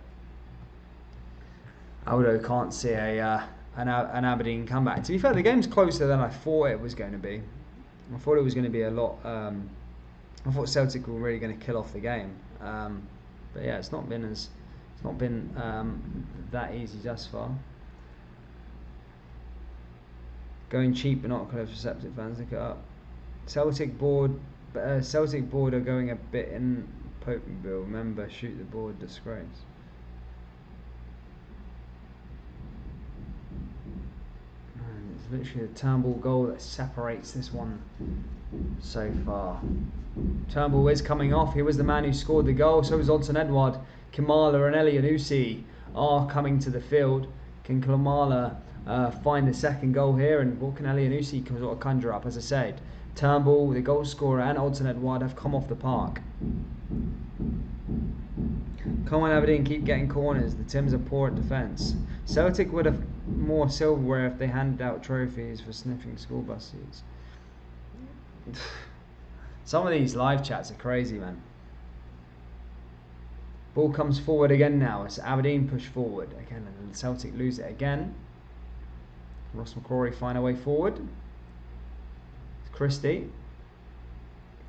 Aldo can't see an Aberdeen comeback. To be fair, the game's closer than I thought it was going to be. I thought it was going to be a lot. I thought Celtic were really going to kill off the game. But yeah, it's not been that easy thus far. Going cheap but not close for Celtic fans. Look it up. Celtic board are going a bit in Popeyville. Remember, shoot the board, disgrace. And it's literally the Turnbull goal that separates this one so far. Turnbull is coming off. He was the man who scored the goal. So is Odsonne Edouard. Kamala and Elyounoussi are coming to the field. Can Kamala find a second goal here? And what can Elyounoussi sort of conjure up? As I said, Turnbull, the goal scorer, and Odsonne Edouard have come off the park. Come on, Aberdeen, keep getting corners. The Tims are poor at defence. Celtic would have more silverware if they handed out trophies for sniffing school bus seats. Some of these live chats are crazy, man. Ball comes forward again now. It's Aberdeen push forward again, and Celtic lose it again. Ross McCrory find a way forward. It's Christie.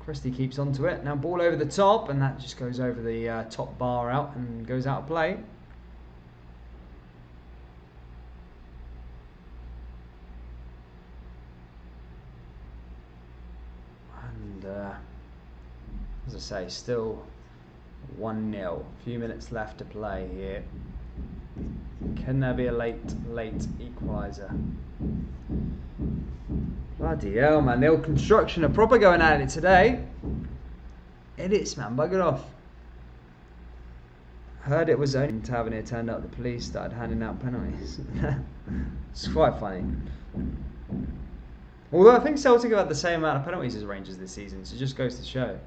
Christie keeps onto it. Now ball over the top, and that just goes over the top bar out and goes out of play. And as I say, still 1-0. A few minutes left to play here. Can there be a late equaliser? Bloody hell, man. The old construction are proper going at it today. Idiots, man, bugger off. Heard it was only in Tavernier turned up, the police started handing out penalties. It's quite funny. Although I think Celtic have had the same amount of penalties as Rangers this season, so it just goes to show.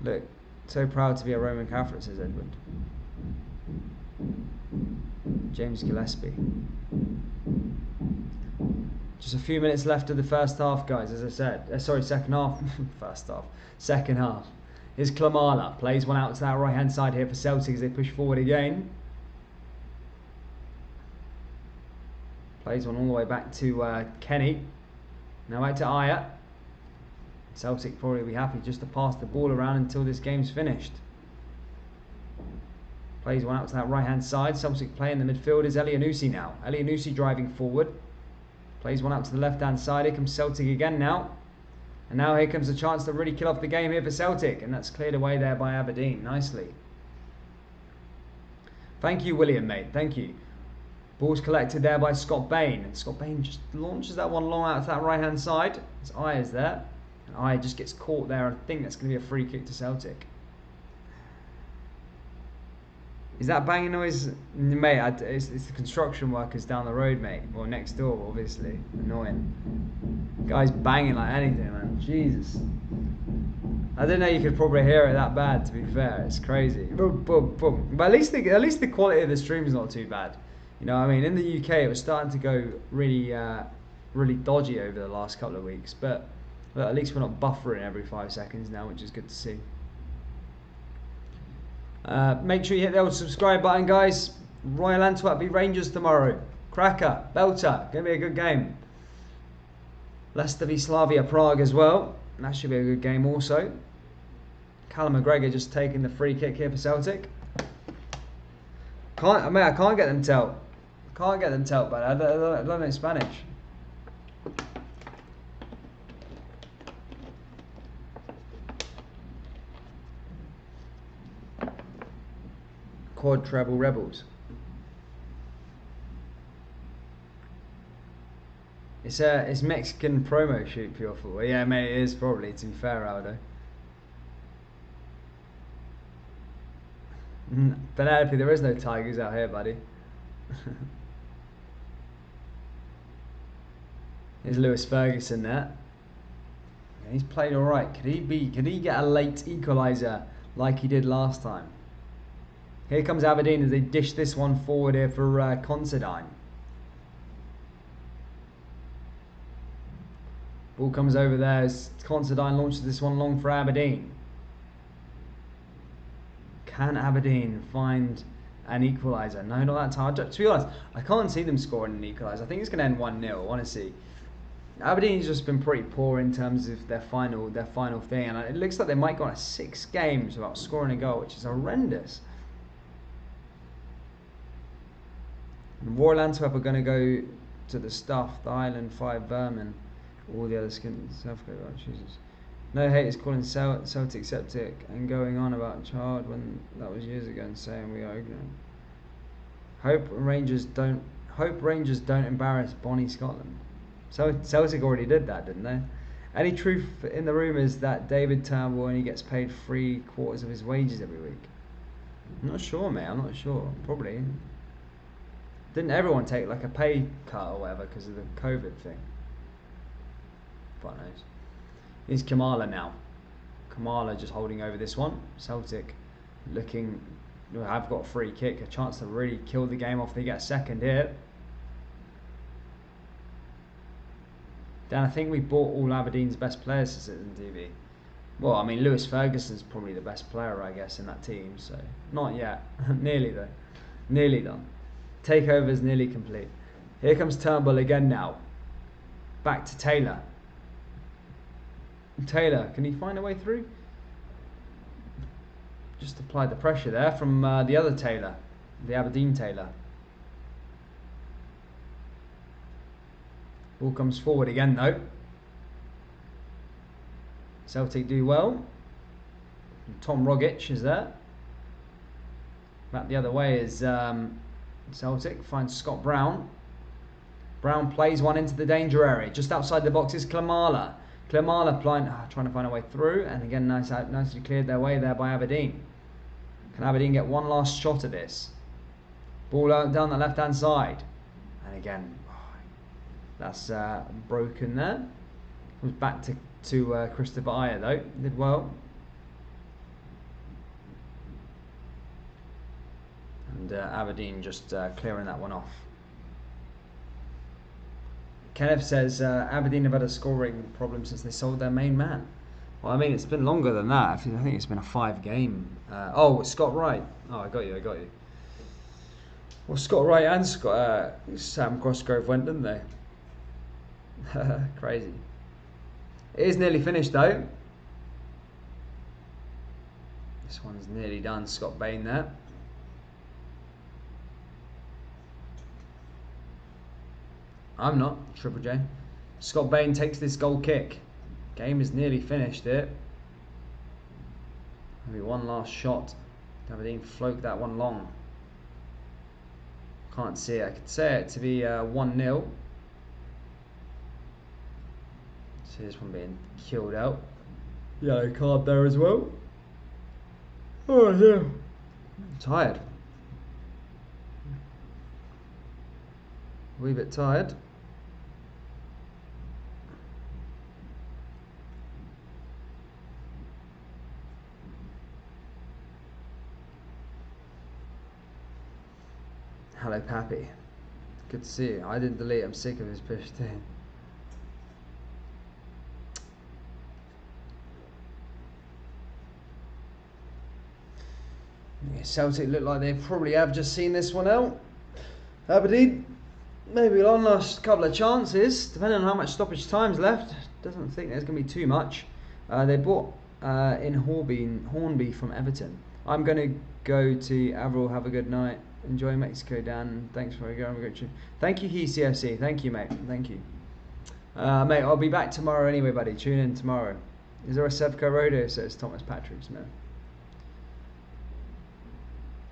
Look, so proud to be a Roman Catholic, says Edward. James Gillespie. Just a few minutes left of the first half, guys, as I said. Sorry, second half. First half. Second half. Here's Klamala. Plays one out to that right-hand side here for Celtic as they push forward again. Plays one all the way back to Kenny. Now back to Aya. Celtic probably be happy just to pass the ball around until this game's finished. Plays one out to that right-hand side. Celtic playing the midfield is Elianusi now. Elianusi driving forward. Plays one out to the left-hand side. Here comes Celtic again now. And now here comes a chance to really kill off the game here for Celtic. And that's cleared away there by Aberdeen. Nicely. Thank you, William, mate. Thank you. Ball's collected there by Scott Bain. And Scott Bain just launches that one long out to that right-hand side. His eye is there. And eye just gets caught there. I think that's going to be a free kick to Celtic. Is that banging noise? Mate, it's the construction workers down the road, mate. Well, next door, obviously. Annoying. Guy's banging like anything, man. Jesus. I didn't know you could probably hear it that bad, to be fair. It's crazy. Boom, boom, boom. But at least the quality of the stream is not too bad. You know what I mean? In the UK, it was starting to go really, really dodgy over the last couple of weeks. But look, at least we're not buffering every 5 seconds now, which is good to see. Make sure you hit the old subscribe button, guys. Royal Antwerp v Rangers tomorrow. Cracker, belter, gonna be a good game. Leicester v Slavia Prague as well. That should be a good game also. Callum McGregor just taking the free kick here for Celtic. I can't get them telt. Can't get them telt, but I don't know Spanish. Quad treble rebels. It's Mexican promo shoot for your football. Yeah, mate, it is probably, to be fair, Aldo. Penelope, there is no tigers out here, buddy. Here's Lewis Ferguson there. Yeah, he's played alright. Could he get a late equaliser like he did last time? Here comes Aberdeen as they dish this one forward here for Considine. Ball comes over there as Considine launches this one long for Aberdeen. Can Aberdeen find an equaliser? No, not that time. To be honest, I can't see them scoring an equaliser. I think it's going to end 1-0, honestly. Aberdeen's just been pretty poor in terms of their final thing. And it looks like they might go on 6 games without scoring a goal, which is horrendous. Royal Antwerp are going to go to the stuff, the Highland 5 Berman, all the other skins. South Korea, oh, Jesus. No haters calling Celtic septic and going on about Child when that was years ago and saying we are ignorant. Hope Rangers don't embarrass Bonnie Scotland. So Celtic already did that, didn't they? Any truth in the rumours that David Turnbull only gets paid 3/4 of his wages every week? I'm not sure, mate. I'm not sure. Probably. Didn't everyone take like a pay cut or whatever because of the COVID thing? Fuck knows. Here's Kamala now. Kamala just holding over this one. Celtic looking, have got a free kick, a chance to really kill the game off. They get a second here. Dan, I think we bought all Aberdeen's best players to Citizen TV. Well, I mean, Lewis Ferguson's probably the best player, I guess, in that team. So, not yet. Nearly, though. Nearly done. Takeover's nearly complete. Here comes Turnbull again now. Back to Taylor. Taylor, can he find a way through? Just applied the pressure there from the other Taylor. The Aberdeen Taylor. Ball comes forward again though. Celtic do well. Tom Rogic is there. Back the other way is Celtic. Finds Scott Brown. Brown plays one into the danger area. Just outside the box is Klamala. Klimala trying to find a way through, and again nicely cleared their way there by Aberdeen. Can Aberdeen get one last shot at this? Ball out down the left-hand side, and again, that's broken there. Comes back to Christopher Ayer though, did well. And Aberdeen just clearing that one off. Kenneth says Aberdeen have had a scoring problem since they sold their main man. Well, I mean, it's been longer than that. I think it's been a 5-game. Oh, Scott Wright. Oh, I got you. Well, Scott Wright and Sam Crossgrove went, didn't they? Crazy. It is nearly finished though. This one's nearly done. Scott Bain there. I'm not. Triple J. Scott Bain takes this goal kick. Game is nearly finished here. Maybe one last shot. Aberdeen float that one long. Can't see it. I could say it to be 1-0. See this one being killed out. Yellow card there as well. Oh yeah. I'm tired. A wee bit tired. Hello, Pappy. Good to see you. I didn't delete. I'm sick of his push thing. Yeah, Celtic look like they probably have just seen this one out. Aberdeen, maybe one last couple of chances, depending on how much stoppage time's left. Doesn't think there's going to be too much. They bought in Hornby from Everton. I'm going to go to Avril. Have a good night. Enjoy Mexico, Dan. Thanks for going. Thank you, HeCFC. Thank you, mate. Thank you. Mate, I'll be back tomorrow anyway, buddy. Tune in tomorrow. Is there a Sevco Rodeo? Says Thomas Patrick's. No.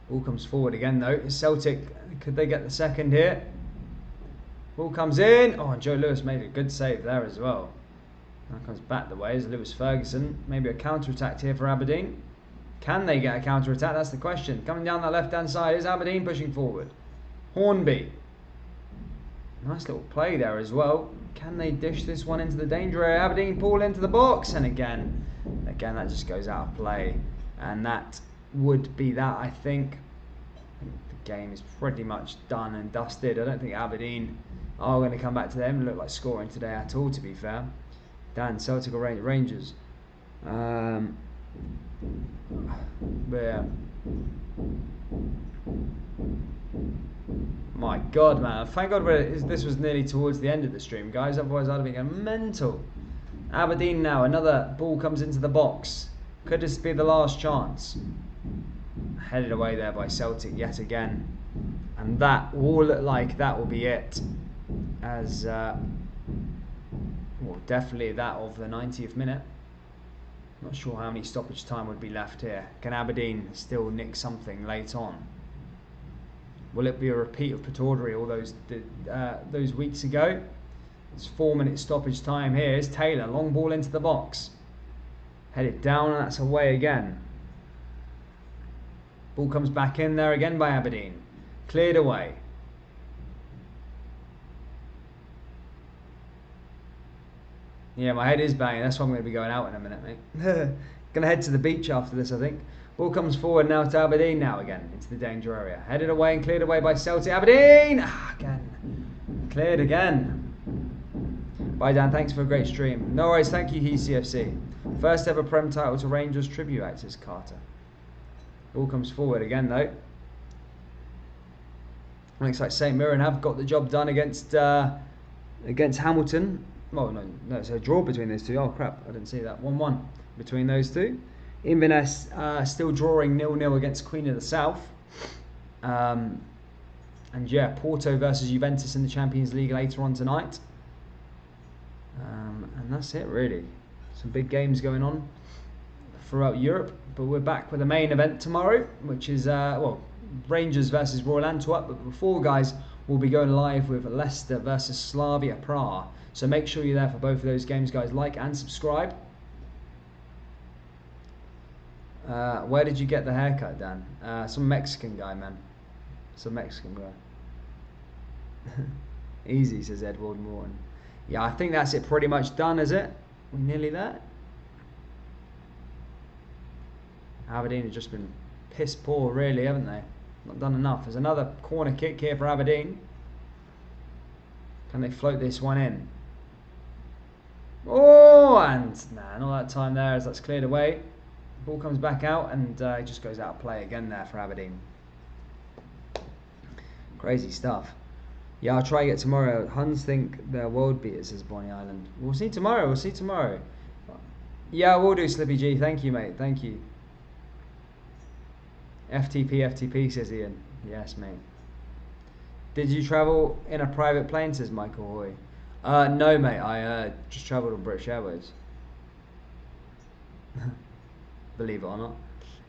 Ball comes forward again, though. Celtic, could they get the second here? Ball comes in. Oh, and Joe Lewis made a good save there as well. Now comes back the way is Lewis Ferguson. Maybe a counter-attack here for Aberdeen. Can they get a counter-attack? That's the question. Coming down that left-hand side is Aberdeen pushing forward. Hornby. Nice little play there as well. Can they dish this one into the danger area? Aberdeen pull into the box. And again, that just goes out of play. And that would be that, I think. The game is pretty much done and dusted. I don't think Aberdeen are going to come back to them. Look like scoring today at all, to be fair. Dan, Celtic or Rangers? But my God, man! Thank God this was nearly towards the end of the stream, guys. Otherwise, I'd have been going mental. Aberdeen now. Another ball comes into the box. Could this be the last chance? Headed away there by Celtic yet again, and that will look like that will be it. As well, definitely that of the 90th minute. Not sure how many stoppage time would be left here. Can Aberdeen still nick something late on? Will it be a repeat of Pataudry all those weeks ago? It's 4-minute stoppage time here. Here's Taylor, long ball into the box. Headed down and that's away again. Ball comes back in there again by Aberdeen. Cleared away. Yeah, my head is banging. That's why I'm going to be going out in a minute, mate. Going to head to the beach after this, I think. Ball comes forward now to Aberdeen now again into the danger area. Headed away and cleared away by Celtic. Aberdeen! Again. Cleared again. Bye, Dan. Thanks for a great stream. No worries. Thank you, HeCFC. First ever Prem title to Rangers tribute act, says Carter. Ball comes forward again, though. Looks like St Mirren have got the job done against Hamilton. Well, no, it's a draw between those two. Oh, crap, I didn't see that. 1-1 between those two. Inverness still drawing 0-0 against Queen of the South. And yeah, Porto versus Juventus in the Champions League later on tonight. And that's it, really. Some big games going on throughout Europe. But we're back with the main event tomorrow, which is, Rangers versus Royal Antwerp. But before, guys, we'll be going live with Leicester versus Slavia Prague. So make sure you're there for both of those games, guys. Like and subscribe. Where did you get the haircut, Dan? Some Mexican guy, man. Some Mexican guy. Easy, says Edward Morton. Yeah, I think that's it pretty much done, is it? We're nearly there. Aberdeen have just been piss poor, really, haven't they? Not done enough. There's another corner kick here for Aberdeen. Can they float this one in? Oh, and nah, not that time there as that's cleared away. Ball comes back out and it just goes out of play again there for Aberdeen. Crazy stuff. Yeah, I'll try get tomorrow. Huns think they're world beaters, says Bonnie Island. We'll see tomorrow. We'll see tomorrow. Yeah, we'll do, Slippy G. Thank you, mate. Thank you. FTP, says Ian. Yes, mate. Did you travel in a private plane, says Michael Hoy? No, mate. I just travelled on British Airways. Believe it or not.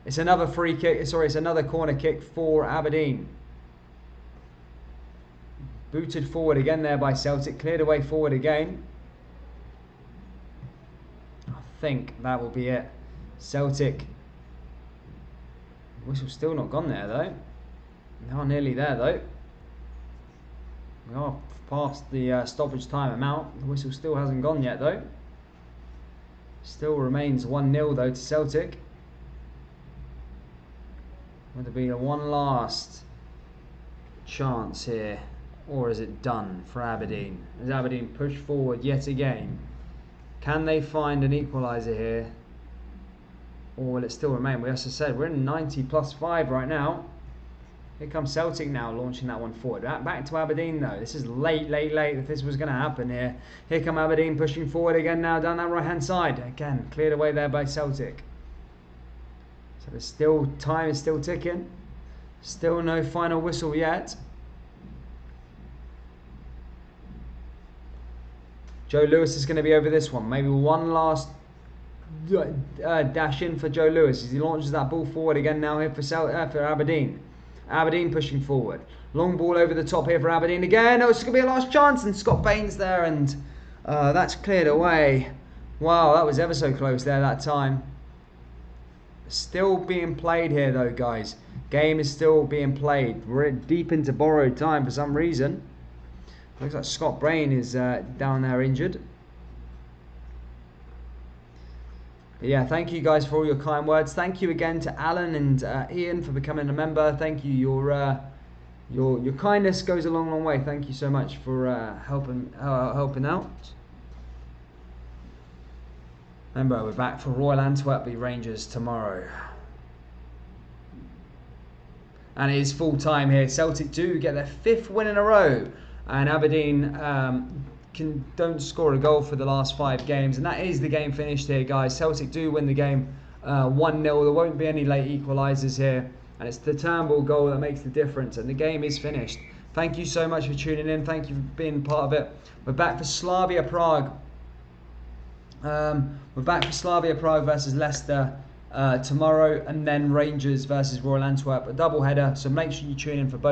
It's another free kick. Sorry, it's another corner kick for Aberdeen. Booted forward again there by Celtic. Cleared away forward again. I think that will be it. Celtic. Whistle's still not gone there though. We are nearly there though. We are past the stoppage time amount. The whistle still hasn't gone yet though. Still remains 1-0 though to Celtic. Will there be a one last chance here? Or is it done for Aberdeen? As Aberdeen push forward yet again. Can they find an equaliser here? Or will it still remain? Well, as I said, we're in 90 plus 5 right now. Here comes Celtic now launching that one forward. Back to Aberdeen though. This is late if this was going to happen here. Here come Aberdeen pushing forward again now down that right hand side. Again, cleared away there by Celtic. So there's still, time is still ticking. Still no final whistle yet. Joe Lewis is going to be over this one. Maybe one last dash in for Joe Lewis as he launches that ball forward again now here for Aberdeen. Aberdeen pushing forward. Long ball over the top here for Aberdeen again. Oh, it's going to be a last chance and Scott Baines there and that's cleared away. Wow, that was ever so close there that time. Still being played here though, guys. Game is still being played. We're deep into borrowed time for some reason. Looks like Scott Bain is down there injured. But yeah, thank you guys for all your kind words. Thank you again to Alan and Ian for becoming a member. Thank you. Your kindness goes a long way. Thank you so much for helping out. Remember, we're back for Royal Antwerp v Rangers tomorrow. And it is full time here. Celtic do get their 5th win in a row. And Aberdeen don't score a goal for the last 5 games. And that is the game finished here, guys. Celtic do win the game 1-0. There won't be any late equalisers here. And it's the Turnbull goal that makes the difference. And the game is finished. Thank you so much for tuning in. Thank you for being part of it. We're back for Slavia Prague. We're back for Slavia Prague versus Leicester tomorrow. And then Rangers versus Royal Antwerp. A double header. So make sure you tune in for both.